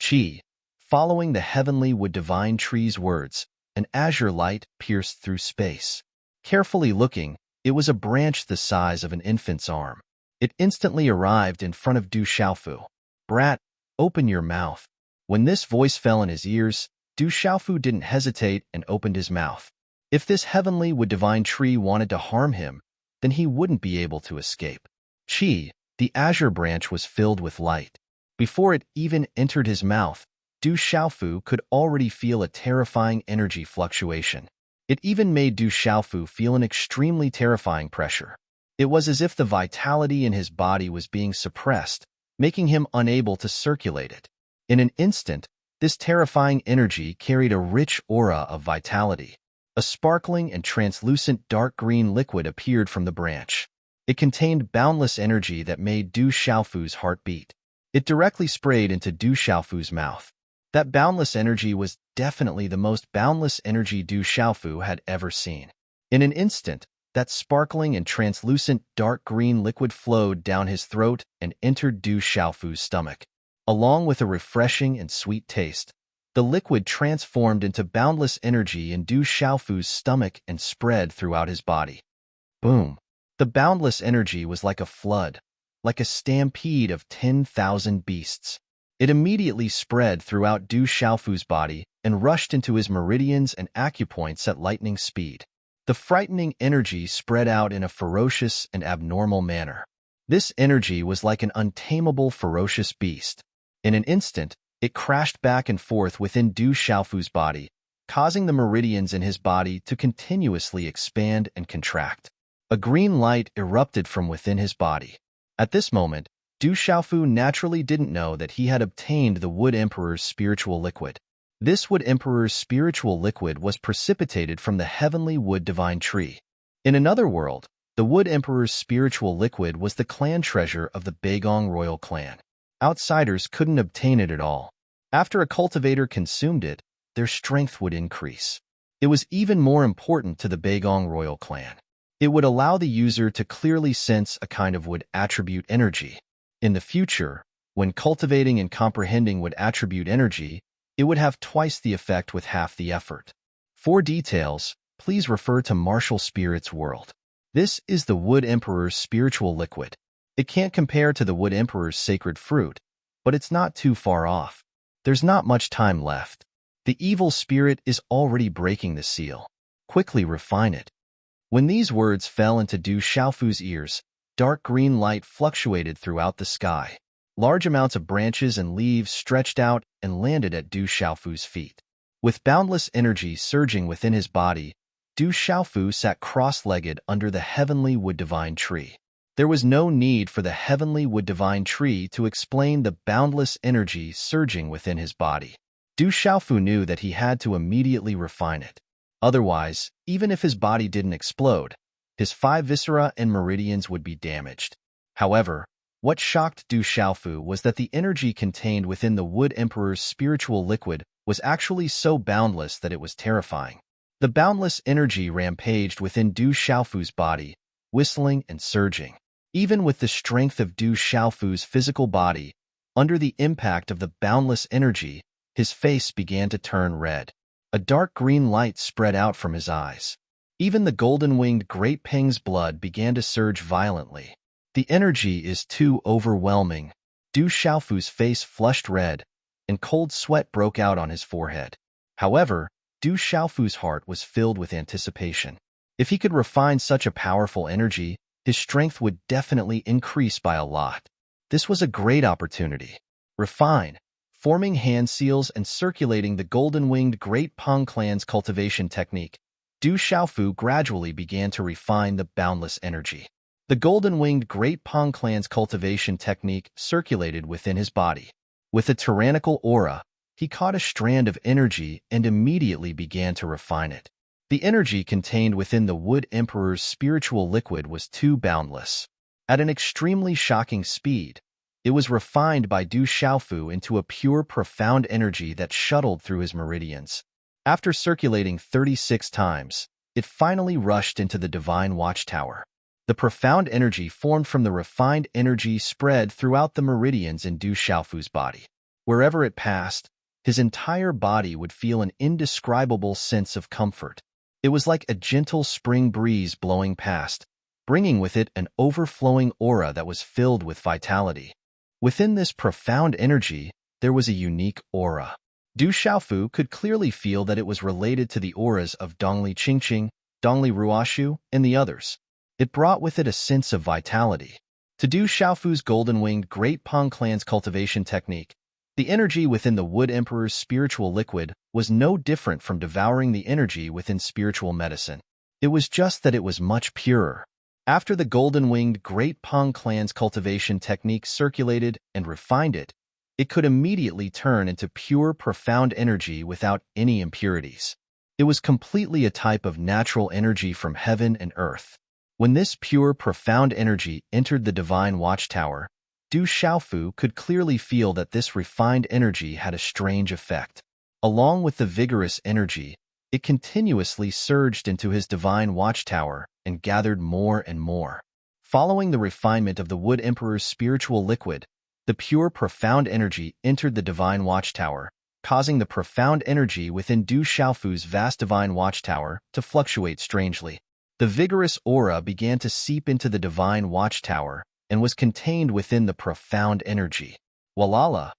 Qi, following the heavenly wood divine tree's words, an azure light pierced through space. Carefully looking, it was a branch the size of an infant's arm. It instantly arrived in front of Du Xiaofu. "Brat, open your mouth." When this voice fell in his ears, Du Xiaofu didn't hesitate and opened his mouth. If this heavenly wood divine tree wanted to harm him, then he wouldn't be able to escape. Qi, the azure branch was filled with light. Before it even entered his mouth, Du Xiaofu could already feel a terrifying energy fluctuation. It even made Du Xiaofu feel an extremely terrifying pressure. It was as if the vitality in his body was being suppressed, making him unable to circulate it. In an instant, this terrifying energy carried a rich aura of vitality. A sparkling and translucent dark green liquid appeared from the branch. It contained boundless energy that made Du Xiaofu's heart beat. It directly sprayed into Du Xiaofu's mouth. That boundless energy was definitely the most boundless energy Du Xiaofu had ever seen. In an instant, that sparkling and translucent dark green liquid flowed down his throat and entered Du Xiaofu's stomach. Along with a refreshing and sweet taste, the liquid transformed into boundless energy in Du Xiaofu's stomach and spread throughout his body. Boom! The boundless energy was like a flood, like a stampede of 10,000 beasts. It immediately spread throughout Du Xiaofu's body and rushed into his meridians and acupoints at lightning speed. The frightening energy spread out in a ferocious and abnormal manner. This energy was like an untamable ferocious beast. In an instant, it crashed back and forth within Du Xiaofu's body, causing the meridians in his body to continuously expand and contract. A green light erupted from within his body. At this moment, Du Xiaofu naturally didn't know that he had obtained the Wood Emperor's spiritual liquid. This Wood Emperor's spiritual liquid was precipitated from the heavenly wood divine tree. In another world, The Wood Emperor's spiritual liquid was the clan treasure of the Baegong royal clan. Outsiders couldn't obtain it at all. After a cultivator consumed it, their strength would increase. It was even more important to the Baegong royal clan. It would allow the user to clearly sense a kind of wood attribute energy. In the future, when cultivating and comprehending wood attribute energy, it would have twice the effect with half the effort. For details, please refer to Martial Spirit's World. This is the Wood Emperor's spiritual liquid. It can't compare to the Wood Emperor's sacred fruit, but it's not too far off. There's not much time left. The evil spirit is already breaking the seal. Quickly refine it. When these words fell into Du Xiaofu's ears, dark green light fluctuated throughout the sky. Large amounts of branches and leaves stretched out and landed at Du Xiaofu's feet. With boundless energy surging within his body, Du Xiaofu sat cross-legged under the heavenly wood divine tree. There was no need for the heavenly wood divine tree to explain the boundless energy surging within his body. Du Xiaofu knew that he had to immediately refine it. Otherwise, even if his body didn't explode, his 5 viscera and meridians would be damaged. However, what shocked Du Xiaofu was that the energy contained within the Wood Emperor's spiritual liquid was actually so boundless that it was terrifying. The boundless energy rampaged within Du Xiaofu's body, whistling and surging. Even with the strength of Du Xiaofu's physical body, under the impact of the boundless energy, his face began to turn red. A dark green light spread out from his eyes. Even the golden-winged Great Peng's blood began to surge violently. The energy is too overwhelming. Du Xiaofu's face flushed red, and cold sweat broke out on his forehead. However, Du Xiaofu's heart was filled with anticipation. If he could refine such a powerful energy, his strength would definitely increase by a lot. This was a great opportunity. Refine, forming hand seals and circulating the golden-winged Great Peng clan's cultivation technique, Du Xiaofu gradually began to refine the boundless energy. The golden-winged Great Peng clan's cultivation technique circulated within his body. With a tyrannical aura, he caught a strand of energy and immediately began to refine it. The energy contained within the Wood Emperor's spiritual liquid was too boundless. At an extremely shocking speed, it was refined by Du Xiaofu into a pure, profound energy that shuttled through his meridians. After circulating 36 times, it finally rushed into the divine watchtower. The profound energy formed from the refined energy spread throughout the meridians in Du Xiaofu's body. Wherever it passed, his entire body would feel an indescribable sense of comfort. It was like a gentle spring breeze blowing past, bringing with it an overflowing aura that was filled with vitality. Within this profound energy, there was a unique aura. Du Xiaofu could clearly feel that it was related to the auras of Dongli Qingqing, Dongli Ruoshu, and the others. It brought with it a sense of vitality. To Du Xiaofu's golden-winged Great Peng clan's cultivation technique, the energy within the Wood Emperor's spiritual liquid was no different from devouring the energy within spiritual medicine. It was just that it was much purer. After the golden-winged Great Peng clan's cultivation technique circulated and refined it, it could immediately turn into pure, profound energy without any impurities. It was completely a type of natural energy from heaven and earth. When this pure, profound energy entered the divine watchtower, Du Xiaofu could clearly feel that this refined energy had a strange effect. Along with the vigorous energy, it continuously surged into his divine watchtower and gathered more and more. Following the refinement of the Wood Emperor's spiritual liquid, the pure, profound energy entered the divine watchtower, causing the profound energy within Du Xiaofu's vast divine watchtower to fluctuate strangely. The vigorous aura began to seep into the divine watchtower and was contained within the profound energy. Walala!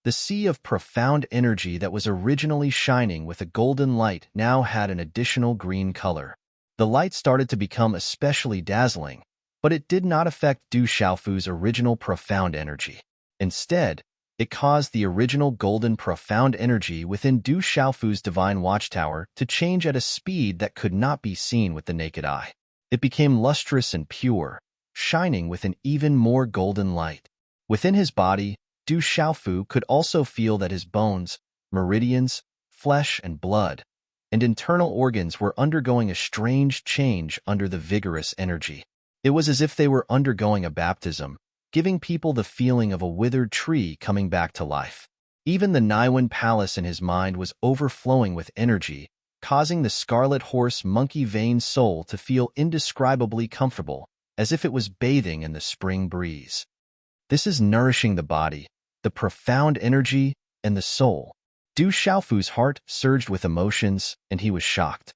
The sea of profound energy that was originally shining with a golden light now had an additional green color. The light started to become especially dazzling, but it did not affect Du Xiaofu's original profound energy. Instead, it caused the original golden profound energy within Du Xiaofu's divine watchtower to change at a speed that could not be seen with the naked eye. It became lustrous and pure, shining with an even more golden light. Within his body, Du Xiaofu could also feel that his bones, meridians, flesh and blood, and internal organs were undergoing a strange change under the vigorous energy. It was as if they were undergoing a baptism, giving people the feeling of a withered tree coming back to life. Even the Niwen palace in his mind was overflowing with energy, causing the scarlet horse monkey-veined soul to feel indescribably comfortable, as if it was bathing in the spring breeze. This is nourishing the body, the profound energy, and the soul. Du Xiaofu's heart surged with emotions, and he was shocked.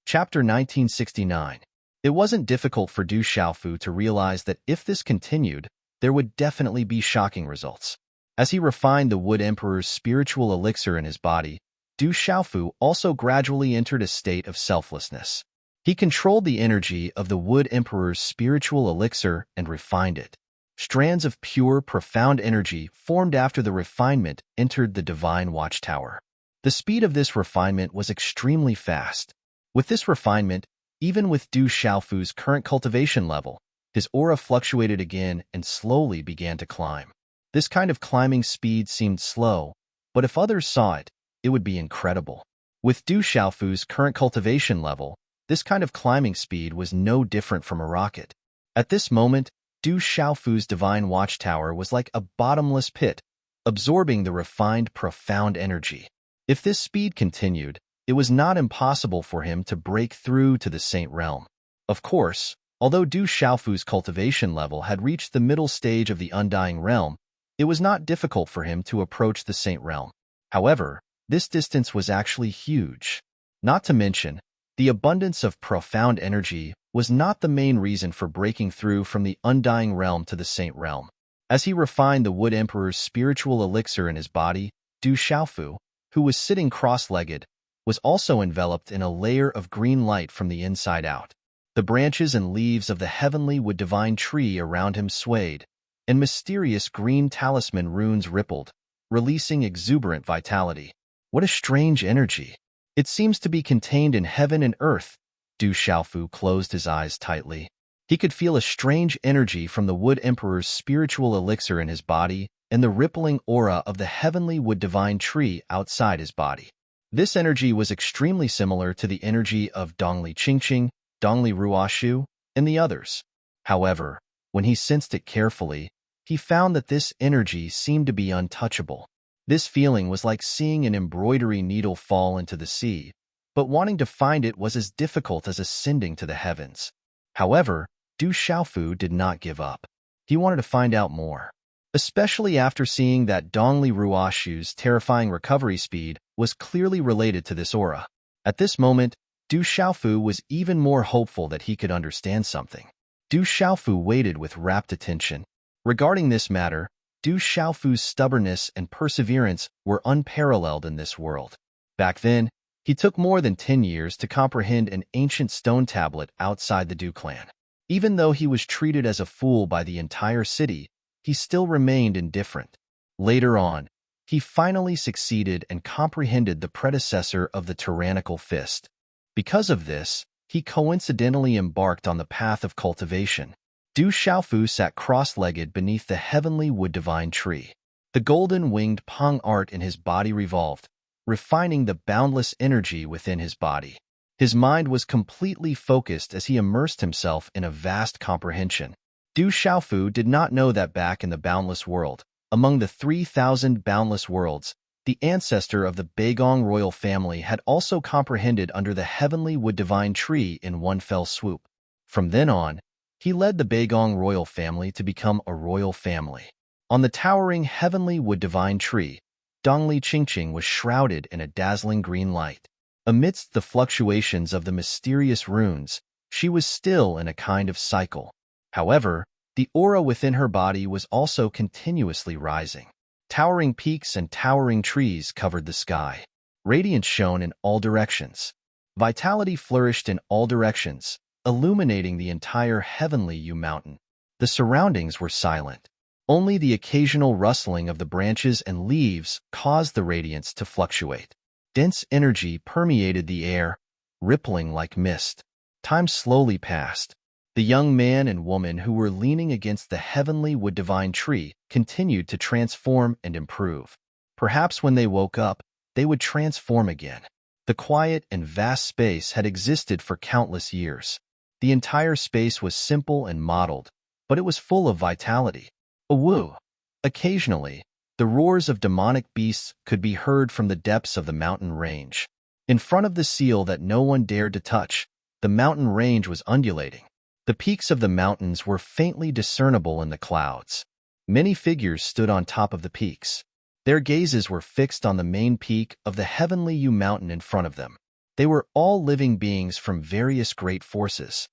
Chapter 1969. It wasn't difficult for Du Xiaofu to realize that if this continued, there would definitely be shocking results. As he refined the Wood Emperor's spiritual elixir in his body, Du Xiaofu also gradually entered a state of selflessness. He controlled the energy of the Wood Emperor's spiritual elixir and refined it. Strands of pure, profound energy formed after the refinement entered the divine watchtower. The speed of this refinement was extremely fast. With this refinement, even with Du Xiaofu's current cultivation level, his aura fluctuated again and slowly began to climb. This kind of climbing speed seemed slow, but if others saw it, it would be incredible. With Du Xiaofu's current cultivation level, this kind of climbing speed was no different from a rocket. At this moment, Du Xiaofu's divine watchtower was like a bottomless pit, absorbing the refined, profound energy. If this speed continued, it was not impossible for him to break through to the Saint Realm. Of course, although Du Xiaofu's cultivation level had reached the middle stage of the Undying Realm, it was not difficult for him to approach the Saint Realm. However, this distance was actually huge. Not to mention, the abundance of profound energy was not the main reason for breaking through from the Undying Realm to the Saint Realm. As he refined the Wood Emperor's spiritual elixir in his body, Du Xiaofu, who was sitting cross-legged, was also enveloped in a layer of green light from the inside out. The branches and leaves of the heavenly wood divine tree around him swayed, and mysterious green talisman runes rippled, releasing exuberant vitality. What a strange energy! It seems to be contained in heaven and earth. Du Xiaofu closed his eyes tightly. He could feel a strange energy from the Wood Emperor's spiritual elixir in his body and the rippling aura of the heavenly wood divine tree outside his body. This energy was extremely similar to the energy of Dongli Qingqing, Dongli Ruoshu, and the others. However, when he sensed it carefully, he found that this energy seemed to be untouchable. This feeling was like seeing an embroidery needle fall into the sea, but wanting to find it was as difficult as ascending to the heavens. However, Du Xiaofu did not give up. He wanted to find out more, especially after seeing that Dongli Ruoshu's terrifying recovery speed was clearly related to this aura. At this moment, Du Xiaofu was even more hopeful that he could understand something. Du Xiaofu waited with rapt attention. Regarding this matter, Du Xiaofu's stubbornness and perseverance were unparalleled in this world. Back then, he took more than 10 years to comprehend an ancient stone tablet outside the Du clan. Even though he was treated as a fool by the entire city, he still remained indifferent. Later on, he finally succeeded and comprehended the predecessor of the tyrannical fist. Because of this, he coincidentally embarked on the path of cultivation. Du Xiaofu sat cross-legged beneath the heavenly wood divine tree. The golden-winged Peng art in his body revolved, refining the boundless energy within his body. His mind was completely focused as he immersed himself in a vast comprehension. Du Xiaofu did not know that back in the boundless world, among the 3,000 boundless worlds, the ancestor of the Beigong royal family had also comprehended under the heavenly wood divine tree in one fell swoop. From then on, he led the Beigong royal family to become a royal family. On the towering heavenly wood divine tree, Dongli Qingqing was shrouded in a dazzling green light. Amidst the fluctuations of the mysterious runes, she was still in a kind of cycle. However, the aura within her body was also continuously rising. Towering peaks and towering trees covered the sky. Radiance shone in all directions. Vitality flourished in all directions, illuminating the entire heavenly Yu mountain. The surroundings were silent. Only the occasional rustling of the branches and leaves caused the radiance to fluctuate. Dense energy permeated the air, rippling like mist. Time slowly passed. The young man and woman who were leaning against the heavenly wood divine tree continued to transform and improve. Perhaps when they woke up, they would transform again. The quiet and vast space had existed for countless years. The entire space was simple and mottled, but it was full of vitality. Awoo! Occasionally, the roars of demonic beasts could be heard from the depths of the mountain range. In front of the seal that no one dared to touch, the mountain range was undulating. The peaks of the mountains were faintly discernible in the clouds. Many figures stood on top of the peaks. Their gazes were fixed on the main peak of the heavenly mountain in front of them. They were all living beings from various great forces.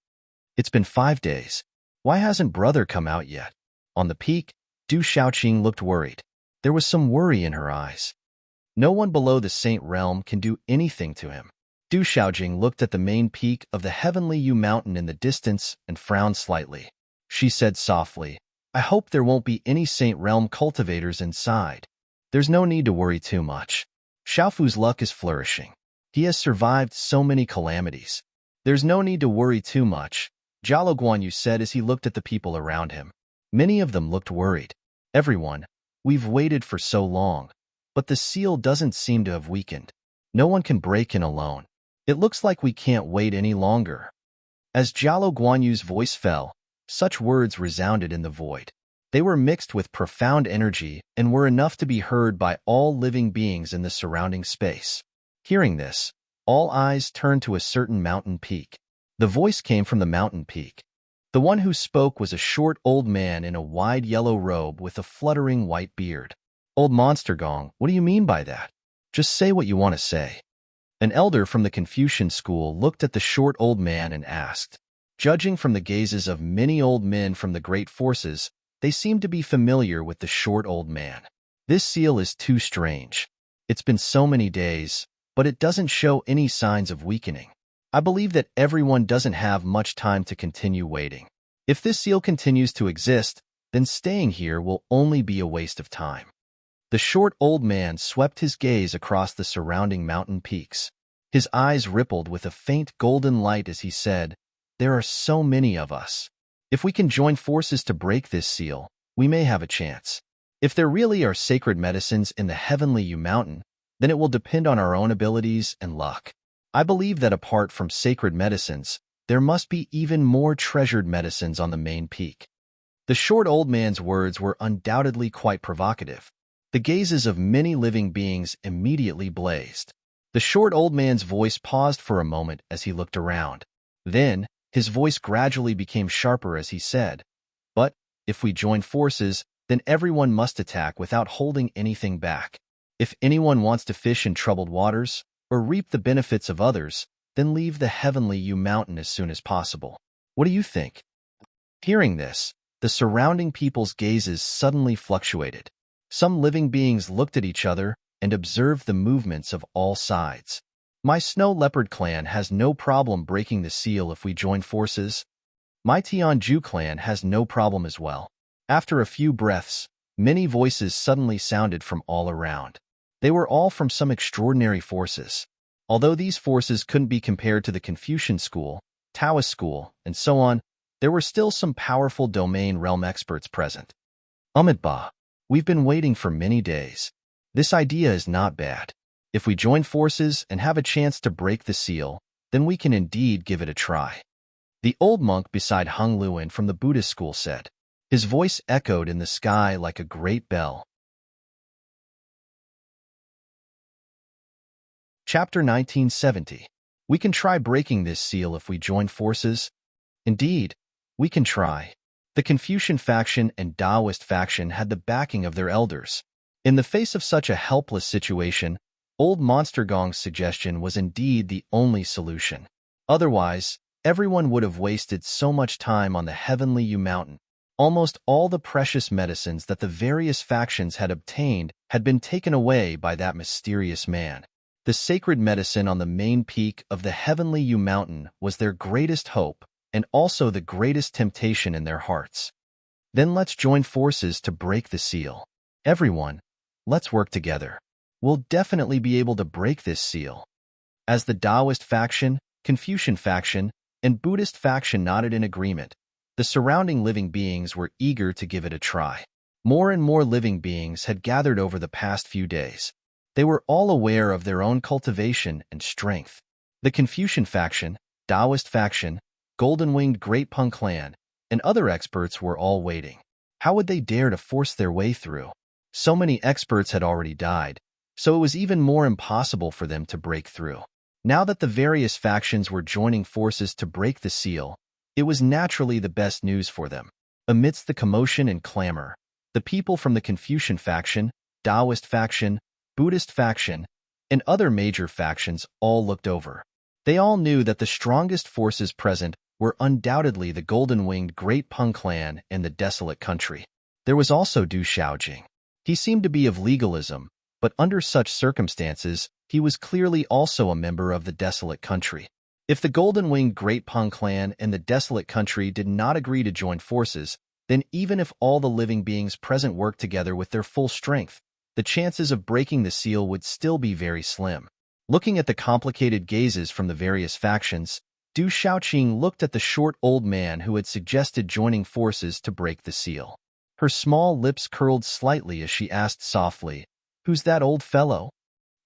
It's been 5 days. Why hasn't brother come out yet? On the peak, Du Shaoqing looked worried. There was some worry in her eyes. No one below the Saint Realm can do anything to him. Du Shaoqing looked at the main peak of the heavenly mountain in the distance and frowned slightly. She said softly, I hope there won't be any Saint Realm cultivators inside. There's no need to worry too much. Xiaofu's luck is flourishing. He has survived so many calamities. There's no need to worry too much, Zhao Guanyu said as he looked at the people around him. Many of them looked worried. Everyone, we've waited for so long, but the seal doesn't seem to have weakened. No one can break in alone. It looks like we can't wait any longer. As Zhao Guanyu's voice fell, such words resounded in the void. They were mixed with profound energy and were enough to be heard by all living beings in the surrounding space. Hearing this, all eyes turned to a certain mountain peak. The voice came from the mountain peak. The one who spoke was a short old man in a wide yellow robe with a fluttering white beard. Old Monster Gong, what do you mean by that? Just say what you want to say. An elder from the Confucian school looked at the short old man and asked. Judging from the gazes of many old men from the great forces, they seemed to be familiar with the short old man. This seal is too strange. It's been so many days, but it doesn't show any signs of weakening. I believe that everyone doesn't have much time to continue waiting. If this seal continues to exist, then staying here will only be a waste of time. The short old man swept his gaze across the surrounding mountain peaks. His eyes rippled with a faint golden light as he said, There are so many of us. If we can join forces to break this seal, we may have a chance. If there really are sacred medicines in the heavenly mountain, then it will depend on our own abilities and luck. I believe that apart from sacred medicines, there must be even more treasured medicines on the main peak. The short old man's words were undoubtedly quite provocative. The gazes of many living beings immediately blazed. The short old man's voice paused for a moment as he looked around. Then, his voice gradually became sharper as he said, But, if we join forces, then everyone must attack without holding anything back. If anyone wants to fish in troubled waters, or reap the benefits of others, then leave the heavenly mountain as soon as possible. What do you think? Hearing this, the surrounding people's gazes suddenly fluctuated. Some living beings looked at each other and observed the movements of all sides. My Snow Leopard clan has no problem breaking the seal if we join forces. My Tianju clan has no problem as well. After a few breaths, many voices suddenly sounded from all around. They were all from some extraordinary forces. Although these forces couldn't be compared to the Confucian school, Taoist school, and so on, there were still some powerful domain realm experts present. Umidba, we've been waiting for many days. This idea is not bad. If we join forces and have a chance to break the seal, then we can indeed give it a try. The old monk beside Hung Luan from the Buddhist school said. His voice echoed in the sky like a great bell. Chapter 1970. We can try breaking this seal if we join forces. Indeed, we can try. The Confucian faction and Taoist faction had the backing of their elders. In the face of such a helpless situation, Old Monster Gong's suggestion was indeed the only solution. Otherwise, everyone would have wasted so much time on the heavenly mountain. Almost all the precious medicines that the various factions had obtained had been taken away by that mysterious man. The sacred medicine on the main peak of the heavenly mountain was their greatest hope and also the greatest temptation in their hearts. Then let's join forces to break the seal. Everyone, let's work together. We'll definitely be able to break this seal. As the Taoist faction, Confucian faction, and Buddhist faction nodded in agreement, the surrounding living beings were eager to give it a try. More and more living beings had gathered over the past few days. They were all aware of their own cultivation and strength. The Confucian faction, Taoist faction, golden-winged Great Peng clan, and other experts were all waiting. How would they dare to force their way through? So many experts had already died, so it was even more impossible for them to break through. Now that the various factions were joining forces to break the seal, it was naturally the best news for them. Amidst the commotion and clamor, the people from the Confucian faction, Taoist faction, Buddhist faction, and other major factions all looked over. They all knew that the strongest forces present were undoubtedly the golden-winged Great Peng clan and the desolate country. There was also Du Xiaojing. He seemed to be of legalism, but under such circumstances, he was clearly also a member of the desolate country. If the golden-winged Great Peng clan and the desolate country did not agree to join forces, then even if all the living beings present worked together with their full strength, the chances of breaking the seal would still be very slim. Looking at the complicated gazes from the various factions, Du Xiaoqing looked at the short old man who had suggested joining forces to break the seal. Her small lips curled slightly as she asked softly, "Who's that old fellow?"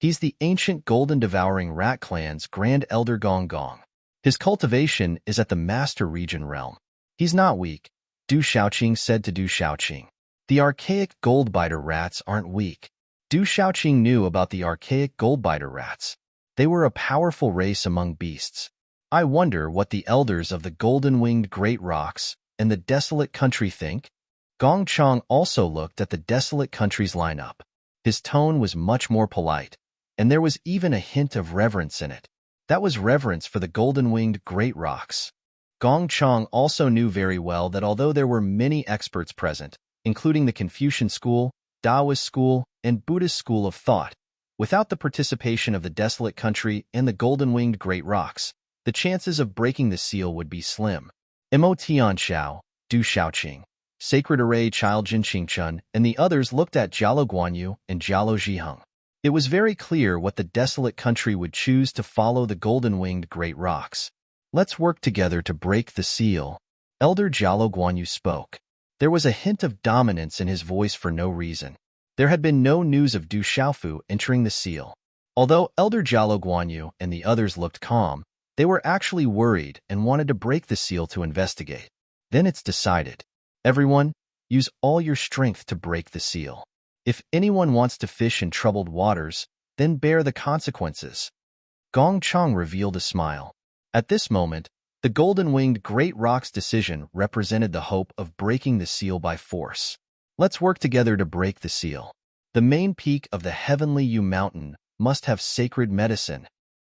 "He's the ancient golden-devouring rat clan's Grand Elder Gong Gong. His cultivation is at the Master Region realm. He's not weak," Du Xiaoqing said to Du Xiaoqing. "The archaic goldbiter rats aren't weak." Du Xiaoqing knew about the archaic goldbiter rats. They were a powerful race among beasts. "I wonder what the elders of the golden-winged great rocks and the desolate country think?" Gong Chang also looked at the desolate country's lineup. His tone was much more polite, and there was even a hint of reverence in it. That was reverence for the golden-winged great rocks. Gong Chang also knew very well that although there were many experts present, including the Confucian school, Taoist school, and Buddhist school of thought, without the participation of the desolate country and the golden-winged great rocks, the chances of breaking the seal would be slim. Mo Tianxiao, Du Xiaoqing, Sacred Array Child Jin Qingchun, and the others looked at Jialo Guanyu and Jialo Zhiheng. It was very clear what the desolate country would choose to follow the golden-winged great rocks. "Let's work together to break the seal," Elder Jialo Guanyu spoke. There was a hint of dominance in his voice for no reason. There had been no news of Du Xiaofu entering the seal. Although Elder Jialo Guanyu and the others looked calm, they were actually worried and wanted to break the seal to investigate. "Then it's decided. Everyone, use all your strength to break the seal. If anyone wants to fish in troubled waters, then bear the consequences." Gong Chang revealed a smile. At this moment, the golden-winged Great Rock's decision represented the hope of breaking the seal by force. "Let's work together to break the seal. The main peak of the Heavenly Yu Mountain must have sacred medicine."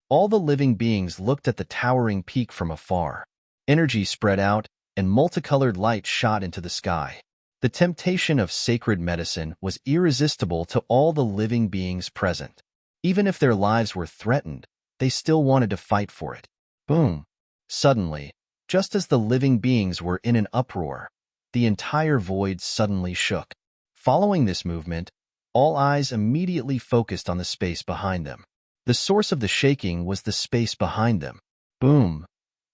All the living beings looked at the towering peak from afar. Energy spread out, and multicolored light shot into the sky. The temptation of sacred medicine was irresistible to all the living beings present. Even if their lives were threatened, they still wanted to fight for it. Boom! Suddenly, just as the living beings were in an uproar, the entire void suddenly shook. Following this movement, all eyes immediately focused on the space behind them. The source of the shaking was the space behind them. Boom!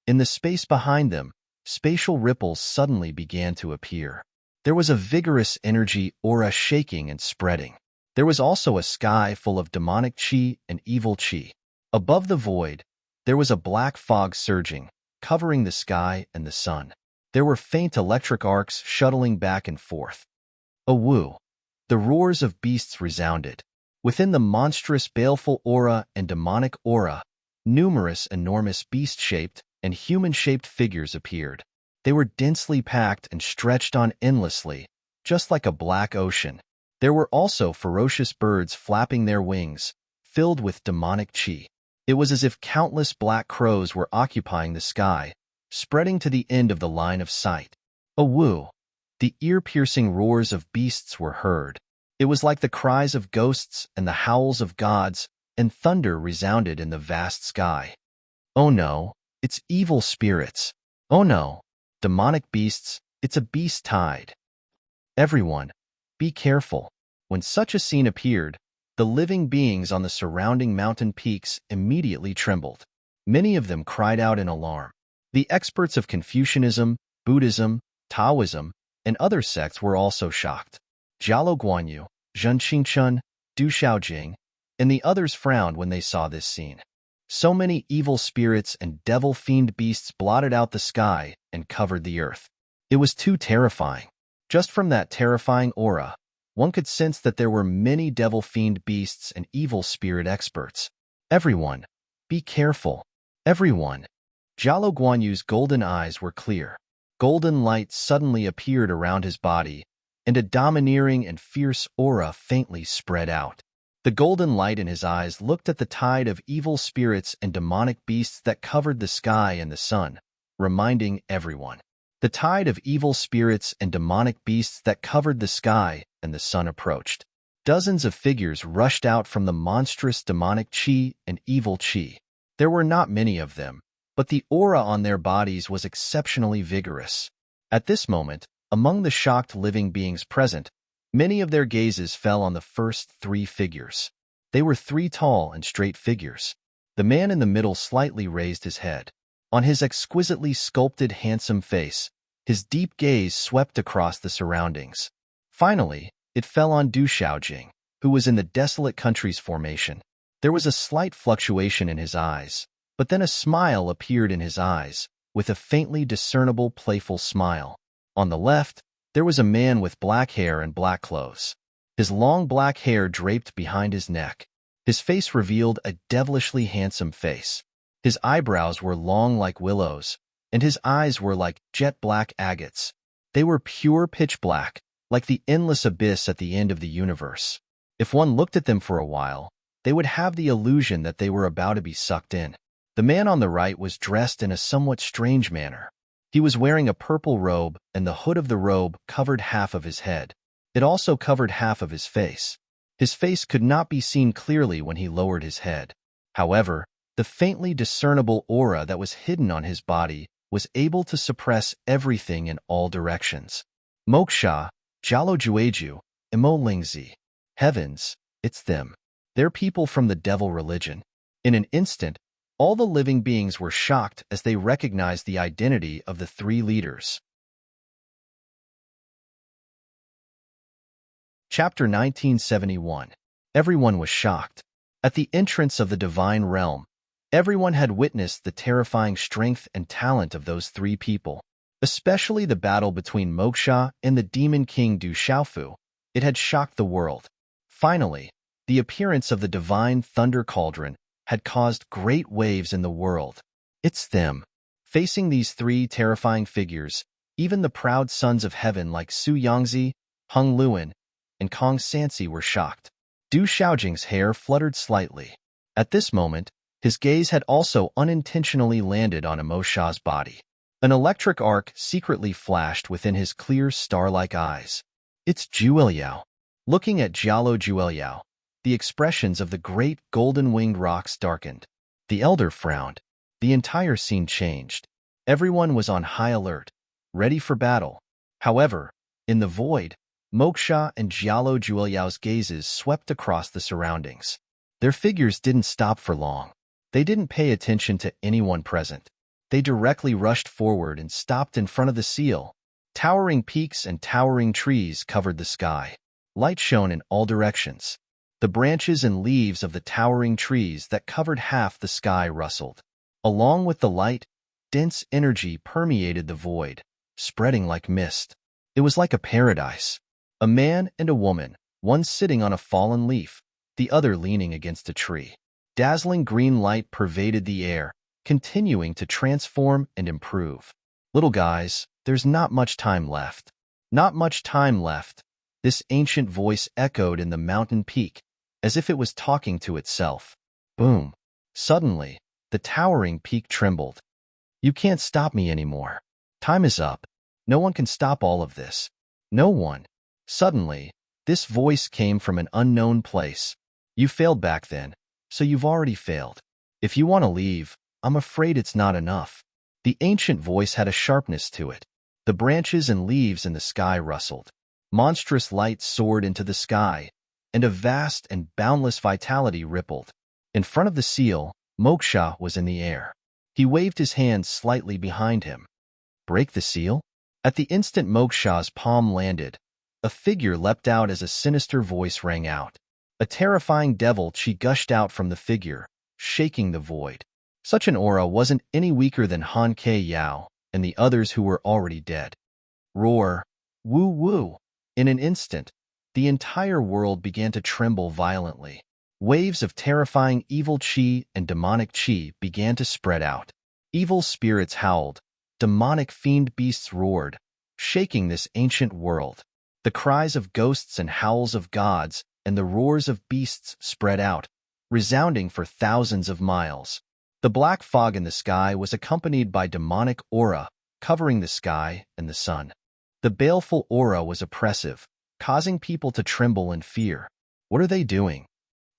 In the space behind them, spatial ripples suddenly began to appear. There was a vigorous energy aura shaking and spreading. There was also a sky full of demonic qi and evil qi. Above the void, there was a black fog surging, covering the sky and the sun. There were faint electric arcs shuttling back and forth. A woo! The roars of beasts resounded. Within the monstrous baleful aura and demonic aura, numerous enormous beast-shaped and human-shaped figures appeared. They were densely packed and stretched on endlessly, just like a black ocean. There were also ferocious birds flapping their wings, filled with demonic qi. It was as if countless black crows were occupying the sky, spreading to the end of the line of sight. A woo! The ear-piercing roars of beasts were heard. It was like the cries of ghosts and the howls of gods, and thunder resounded in the vast sky. "Oh no, it's evil spirits. Oh no, demonic beasts, it's a beast tide. Everyone, be careful." When such a scene appeared, the living beings on the surrounding mountain peaks immediately trembled. Many of them cried out in alarm. The experts of Confucianism, Buddhism, Taoism, and other sects were also shocked. Jialo Guanyu, Zhen Qingchun, Du Xiaojing, and the others frowned when they saw this scene. So many evil spirits and devil-fiend beasts blotted out the sky and covered the earth. It was too terrifying. Just from that terrifying aura, one could sense that there were many devil-fiend beasts and evil spirit experts. Everyone, be careful. Everyone. Jialo Guanyu's golden eyes were clear. Golden light suddenly appeared around his body, and a domineering and fierce aura faintly spread out. The golden light in his eyes looked at the tide of evil spirits and demonic beasts that covered the sky and the sun, reminding everyone. The tide of evil spirits and demonic beasts that covered the sky and the sun approached. Dozens of figures rushed out from the monstrous demonic chi and evil chi. There were not many of them, but the aura on their bodies was exceptionally vigorous. At this moment, among the shocked living beings present, many of their gazes fell on the first three figures. They were three tall and straight figures. The man in the middle slightly raised his head. On his exquisitely sculpted, handsome face, his deep gaze swept across the surroundings. Finally, it fell on Du Xiaojing, who was in the desolate country's formation. There was a slight fluctuation in his eyes, but then a smile appeared in his eyes, with a faintly discernible playful smile. On the left, there was a man with black hair and black clothes. His long black hair draped behind his neck. His face revealed a devilishly handsome face. His eyebrows were long like willows, and his eyes were like jet-black agates. They were pure pitch black, like the endless abyss at the end of the universe. If one looked at them for a while, they would have the illusion that they were about to be sucked in. The man on the right was dressed in a somewhat strange manner. He was wearing a purple robe, and the hood of the robe covered half of his head. It also covered half of his face. His face could not be seen clearly when he lowered his head. However, the faintly discernible aura that was hidden on his body was able to suppress everything in all directions. Moksha, Jialo Jueju, Imo Lingzi. Heavens, it's them. They're people from the devil religion. In an instant, all the living beings were shocked as they recognized the identity of the three leaders. Chapter 1971. Everyone was shocked. At the entrance of the divine realm, everyone had witnessed the terrifying strength and talent of those three people, especially the battle between Moksha and the demon king Du Xiaofu. It had shocked the world. Finally, the appearance of the divine thunder cauldron had caused great waves in the world. It's them. Facing these three terrifying figures, even the proud sons of heaven like Su Yangzi, Hung Luan, and Kong Sansi were shocked. Du Xiaojing's hair fluttered slightly. At this moment, his gaze had also unintentionally landed on Moksha's body. An electric arc secretly flashed within his clear star-like eyes. It's Jueliao. Looking at Jialo Jueliao, the expressions of the great golden-winged rocks darkened. The elder frowned. The entire scene changed. Everyone was on high alert, ready for battle. However, in the void, Moksha and Jialo Jueliao's gazes swept across the surroundings. Their figures didn't stop for long. They didn't pay attention to anyone present. They directly rushed forward and stopped in front of the seal. Towering peaks and towering trees covered the sky. Light shone in all directions. The branches and leaves of the towering trees that covered half the sky rustled. Along with the light, dense energy permeated the void, spreading like mist. It was like a paradise. A man and a woman, one sitting on a fallen leaf, the other leaning against a tree. Dazzling green light pervaded the air, continuing to transform and improve. Little guys, there's not much time left. Not much time left. This ancient voice echoed in the mountain peak, as if it was talking to itself. Boom. Suddenly, the towering peak trembled. You can't stop me anymore. Time is up. No one can stop all of this. No one. Suddenly, this voice came from an unknown place. You failed back then, so you've already failed. If you want to leave, I'm afraid it's not enough. The ancient voice had a sharpness to it. The branches and leaves in the sky rustled. Monstrous light soared into the sky, and a vast and boundless vitality rippled. In front of the seal, Moksha was in the air. He waved his hands slightly behind him. Break the seal? At the instant Moksha's palm landed, a figure leapt out as a sinister voice rang out. A terrifying devil chi gushed out from the figure, shaking the void. Such an aura wasn't any weaker than Han Ke Yao and the others who were already dead. Roar, woo woo. In an instant, the entire world began to tremble violently. Waves of terrifying evil chi and demonic chi began to spread out. Evil spirits howled, demonic fiend beasts roared, shaking this ancient world. The cries of ghosts and howls of gods and the roars of beasts spread out, resounding for thousands of miles. The black fog in the sky was accompanied by demonic aura, covering the sky and the sun. The baleful aura was oppressive, causing people to tremble in fear. What are they doing?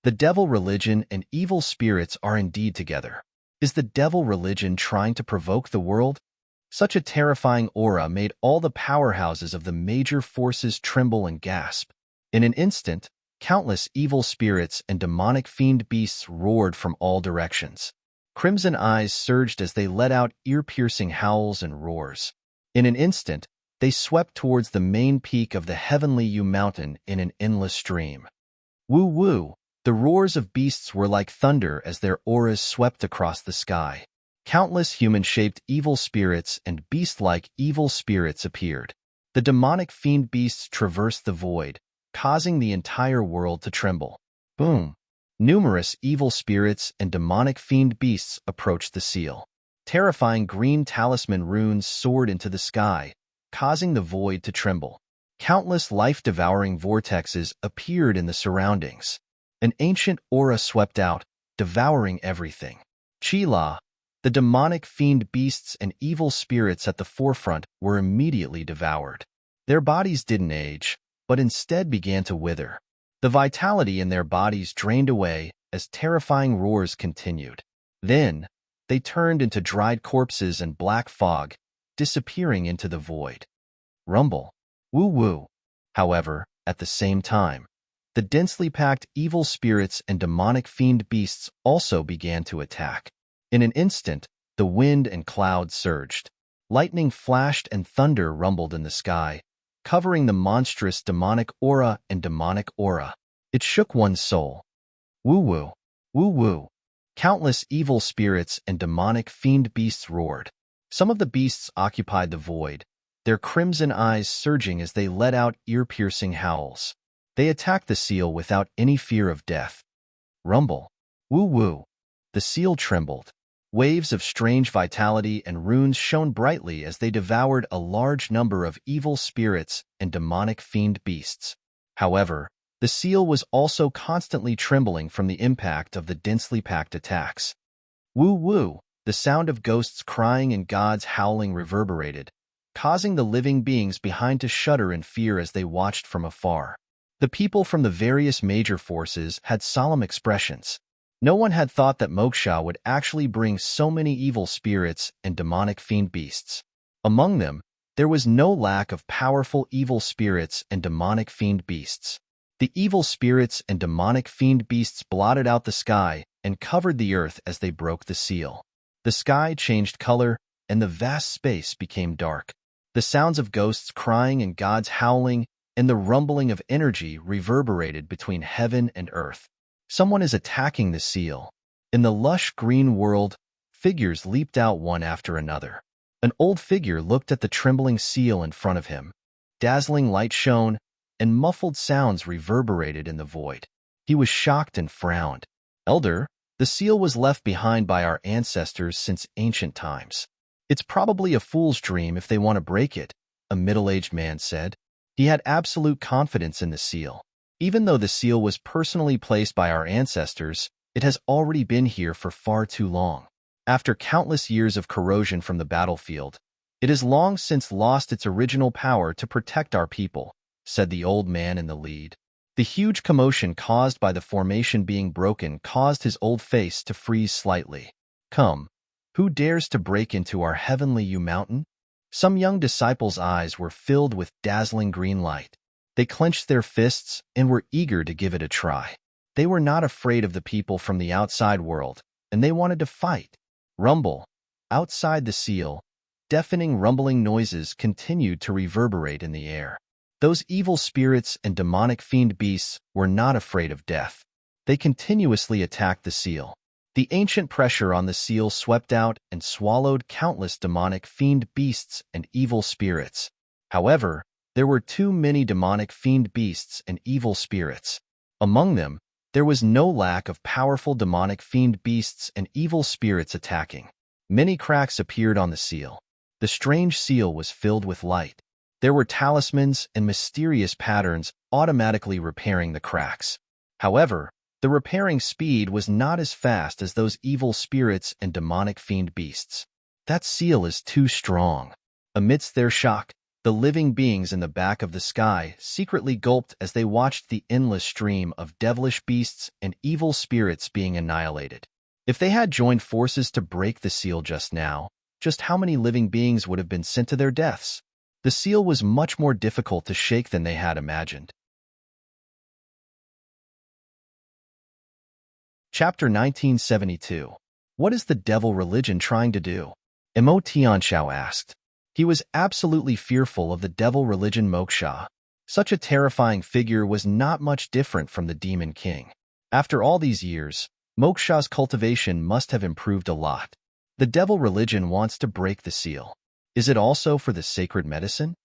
The devil religion and evil spirits are indeed together. Is the devil religion trying to provoke the world? Such a terrifying aura made all the powerhouses of the major forces tremble and gasp. In an instant, countless evil spirits and demonic fiend beasts roared from all directions. Crimson eyes surged as they let out ear-piercing howls and roars. In an instant, they swept towards the main peak of the heavenly U mountain in an endless stream. Woo woo! The roars of beasts were like thunder as their auras swept across the sky. Countless human-shaped evil spirits and beast-like evil spirits appeared. The demonic fiend beasts traversed the void, causing the entire world to tremble. Boom! Numerous evil spirits and demonic fiend beasts approached the seal. Terrifying green talisman runes soared into the sky, causing the void to tremble. Countless life-devouring vortexes appeared in the surroundings. An ancient aura swept out, devouring everything. Chila, the demonic fiend beasts and evil spirits at the forefront, were immediately devoured. Their bodies didn't age, but instead began to wither. The vitality in their bodies drained away as terrifying roars continued. Then, they turned into dried corpses and black fog, disappearing into the void. Rumble. Woo woo. However, at the same time, the densely packed evil spirits and demonic fiend beasts also began to attack. In an instant, the wind and clouds surged. Lightning flashed and thunder rumbled in the sky, covering the monstrous demonic aura and demonic aura. It shook one's soul. Woo woo. Woo woo. Countless evil spirits and demonic fiend beasts roared. Some of the beasts occupied the void, their crimson eyes surging as they let out ear-piercing howls. They attacked the seal without any fear of death. Rumble. Woo woo. The seal trembled. Waves of strange vitality and runes shone brightly as they devoured a large number of evil spirits and demonic fiend beasts. However, the seal was also constantly trembling from the impact of the densely packed attacks. Woo woo. The sound of ghosts crying and gods howling reverberated, causing the living beings behind to shudder in fear as they watched from afar. The people from the various major forces had solemn expressions. No one had thought that Moksha would actually bring so many evil spirits and demonic fiend beasts. Among them, there was no lack of powerful evil spirits and demonic fiend beasts. The evil spirits and demonic fiend beasts blotted out the sky and covered the earth as they broke the seal. The sky changed color, and the vast space became dark. The sounds of ghosts crying and gods howling and the rumbling of energy reverberated between heaven and earth. Someone is attacking the seal. In the lush green world, figures leaped out one after another. An old figure looked at the trembling seal in front of him. Dazzling light shone, and muffled sounds reverberated in the void. He was shocked and frowned. Elder, the seal was left behind by our ancestors since ancient times. It's probably a fool's dream if they want to break it, a middle-aged man said. He had absolute confidence in the seal. Even though the seal was personally placed by our ancestors, it has already been here for far too long. After countless years of corrosion from the battlefield, it has long since lost its original power to protect our people, said the old man in the lead. The huge commotion caused by the formation being broken caused his old face to freeze slightly. Come, who dares to break into our heavenly U mountain? Some young disciples' eyes were filled with dazzling green light. They clenched their fists and were eager to give it a try. They were not afraid of the people from the outside world, and they wanted to fight. Rumble. Outside the seal, deafening rumbling noises continued to reverberate in the air. Those evil spirits and demonic fiend beasts were not afraid of death. They continuously attacked the seal. The ancient pressure on the seal swept out and swallowed countless demonic fiend beasts and evil spirits. However, there were too many demonic fiend beasts and evil spirits. Among them, there was no lack of powerful demonic fiend beasts and evil spirits attacking. Many cracks appeared on the seal. The strange seal was filled with light. There were talismans and mysterious patterns automatically repairing the cracks. However, the repairing speed was not as fast as those evil spirits and demonic fiend beasts. That seal is too strong. Amidst their shock, the living beings in the back of the sky secretly gulped as they watched the endless stream of devilish beasts and evil spirits being annihilated. If they had joined forces to break the seal just now, just how many living beings would have been sent to their deaths? The seal was much more difficult to shake than they had imagined. Chapter 1972. What is the devil religion trying to do? Mo Tianxiao asked. He was absolutely fearful of the devil religion Moksha. Such a terrifying figure was not much different from the Demon King. After all these years, Moksha's cultivation must have improved a lot. The devil religion wants to break the seal. Is it also for the sacred medicine?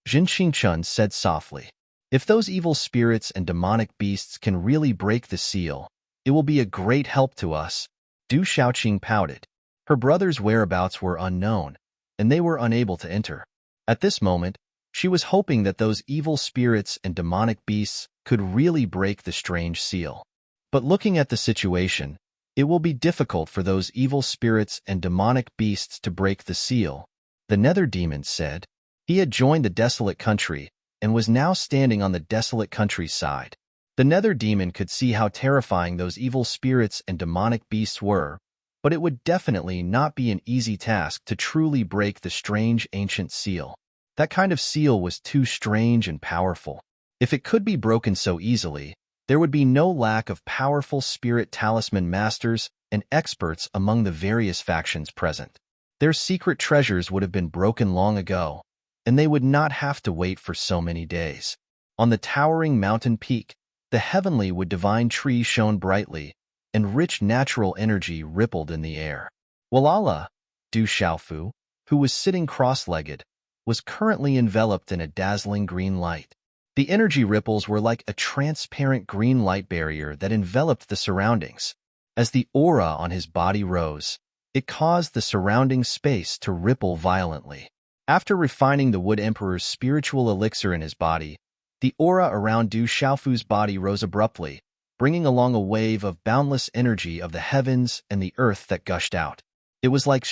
Jin Xingchun said softly. If those evil spirits and demonic beasts can really break the seal, it will be a great help to us. Du Xiaoqing pouted. Her brother's whereabouts were unknown, and they were unable to enter. At this moment, she was hoping that those evil spirits and demonic beasts could really break the strange seal. But looking at the situation, it will be difficult for those evil spirits and demonic beasts to break the seal, the Nether Demon said. He had joined the desolate country and was now standing on the desolate country's side. The Nether Demon could see how terrifying those evil spirits and demonic beasts were, but it would definitely not be an easy task to truly break the strange ancient seal. That kind of seal was too strange and powerful. If it could be broken so easily, there would be no lack of powerful spirit talisman masters and experts among the various factions present. Their secret treasures would have been broken long ago, and they would not have to wait for so many days. On the towering mountain peak, the heavenly wood divine tree shone brightly, and rich natural energy rippled in the air. Walala, Du Xiaofu, who was sitting cross-legged, was currently enveloped in a dazzling green light. The energy ripples were like a transparent green light barrier that enveloped the surroundings. As the aura on his body rose, it caused the surrounding space to ripple violently. After refining the Wood Emperor's spiritual elixir in his body, the aura around Du Xiaofu's body rose abruptly, bringing along a wave of boundless energy of the heavens and the earth that gushed out. It was like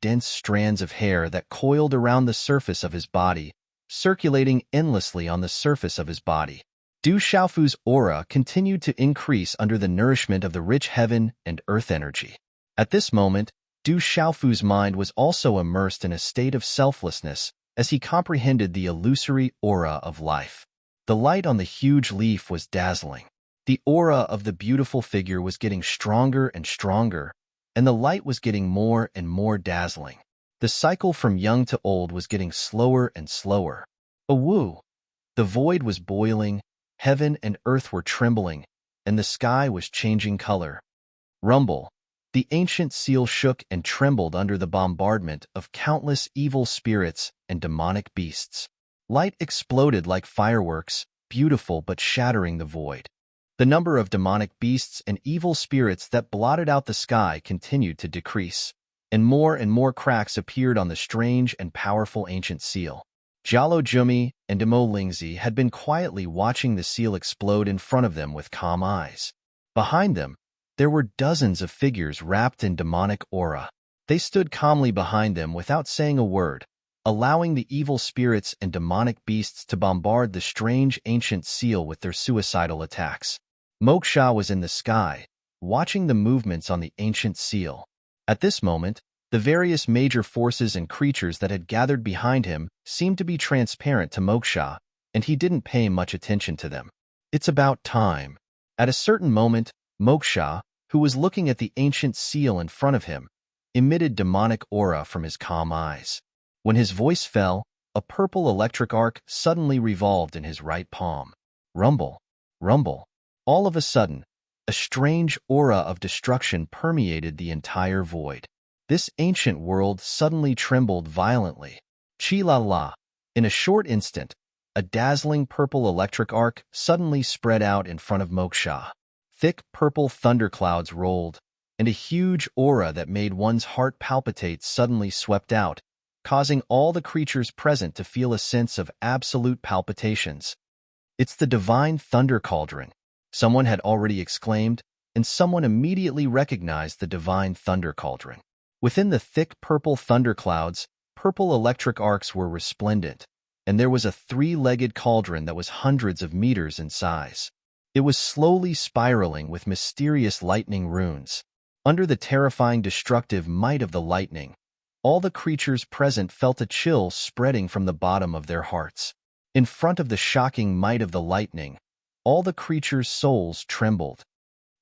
dense strands of hair that coiled around the surface of his body, circulating endlessly on the surface of his body. Du Xiaofu's aura continued to increase under the nourishment of the rich heaven and earth energy. At this moment, Du Xiaofu's mind was also immersed in a state of selflessness as he comprehended the illusory aura of life. The light on the huge leaf was dazzling. The aura of the beautiful figure was getting stronger and stronger, and the light was getting more and more dazzling. The cycle from young to old was getting slower and slower. Awoo! The void was boiling, heaven and earth were trembling, and the sky was changing color. Rumble! The ancient seal shook and trembled under the bombardment of countless evil spirits and demonic beasts. Light exploded like fireworks, beautiful but shattering the void. The number of demonic beasts and evil spirits that blotted out the sky continued to decrease, and more cracks appeared on the strange and powerful ancient seal. Jialo Jumi and Demo Lingzi had been quietly watching the seal explode in front of them with calm eyes. Behind them, there were dozens of figures wrapped in demonic aura. They stood calmly behind them without saying a word, allowing the evil spirits and demonic beasts to bombard the strange ancient seal with their suicidal attacks. Moksha was in the sky, watching the movements on the ancient seal. At this moment, the various major forces and creatures that had gathered behind him seemed to be transparent to Moksha, and he didn't pay much attention to them. It's about time. At a certain moment, Moksha, who was looking at the ancient seal in front of him, emitted demonic aura from his calm eyes. When his voice fell, a purple electric arc suddenly revolved in his right palm. Rumble, rumble. All of a sudden, a strange aura of destruction permeated the entire void. This ancient world suddenly trembled violently. Chi-la-la. In a short instant, a dazzling purple electric arc suddenly spread out in front of Moksha. Thick purple thunderclouds rolled, and a huge aura that made one's heart palpitate suddenly swept out, causing all the creatures present to feel a sense of absolute palpitations. "It's the divine thunder cauldron," someone had already exclaimed, and someone immediately recognized the divine thunder cauldron. Within the thick purple thunderclouds, purple electric arcs were resplendent, and there was a three-legged cauldron that was hundreds of meters in size. It was slowly spiraling with mysterious lightning runes. Under the terrifying destructive might of the lightning, all the creatures present felt a chill spreading from the bottom of their hearts. In front of the shocking might of the lightning, all the creatures' souls trembled.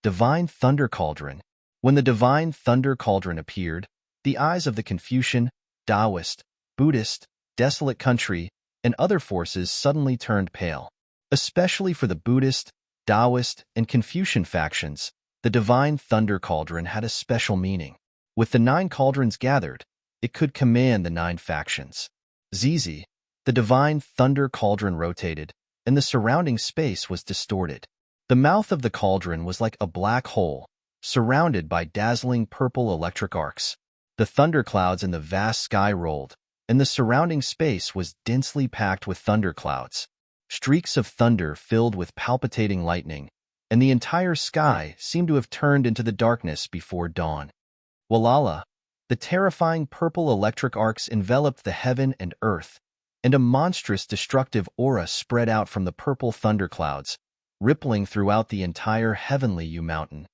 Divine Thunder Cauldron. When the Divine Thunder Cauldron appeared, the eyes of the Confucian, Taoist, Buddhist, desolate country, and other forces suddenly turned pale. Especially for the Buddhist, Taoist, and Confucian factions, the Divine Thunder Cauldron had a special meaning. With the 9 cauldrons gathered, it could command the 9 factions. Zizi, the Divine Thunder Cauldron rotated, and the surrounding space was distorted. The mouth of the cauldron was like a black hole, surrounded by dazzling purple electric arcs. The thunderclouds in the vast sky rolled, and the surrounding space was densely packed with thunderclouds. Streaks of thunder filled with palpitating lightning, and the entire sky seemed to have turned into the darkness before dawn. Walala, the terrifying purple electric arcs enveloped the heaven and earth, and a monstrous destructive aura spread out from the purple thunderclouds, rippling throughout the entire heavenly U-mountain.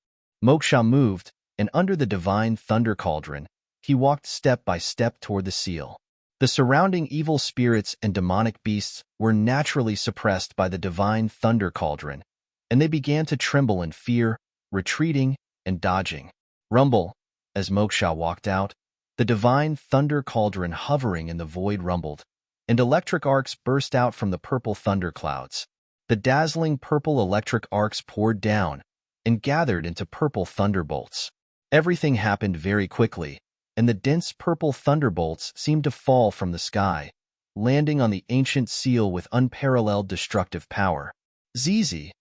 Moksha moved, and under the divine thunder cauldron, he walked step by step toward the seal. The surrounding evil spirits and demonic beasts were naturally suppressed by the divine thunder cauldron, and they began to tremble in fear, retreating, and dodging. Rumble. As Moksha walked out, the divine thunder cauldron hovering in the void rumbled, and electric arcs burst out from the purple thunderclouds. The dazzling purple electric arcs poured down and gathered into purple thunderbolts. Everything happened very quickly, and the dense purple thunderbolts seemed to fall from the sky, landing on the ancient seal with unparalleled destructive power. Zizi,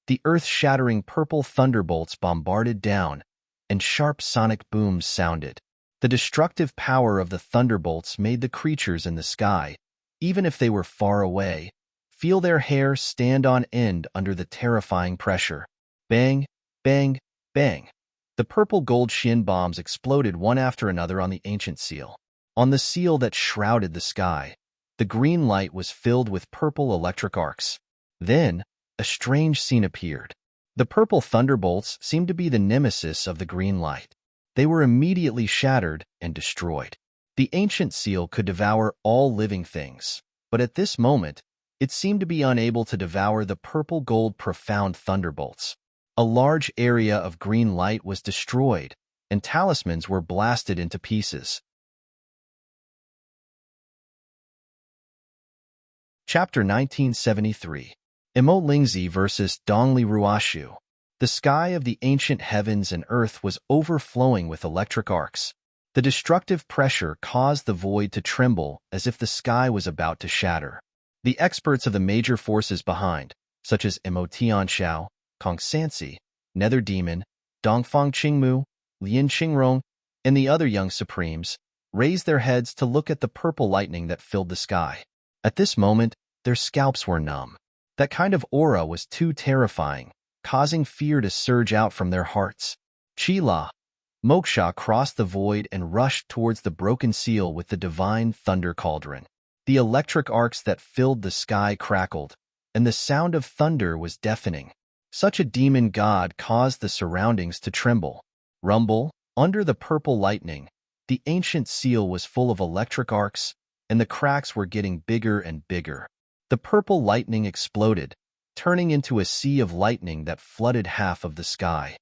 the earth-shattering purple thunderbolts bombarded down, and sharp sonic booms sounded. The destructive power of the thunderbolts made the creatures in the sky, even if they were far away, feel their hair stand on end under the terrifying pressure. Bang, bang, bang. The purple gold shin bombs exploded one after another on the ancient seal. On the seal that shrouded the sky, the green light was filled with purple electric arcs. Then, a strange scene appeared. The purple thunderbolts seemed to be the nemesis of the green light. They were immediately shattered and destroyed. The ancient seal could devour all living things, but at this moment, it seemed to be unable to devour the purple gold profound thunderbolts. A large area of green light was destroyed, and talismans were blasted into pieces. Chapter 1973. Emo Lingzi vs. Dongli Ruashu. The sky of the ancient heavens and earth was overflowing with electric arcs. The destructive pressure caused the void to tremble as if the sky was about to shatter. The experts of the major forces behind, such as Emo Tianxiao, Kong Sansi, Nether Demon, Dongfang Qingmu, Lian Qingrong, and the other young supremes, raised their heads to look at the purple lightning that filled the sky. At this moment, their scalps were numb. That kind of aura was too terrifying, causing fear to surge out from their hearts. Chi-la. Moksha crossed the void and rushed towards the broken seal with the divine thunder cauldron. The electric arcs that filled the sky crackled, and the sound of thunder was deafening. Such a demon god caused the surroundings to tremble. Rumble. Under the purple lightning, the ancient seal was full of electric arcs, and the cracks were getting bigger and bigger. The purple lightning exploded, turning into a sea of lightning that flooded half of the sky.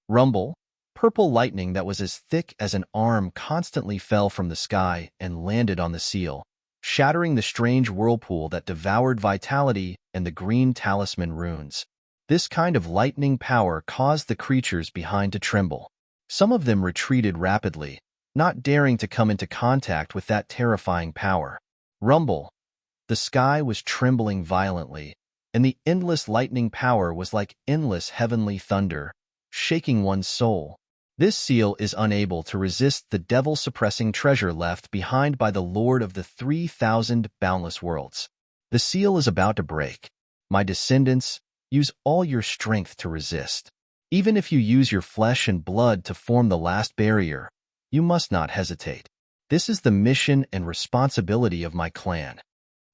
Rumble. Purple lightning that was as thick as an arm constantly fell from the sky and landed on the seal, shattering the strange whirlpool that devoured vitality and the green talisman runes. This kind of lightning power caused the creatures behind to tremble. Some of them retreated rapidly, not daring to come into contact with that terrifying power. Rumble. The sky was trembling violently, and the endless lightning power was like endless heavenly thunder, shaking one's soul. This seal is unable to resist the devil-suppressing treasure left behind by the Lord of the 3,000 boundless worlds. The seal is about to break. My descendants, use all your strength to resist. Even if you use your flesh and blood to form the last barrier, you must not hesitate. This is the mission and responsibility of my clan.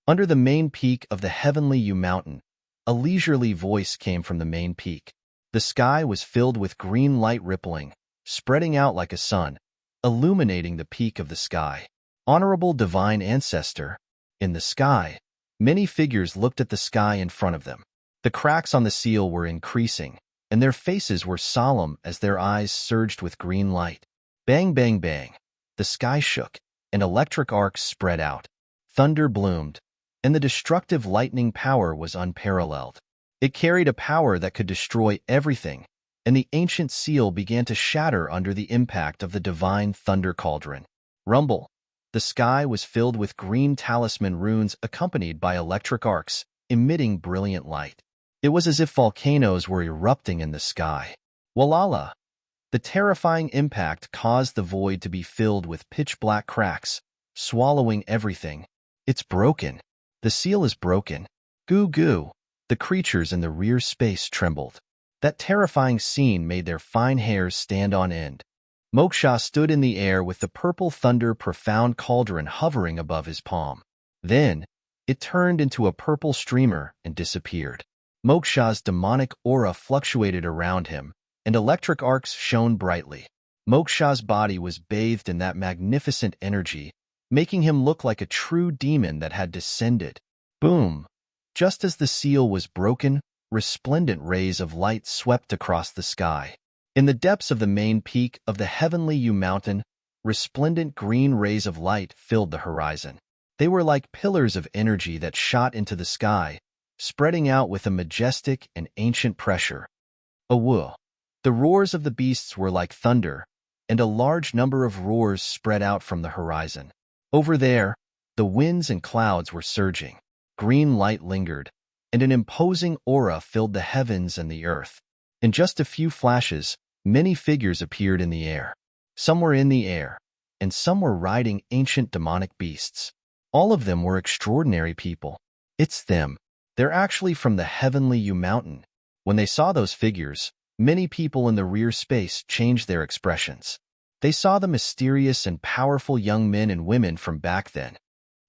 Under the main peak of the heavenly U Mountain, a leisurely voice came from the main peak. The sky was filled with green light rippling, spreading out like a sun, illuminating the peak of the sky. Honorable divine ancestor, in the sky, many figures looked at the sky in front of them. The cracks on the seal were increasing, and their faces were solemn as their eyes surged with green light. Bang, bang, bang. The sky shook, and electric arcs spread out. Thunder bloomed, and the destructive lightning power was unparalleled. It carried a power that could destroy everything, and the ancient seal began to shatter under the impact of the divine thunder cauldron. Rumble. The sky was filled with green talisman runes accompanied by electric arcs, emitting brilliant light. It was as if volcanoes were erupting in the sky. Walala. The terrifying impact caused the void to be filled with pitch-black cracks, swallowing everything. It's broken. The seal is broken. Goo goo. The creatures in the rear space trembled. That terrifying scene made their fine hairs stand on end. Moksha stood in the air with the purple thunder profound cauldron hovering above his palm. Then, it turned into a purple streamer and disappeared. Moksha's demonic aura fluctuated around him, and electric arcs shone brightly. Moksha's body was bathed in that magnificent energy, making him look like a true demon that had descended. Boom! Just as the seal was broken, resplendent rays of light swept across the sky. In the depths of the main peak of the heavenly U Mountain, resplendent green rays of light filled the horizon. They were like pillars of energy that shot into the sky, spreading out with a majestic and ancient pressure. Awoo! The roars of the beasts were like thunder, and a large number of roars spread out from the horizon. Over there, the winds and clouds were surging. Green light lingered, and an imposing aura filled the heavens and the earth. In just a few flashes, many figures appeared in the air. Some were in the air, and some were riding ancient demonic beasts. All of them were extraordinary people. It's them. They're actually from the heavenly U Mountain. When they saw those figures, many people in the rear space changed their expressions. They saw the mysterious and powerful young men and women from back then.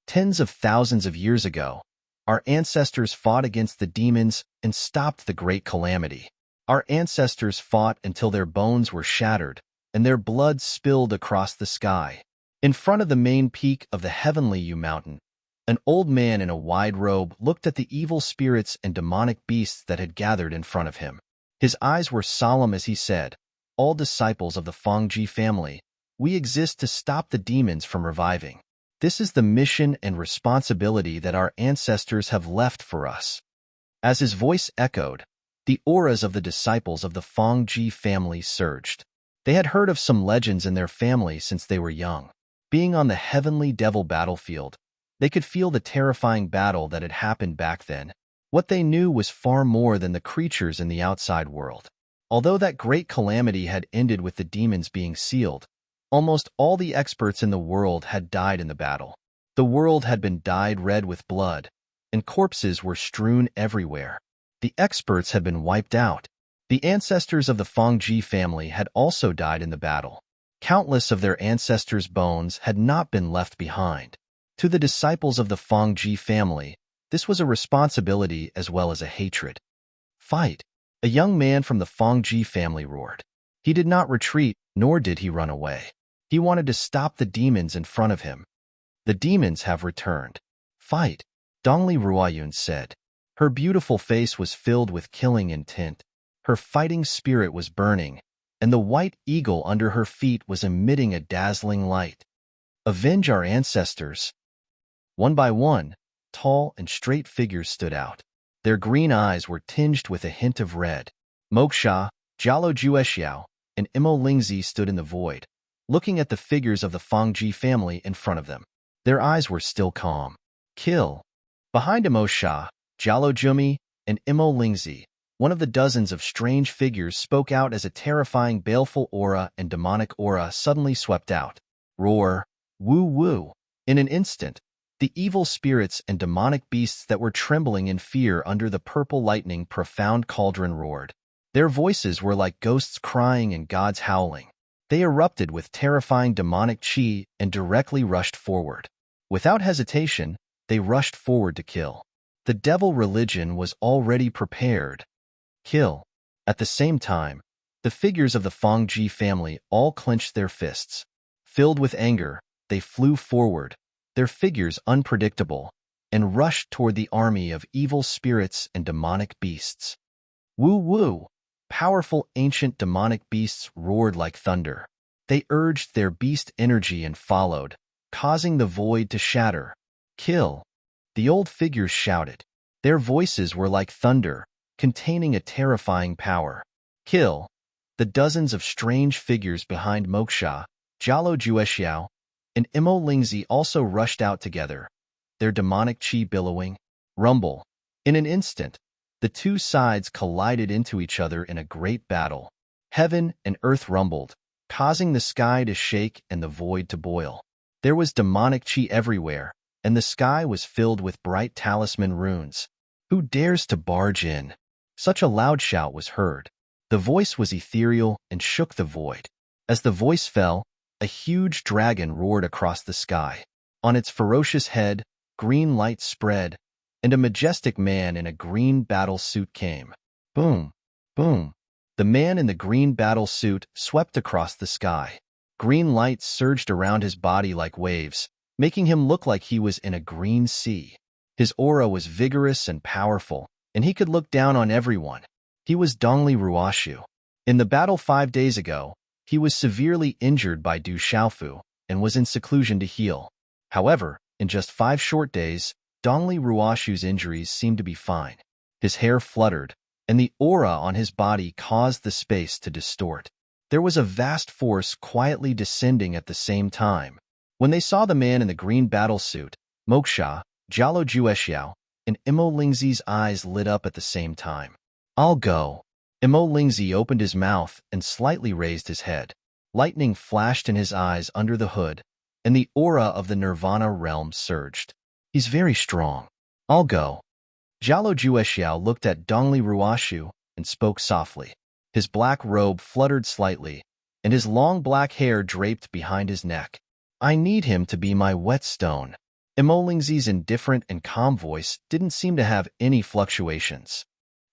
Tens of thousands of years ago, our ancestors fought against the demons and stopped the great calamity. Our ancestors fought until their bones were shattered and their blood spilled across the sky. In front of the main peak of the heavenly U Mountain, an old man in a wide robe looked at the evil spirits and demonic beasts that had gathered in front of him. His eyes were solemn as he said, "All disciples of the Fangji family, we exist to stop the demons from reviving. This is the mission and responsibility that our ancestors have left for us." As his voice echoed, the auras of the disciples of the Fangji family surged. They had heard of some legends in their family since they were young. Being on the heavenly devil battlefield, they could feel the terrifying battle that had happened back then. What they knew was far more than the creatures in the outside world. Although that great calamity had ended with the demons being sealed, almost all the experts in the world had died in the battle. The world had been dyed red with blood, and corpses were strewn everywhere. The experts had been wiped out. The ancestors of the Fangji family had also died in the battle. Countless of their ancestors' bones had not been left behind. To the disciples of the Fangji family, this was a responsibility as well as a hatred. "Fight!" A young man from the Fangji family roared. He did not retreat, nor did he run away. He wanted to stop the demons in front of him. "The demons have returned. Fight!" Dongli Ruoyun said. Her beautiful face was filled with killing intent. Her fighting spirit was burning, and the white eagle under her feet was emitting a dazzling light. "Avenge our ancestors!" One by one, tall and straight figures stood out. Their green eyes were tinged with a hint of red. Moksha, Jialo Juexiao, and Imo Lingzi stood in the void, looking at the figures of the Fangji family in front of them. Their eyes were still calm. Kill. Behind Imo Sha, Jialo Jumi, and Imo Lingzi, one of the dozens of strange figures spoke out as a terrifying baleful aura and demonic aura suddenly swept out. Roar. Woo woo. In an instant, the evil spirits and demonic beasts that were trembling in fear under the purple lightning profound cauldron roared. Their voices were like ghosts crying and gods howling. They erupted with terrifying demonic chi and directly rushed forward. Without hesitation, they rushed forward to kill. The devil religion was already prepared. Kill. At the same time, the figures of the Fangji family all clenched their fists. Filled with anger, they flew forward, their figures unpredictable, and rushed toward the army of evil spirits and demonic beasts. Woo woo! Powerful ancient demonic beasts roared like thunder. They urged their beast energy and followed, causing the void to shatter. Kill! The old figures shouted. Their voices were like thunder, containing a terrifying power. Kill! The dozens of strange figures behind Moksha, Jialo Juexiao, and Imo Lingzi also rushed out together, their demonic chi billowing. Rumble. In an instant, the two sides collided into each other in a great battle. Heaven and earth rumbled, causing the sky to shake and the void to boil. There was demonic chi everywhere, and the sky was filled with bright talisman runes. Who dares to barge in? Such a loud shout was heard. The voice was ethereal and shook the void. As the voice fell, a huge dragon roared across the sky. On its ferocious head, green light spread, and a majestic man in a green battle suit came. Boom! Boom! The man in the green battle suit swept across the sky. Green light surged around his body like waves, making him look like he was in a green sea. His aura was vigorous and powerful, and he could look down on everyone. He was Dongli Ruoshu. In the battle 5 days ago, he was severely injured by Du Xiaofu and was in seclusion to heal. However, in just 5 short days, Dongli Ruoshu's injuries seemed to be fine. His hair fluttered, and the aura on his body caused the space to distort. There was a vast force quietly descending at the same time. When they saw the man in the green battle suit, Moksha, Jialo Juexiao, and Imo Lingzi's eyes lit up at the same time. I'll go. Imo Lingzi opened his mouth and slightly raised his head. Lightning flashed in his eyes under the hood, and the aura of the Nirvana realm surged. He's very strong. I'll go. Jialo Juexiao looked at Dongli Ruoshu and spoke softly. His black robe fluttered slightly, and his long black hair draped behind his neck. I need him to be my whetstone. Imo Lingzi's indifferent and calm voice didn't seem to have any fluctuations.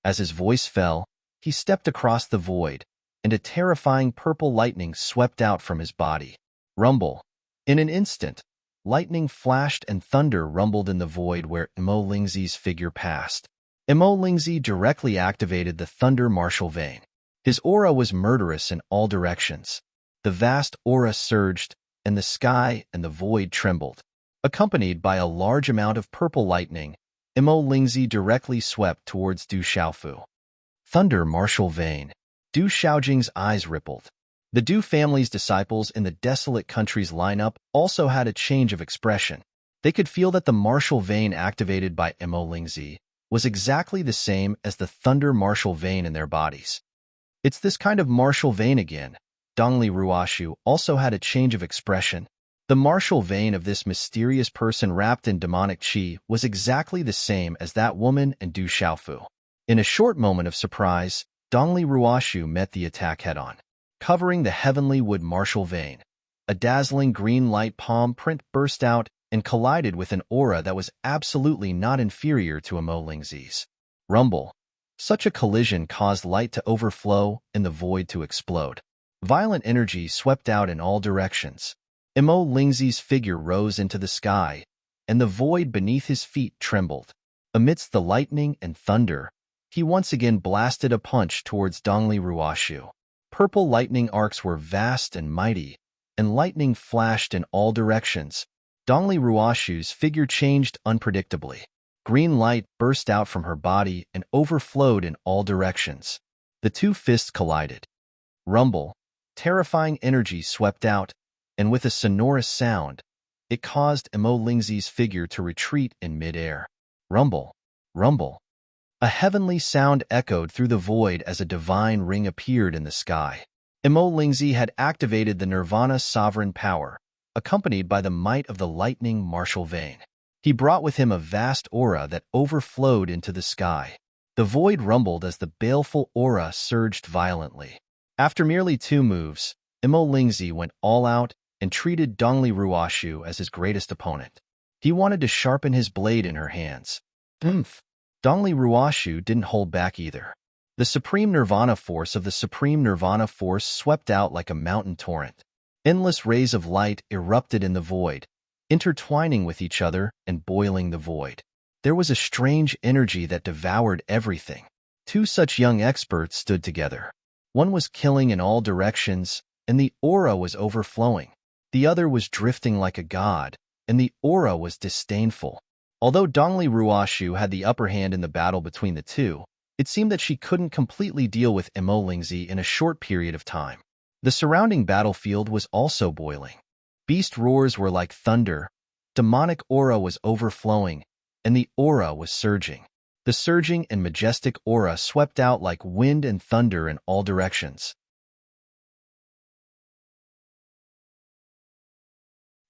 As his voice fell, he stepped across the void, and a terrifying purple lightning swept out from his body. Rumble. In an instant, lightning flashed and thunder rumbled in the void where Imo Lingzi's figure passed. Imo Lingzi directly activated the thunder martial vein. His aura was murderous in all directions. The vast aura surged, and the sky and the void trembled. Accompanied by a large amount of purple lightning, Imo Lingzi directly swept towards Du Xiaofu. Thunder martial vein. Du Xiaojing's eyes rippled. The Du family's disciples in the desolate country's lineup also had a change of expression. They could feel that the martial vein activated by Imo Lingzi was exactly the same as the thunder martial vein in their bodies. It's this kind of martial vein again. Dongli Ruoshu also had a change of expression. The martial vein of this mysterious person wrapped in demonic chi was exactly the same as that woman and Du Xiaofu. In a short moment of surprise, Dongli Ruoshu met the attack head-on. Covering the heavenly wood martial vein, a dazzling green light palm print burst out and collided with an aura that was absolutely not inferior to Imo Lingzi's. Rumble. Such a collision caused light to overflow and the void to explode. Violent energy swept out in all directions. Imo Lingzi's figure rose into the sky, and the void beneath his feet trembled. Amidst the lightning and thunder, he once again blasted a punch towards Dongli Ruoshu. Purple lightning arcs were vast and mighty, and lightning flashed in all directions, Dongli Ruoshu's figure changed unpredictably. Green light burst out from her body and overflowed in all directions. The two fists collided. Rumble, terrifying energy swept out, and with a sonorous sound, it caused Emo Lingzi's figure to retreat in midair. Rumble, rumble. A heavenly sound echoed through the void as a divine ring appeared in the sky. Emo Lingzi had activated the Nirvana sovereign power, accompanied by the might of the lightning martial vein. He brought with him a vast aura that overflowed into the sky. The void rumbled as the baleful aura surged violently. After merely 2 moves, Emo Lingzi went all out and treated Dongli Ruoshu as his greatest opponent. He wanted to sharpen his blade in her hands. Dongli Ruoshu didn't hold back either. The Supreme Nirvana Force of the Supreme Nirvana Force swept out like a mountain torrent. Endless rays of light erupted in the void, intertwining with each other and boiling the void. There was a strange energy that devoured everything. 2 such young experts stood together. One was killing in all directions, and the aura was overflowing. The other was drifting like a god, and the aura was disdainful. Although Dongli Ruoshu had the upper hand in the battle between the two, it seemed that she couldn't completely deal with Emo Lingzi in a short period of time. The surrounding battlefield was also boiling. Beast roars were like thunder, demonic aura was overflowing, and the aura was surging. The surging and majestic aura swept out like wind and thunder in all directions.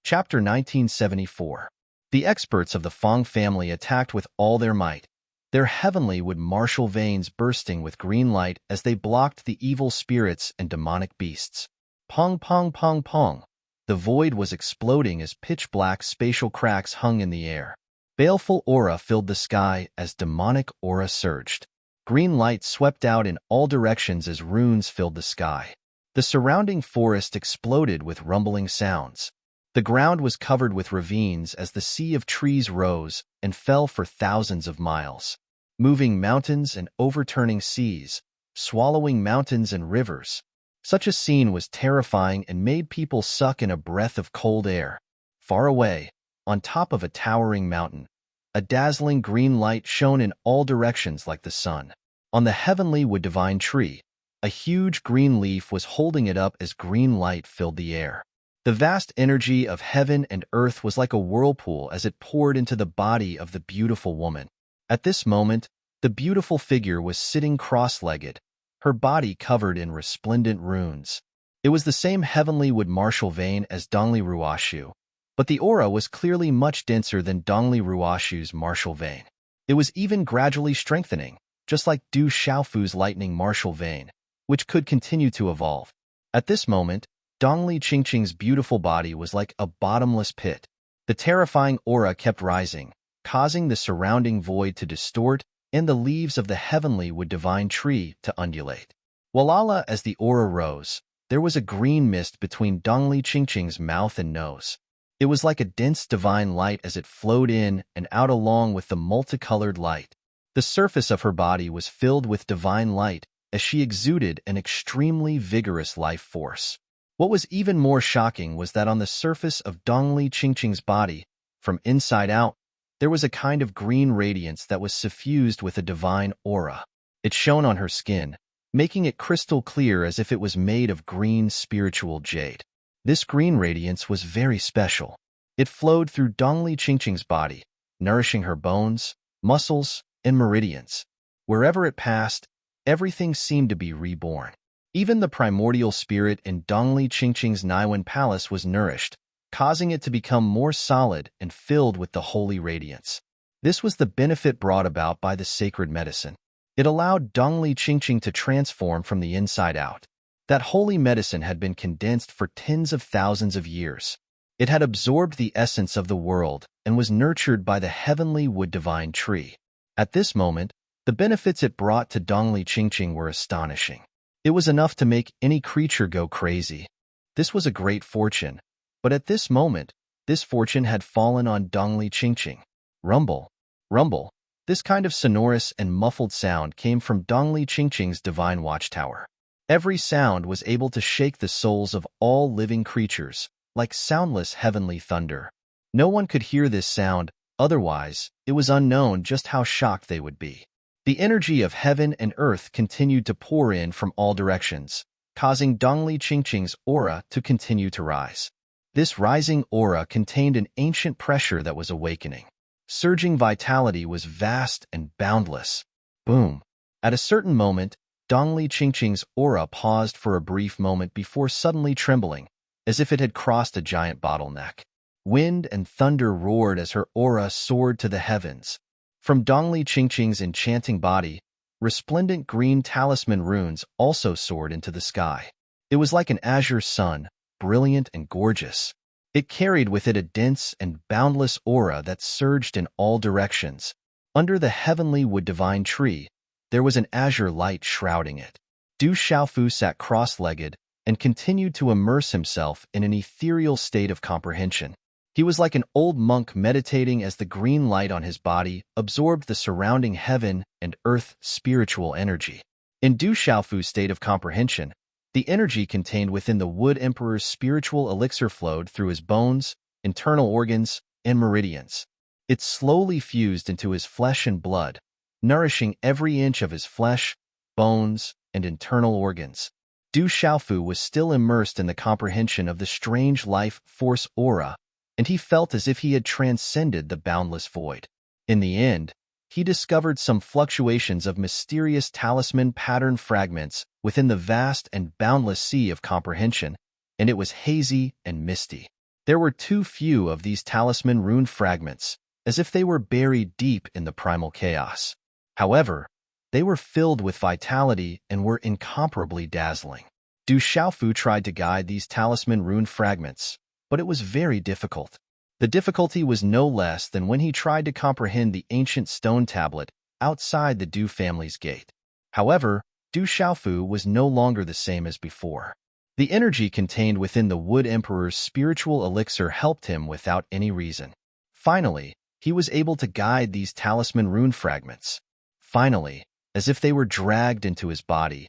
Chapter 1974. The experts of the Fong family attacked with all their might, their heavenly wood martial veins bursting with green light as they blocked the evil spirits and demonic beasts. Pong pong pong pong. The void was exploding as pitch-black spatial cracks hung in the air. Baleful aura filled the sky as demonic aura surged. Green light swept out in all directions as runes filled the sky. The surrounding forest exploded with rumbling sounds. The ground was covered with ravines as the sea of trees rose and fell for thousands of miles, moving mountains and overturning seas, swallowing mountains and rivers. Such a scene was terrifying and made people suck in a breath of cold air. Far away, on top of a towering mountain, a dazzling green light shone in all directions like the sun. On the heavenly wood divine tree, a huge green leaf was holding it up as green light filled the air. The vast energy of heaven and earth was like a whirlpool as it poured into the body of the beautiful woman. At this moment, the beautiful figure was sitting cross-legged, her body covered in resplendent runes. It was the same heavenly wood martial vein as Dongli Ruoshu, but the aura was clearly much denser than Dongli Ruoshu's martial vein. It was even gradually strengthening, just like Du Xiaofu's lightning martial vein, which could continue to evolve. At this moment, Dongli Qingqing's beautiful body was like a bottomless pit. The terrifying aura kept rising, causing the surrounding void to distort and the leaves of the heavenly wood divine tree to undulate. Walala, as the aura rose, there was a green mist between Dongli Qingqing's mouth and nose. It was like a dense divine light as it flowed in and out along with the multicolored light. The surface of her body was filled with divine light as she exuded an extremely vigorous life force. What was even more shocking was that on the surface of Dongli Qingqing's body, from inside out, there was a kind of green radiance that was suffused with a divine aura. It shone on her skin, making it crystal clear as if it was made of green spiritual jade. This green radiance was very special. It flowed through Dongli Qingqing's body, nourishing her bones, muscles, and meridians. Wherever it passed, everything seemed to be reborn. Even the primordial spirit in Dongli Qingqing's Naiwan palace was nourished, causing it to become more solid and filled with the holy radiance. This was the benefit brought about by the sacred medicine. It allowed Dongli Qingqing to transform from the inside out. That holy medicine had been condensed for tens of thousands of years. It had absorbed the essence of the world and was nurtured by the heavenly wood divine tree. At this moment, the benefits it brought to Dongli Qingqing were astonishing. It was enough to make any creature go crazy. This was a great fortune, but at this moment, this fortune had fallen on Dongli Qingqing. Rumble, rumble. This kind of sonorous and muffled sound came from Dongli Qingqing's divine watchtower. Every sound was able to shake the souls of all living creatures, like soundless heavenly thunder. No one could hear this sound, otherwise, it was unknown just how shocked they would be. The energy of heaven and earth continued to pour in from all directions, causing Dongli Qingqing's aura to continue to rise. This rising aura contained an ancient pressure that was awakening. Surging vitality was vast and boundless. Boom! At a certain moment, Dongli Qingqing's aura paused for a brief moment before suddenly trembling, as if it had crossed a giant bottleneck. Wind and thunder roared as her aura soared to the heavens. From Dongli Qingqing's enchanting body, resplendent green talisman runes also soared into the sky. It was like an azure sun, brilliant and gorgeous. It carried with it a dense and boundless aura that surged in all directions. Under the heavenly wood divine tree, there was an azure light shrouding it. Du Xiaofu sat cross-legged and continued to immerse himself in an ethereal state of comprehension. He was like an old monk meditating as the green light on his body absorbed the surrounding heaven and earth spiritual energy. In Du Xiaofu's state of comprehension, the energy contained within the Wood Emperor's spiritual elixir flowed through his bones, internal organs, and meridians. It slowly fused into his flesh and blood, nourishing every inch of his flesh, bones, and internal organs. Du Xiaofu was still immersed in the comprehension of the strange life force aura, and he felt as if he had transcended the boundless void. In the end, he discovered some fluctuations of mysterious talisman pattern fragments within the vast and boundless sea of comprehension, and it was hazy and misty. There were too few of these talisman rune fragments, as if they were buried deep in the primal chaos. However, they were filled with vitality and were incomparably dazzling. Du Xiaofu tried to guide these talisman rune fragments, but it was very difficult. The difficulty was no less than when he tried to comprehend the ancient stone tablet outside the Du family's gate. However, Du Xiaofu was no longer the same as before. The energy contained within the Wood Emperor's spiritual elixir helped him without any reason. Finally, he was able to guide these talisman rune fragments. Finally, as if they were dragged into his body,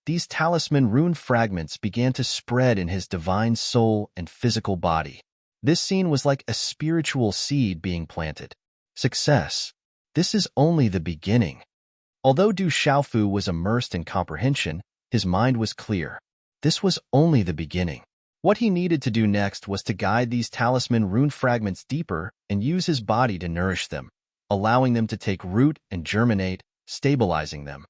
these talisman rune fragments began to spread in his divine soul and physical body. This scene was like a spiritual seed being planted. Success. This is only the beginning. Although Du Xiaofu was immersed in comprehension, his mind was clear. This was only the beginning. What he needed to do next was to guide these talisman rune fragments deeper and use his body to nourish them, allowing them to take root and germinate, stabilizing them.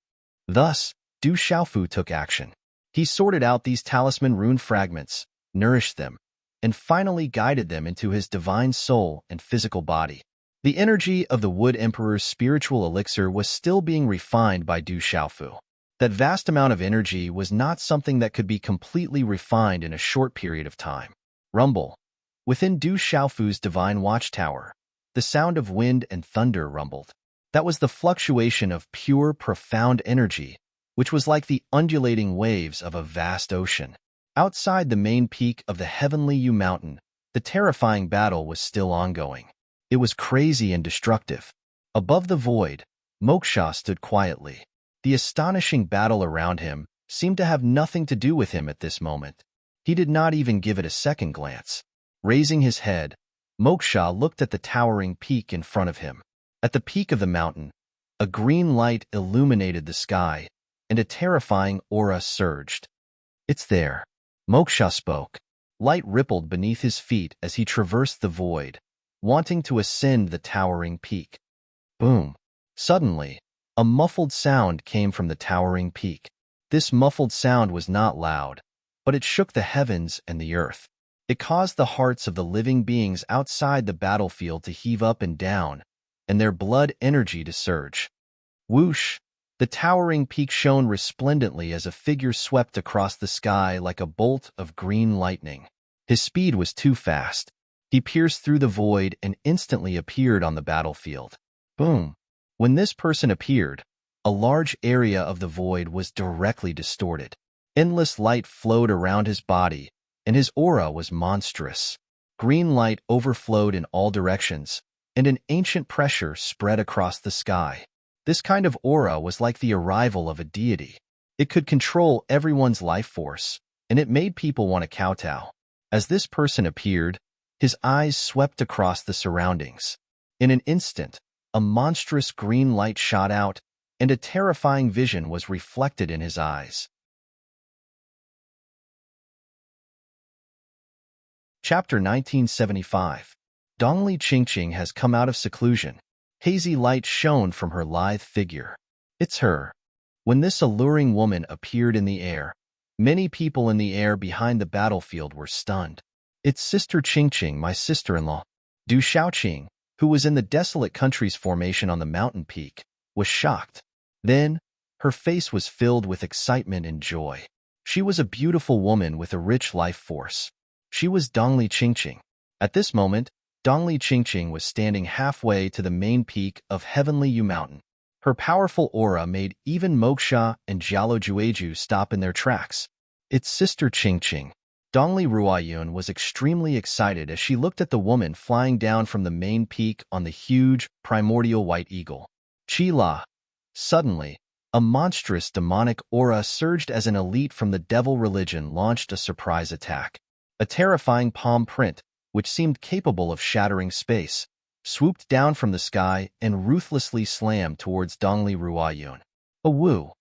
Thus, Du Xiaofu took action. He sorted out these talisman rune fragments, nourished them, and finally guided them into his divine soul and physical body. The energy of the Wood Emperor's spiritual elixir was still being refined by Du Xiaofu. That vast amount of energy was not something that could be completely refined in a short period of time. Rumble. Within Du Xiaofu's divine watchtower, the sound of wind and thunder rumbled. That was the fluctuation of pure, profound energy, which was like the undulating waves of a vast ocean. Outside the main peak of the heavenly Yu Mountain, the terrifying battle was still ongoing. It was crazy and destructive. Above the void, Moksha stood quietly. The astonishing battle around him seemed to have nothing to do with him at this moment. He did not even give it a second glance. Raising his head, Moksha looked at the towering peak in front of him. At the peak of the mountain, a green light illuminated the sky, and a terrifying aura surged. "It's there." Moksha spoke. Light rippled beneath his feet as he traversed the void, wanting to ascend the towering peak. Boom! Suddenly, a muffled sound came from the towering peak. This muffled sound was not loud, but it shook the heavens and the earth. It caused the hearts of the living beings outside the battlefield to heave up and down, and their blood energy to surge. Whoosh! The towering peak shone resplendently as a figure swept across the sky like a bolt of green lightning. His speed was too fast. He pierced through the void and instantly appeared on the battlefield. Boom! When this person appeared, a large area of the void was directly distorted. Endless light flowed around his body, and his aura was monstrous. Green light overflowed in all directions, and an ancient pressure spread across the sky. This kind of aura was like the arrival of a deity. It could control everyone's life force, and it made people want to kowtow. As this person appeared, His eyes swept across the surroundings. In an instant, a monstrous green light shot out, and a terrifying vision was reflected in his eyes. Chapter 1975. Dongli Qingqing has come out of seclusion. Hazy light shone from her lithe figure. It's her. When this alluring woman appeared in the air, many people in the air behind the battlefield were stunned. It's Sister Qingqing, my sister-in-law. Du Shaoqing, who was in the desolate country's formation on the mountain peak, was shocked. Then, her face was filled with excitement and joy. She was a beautiful woman with a rich life force. She was Dongli Qingqing. At this moment, Dongli Qingqing was standing halfway to the main peak of Heavenly Yu Mountain. Her powerful aura made even Moksha and Jialo Jueju stop in their tracks. It's Sister Qingqing. Dongli Ruoyun was extremely excited as she looked at the woman flying down from the main peak on the huge, primordial white eagle. Qi-la. Suddenly, a monstrous demonic aura surged as an elite from the devil religion launched a surprise attack. A terrifying palm print, which seemed capable of shattering space, swooped down from the sky and ruthlessly slammed towards Dongli Ruoyun. A woo!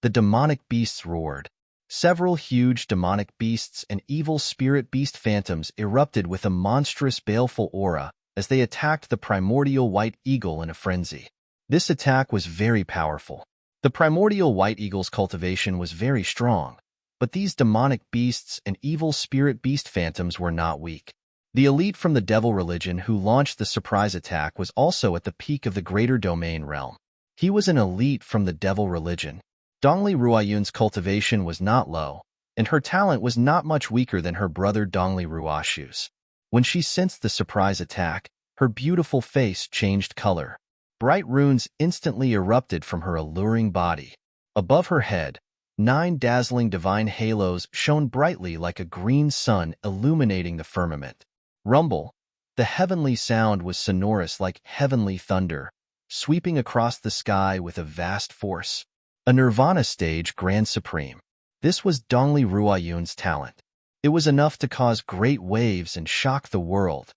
The demonic beasts roared. Several huge demonic beasts and evil spirit beast phantoms erupted with a monstrous baleful aura as they attacked the primordial white eagle in a frenzy. This attack was very powerful. The primordial white eagle's cultivation was very strong, but these demonic beasts and evil spirit beast phantoms were not weak. The elite from the devil religion who launched the surprise attack was also at the peak of the greater domain realm. He was an elite from the devil religion. Dongli Ruoyun's cultivation was not low, and her talent was not much weaker than her brother Dongli Ruoshu's. When she sensed the surprise attack, her beautiful face changed color. Bright runes instantly erupted from her alluring body. Above her head, 9 dazzling divine halos shone brightly like a green sun illuminating the firmament. Rumble, the heavenly sound was sonorous like heavenly thunder, sweeping across the sky with a vast force. A Nirvana stage Grand Supreme. This was Dongli Ruoyun's talent. It was enough to cause great waves and shock the world.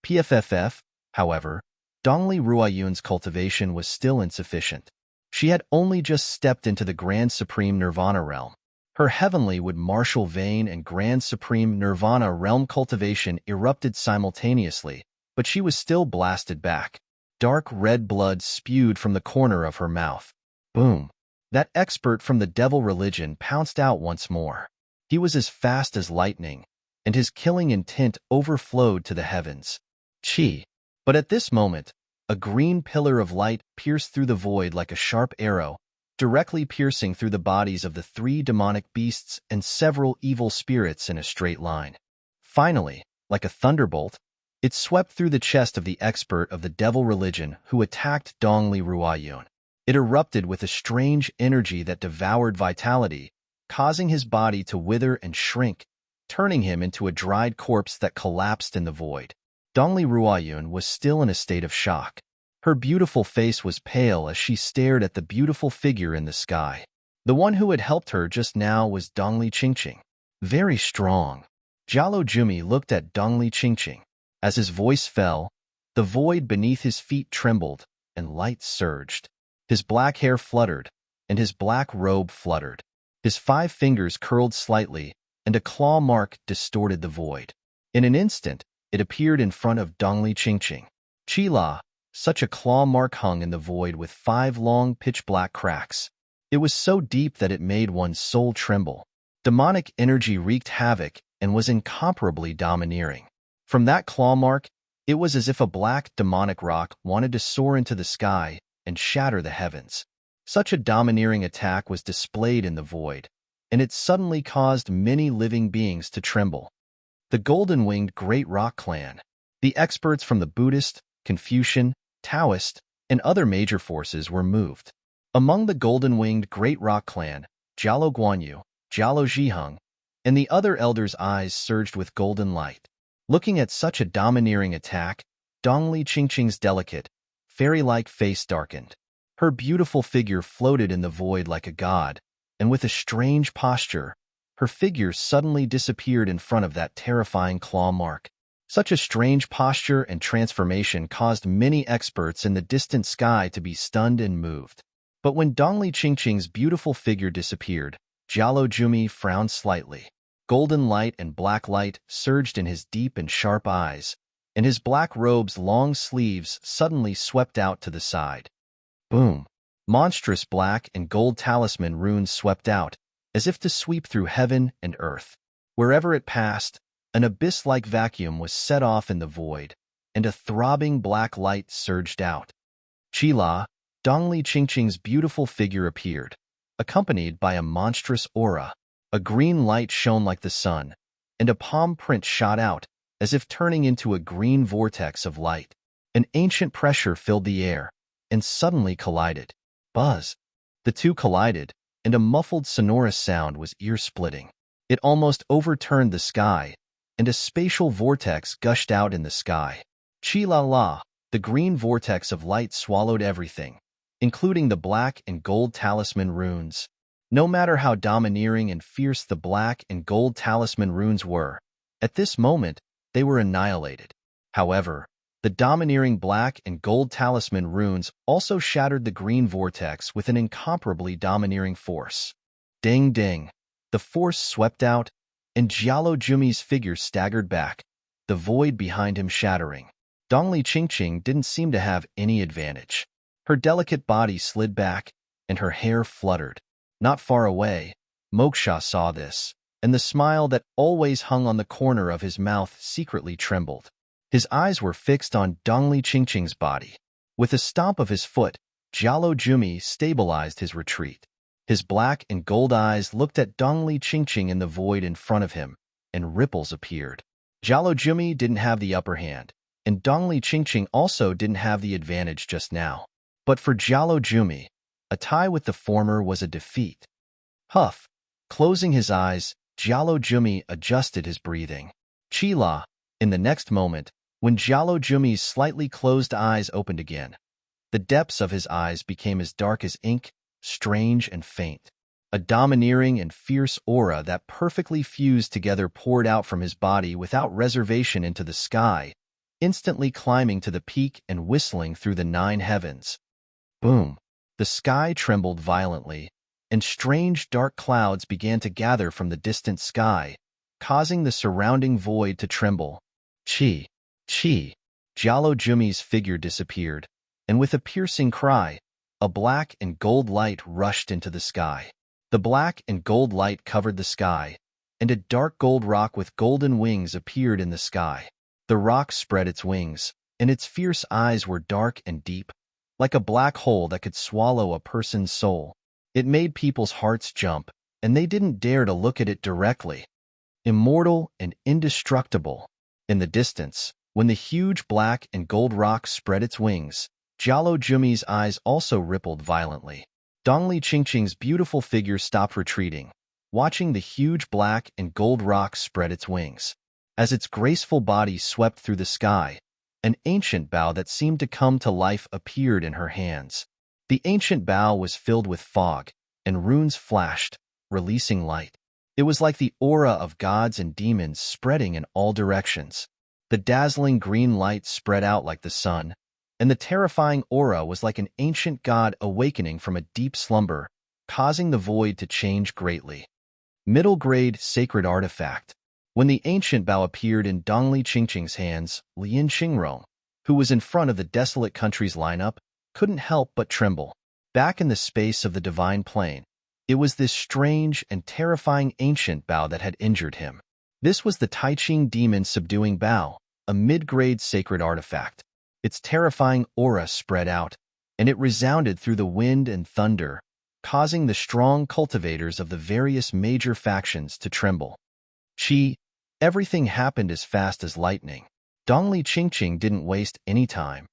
PFFF, however, Dongli Ruoyun's cultivation was still insufficient. She had only just stepped into the Grand Supreme Nirvana realm. Her heavenly would martial vein and Grand Supreme Nirvana realm cultivation erupted simultaneously, but she was still blasted back. Dark red blood spewed from the corner of her mouth. Boom! That expert from the devil religion pounced out once more. He was as fast as lightning, and his killing intent overflowed to the heavens. Chi! But at this moment, a green pillar of light pierced through the void like a sharp arrow, directly piercing through the bodies of the 3 demonic beasts and several evil spirits in a straight line. Finally, like a thunderbolt, it swept through the chest of the expert of the devil religion who attacked Dongli Ruoyun. It erupted with a strange energy that devoured vitality, causing his body to wither and shrink, turning him into a dried corpse that collapsed in the void. Dongli Ruoyun was still in a state of shock. Her beautiful face was pale as she stared at the beautiful figure in the sky. The one who had helped her just now was Dongli Qingqing. Very strong. Jialo Jumi looked at Dongli Qingqing. As his voice fell, the void beneath his feet trembled, and light surged. His black hair fluttered, and his black robe fluttered. His 5 fingers curled slightly, and a claw mark distorted the void. In an instant, it appeared in front of Dongli Qingqing. Qi-la, such a claw mark hung in the void with 5 long pitch-black cracks. It was so deep that it made one's soul tremble. Demonic energy wreaked havoc and was incomparably domineering. From that claw mark, it was as if a black demonic rock wanted to soar into the sky and shatter the heavens. Such a domineering attack was displayed in the void, and it suddenly caused many living beings to tremble. The golden-winged Great Rock Clan. The experts from the Buddhist, Confucian, Taoist, and other major forces were moved. Among the golden-winged Great Rock Clan, Jialo Guanyu, Jialo Zhiheng, and the other elders' eyes surged with golden light. Looking at such a domineering attack, Dongli Qingqing's delicate, fairy-like face darkened. Her beautiful figure floated in the void like a god, and with a strange posture, her figure suddenly disappeared in front of that terrifying claw mark. Such a strange posture and transformation caused many experts in the distant sky to be stunned and moved. But when Dongli Qingqing's beautiful figure disappeared, Jialo Jumi frowned slightly. Golden light and black light surged in his deep and sharp eyes, and his black robe's long sleeves suddenly swept out to the side. Boom! Monstrous black and gold talisman runes swept out, as if to sweep through heaven and earth. Wherever it passed, an abyss-like vacuum was set off in the void, and a throbbing black light surged out. Qila, Dongli Qingqing's beautiful figure appeared, accompanied by a monstrous aura. A green light shone like the sun, and a palm print shot out, as if turning into a green vortex of light. An ancient pressure filled the air, and suddenly collided. Buzz! The two collided, and a muffled sonorous sound was ear-splitting. It almost overturned the sky, and a spatial vortex gushed out in the sky. Chi-la-la, the green vortex of light swallowed everything, including the black and gold talisman runes. No matter how domineering and fierce the black and gold talisman runes were, at this moment they were annihilated. However, the domineering black and gold talisman runes also shattered the green vortex with an incomparably domineering force. Ding ding! The force swept out, and Jialo Jumi's figure staggered back, the void behind him shattering. Dongli Qingqing didn't seem to have any advantage. Her delicate body slid back, and her hair fluttered. Not far away, Moksha saw this, and the smile that always hung on the corner of his mouth secretly trembled. His eyes were fixed on Dongli Qingqing's body. With a stomp of his foot, Jialo Jumi stabilized his retreat. His black and gold eyes looked at Dongli Qingqing in the void in front of him, and ripples appeared. Jialo Jumi didn't have the upper hand, and Dongli Qingqing also didn't have the advantage just now. But for Jialo Jumi, a tie with the former was a defeat. Huff! Closing his eyes, Jialo Jumi adjusted his breathing. Qila! In the next moment, when Jialo Jumi's slightly closed eyes opened again, the depths of his eyes became as dark as ink, strange and faint. A domineering and fierce aura that perfectly fused together poured out from his body without reservation into the sky, instantly climbing to the peak and whistling through the 9 heavens. Boom! The sky trembled violently, and strange dark clouds began to gather from the distant sky, causing the surrounding void to tremble. Chi! Chi! Jialo Jumi's figure disappeared, and with a piercing cry, a black and gold light rushed into the sky. The black and gold light covered the sky, and a dark gold rock with golden wings appeared in the sky. The rock spread its wings, and its fierce eyes were dark and deep, like a black hole that could swallow a person's soul. It made people's hearts jump, and they didn't dare to look at it directly. Immortal and indestructible. In the distance, when the huge black and gold rock spread its wings, Jialo Jumi's eyes also rippled violently. Dongli Qingqing's beautiful figure stopped retreating, watching the huge black and gold rock spread its wings. As its graceful body swept through the sky, an ancient bow that seemed to come to life appeared in her hands. The ancient bow was filled with fog, and runes flashed, releasing light. It was like the aura of gods and demons spreading in all directions. The dazzling green light spread out like the sun, and the terrifying aura was like an ancient god awakening from a deep slumber, causing the void to change greatly. Middle-grade sacred artifact. When the ancient bow appeared in Dongli Qingqing's hands, Lian Xingrong, who was in front of the desolate country's lineup, couldn't help but tremble. Back in the space of the divine plane, it was this strange and terrifying ancient bow that had injured him. This was the Taiqing demon subduing bow, a mid-grade sacred artifact. Its terrifying aura spread out, and it resounded through the wind and thunder, causing the strong cultivators of the various major factions to tremble. Everything happened as fast as lightning. Dongli Qingqing didn't waste any time.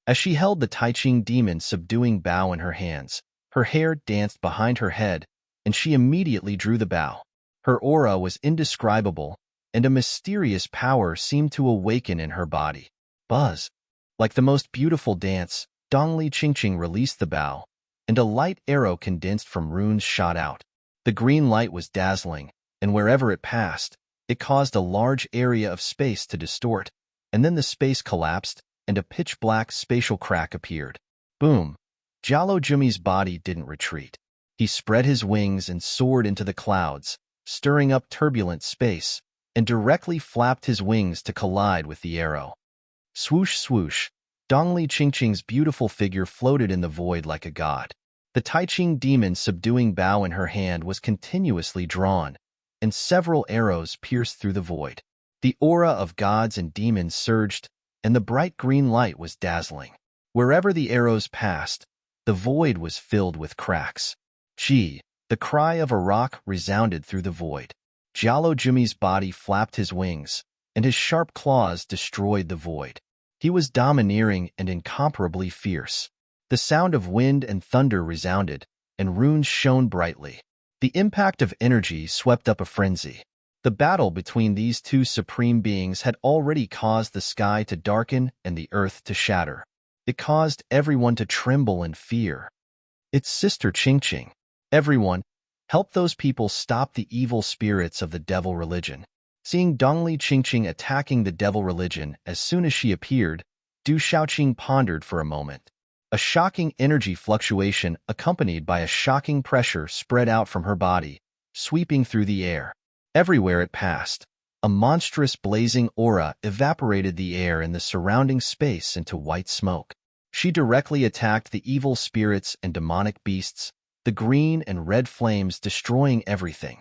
As she held the Taiqing demon subduing bow in her hands, her hair danced behind her head, and she immediately drew the bow. Her aura was indescribable, and a mysterious power seemed to awaken in her body. Buzz! Like the most beautiful dance, Dongli Qingqing released the bow, and a light arrow condensed from runes shot out. The green light was dazzling, and wherever it passed, it caused a large area of space to distort, and then the space collapsed, and a pitch-black spatial crack appeared. Boom! Jalo Jumi's body didn't retreat. He spread his wings and soared into the clouds, stirring up turbulent space, and directly flapped his wings to collide with the arrow. Swoosh, swoosh! Dongli Qingqing's beautiful figure floated in the void like a god. The Taiqing demon's subduing bow in her hand was continuously drawn, and several arrows pierced through the void. The aura of gods and demons surged, and the bright green light was dazzling. Wherever the arrows passed, the void was filled with cracks. Gee! The cry of a rock resounded through the void. Jalo Jumi's body flapped his wings, and his sharp claws destroyed the void. He was domineering and incomparably fierce. The sound of wind and thunder resounded, and runes shone brightly. The impact of energy swept up a frenzy. The battle between these two supreme beings had already caused the sky to darken and the earth to shatter. It caused everyone to tremble in fear. It's Sister Qingqing. Everyone, help those people stop the evil spirits of the devil religion. Seeing Dongli Qingqing attacking the devil religion as soon as she appeared, Du Shaoqing pondered for a moment. A shocking energy fluctuation accompanied by a shocking pressure spread out from her body, sweeping through the air. Everywhere it passed, a monstrous blazing aura evaporated the air and the surrounding space into white smoke. She directly attacked the evil spirits and demonic beasts, the green and red flames destroying everything.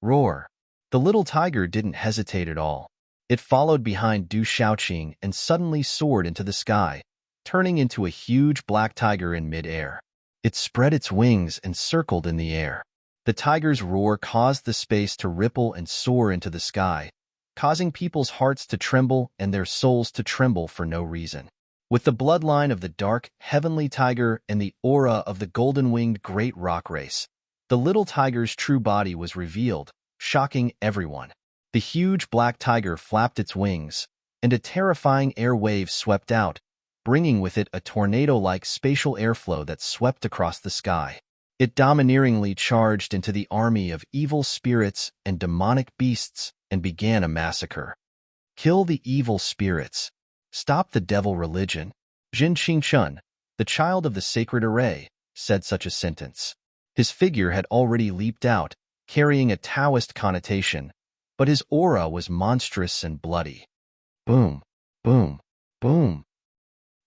Roar! The little tiger didn't hesitate at all. It followed behind Du Shaoqing and suddenly soared into the sky, turning into a huge black tiger in mid-air. It spread its wings and circled in the air. The tiger's roar caused the space to ripple and soar into the sky, causing people's hearts to tremble and their souls to tremble for no reason. With the bloodline of the dark, heavenly tiger and the aura of the golden-winged great rock race, the little tiger's true body was revealed, shocking everyone. The huge black tiger flapped its wings, and a terrifying air wave swept out, bringing with it a tornado-like spatial airflow that swept across the sky. It domineeringly charged into the army of evil spirits and demonic beasts and began a massacre. Kill the evil spirits. Stop the devil religion. Jin Qingchun, the child of the sacred array, said such a sentence. His figure had already leaped out, carrying a Taoist connotation, but his aura was monstrous and bloody. Boom, boom, boom.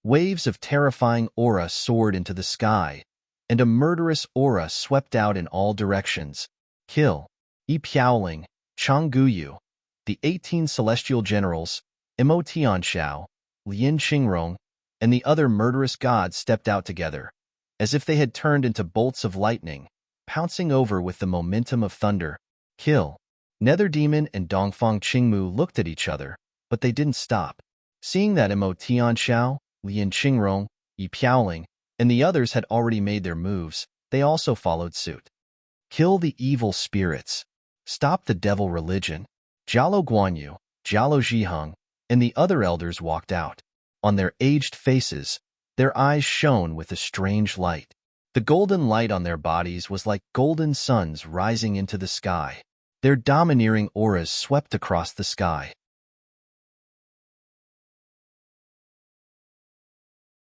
Waves of terrifying aura soared into the sky, and a murderous aura swept out in all directions. Kill. Yi Piaoling, Chang Guyu, the 18 celestial generals, Imo Tianxiao, Lin Qingrong, and the other murderous gods stepped out together, as if they had turned into bolts of lightning, pouncing over with the momentum of thunder. Kill. Nether Demon and Dongfang Qingmu looked at each other, but they didn't stop. Seeing that Imo Tianxiao, Lin Qingrong, Yi Piaoling, and the others had already made their moves, they also followed suit. Kill the evil spirits. Stop the devil religion. Jialo Guanyu, Jialo Zhiheng, and the other elders walked out. On their aged faces, their eyes shone with a strange light. The golden light on their bodies was like golden suns rising into the sky. Their domineering auras swept across the sky.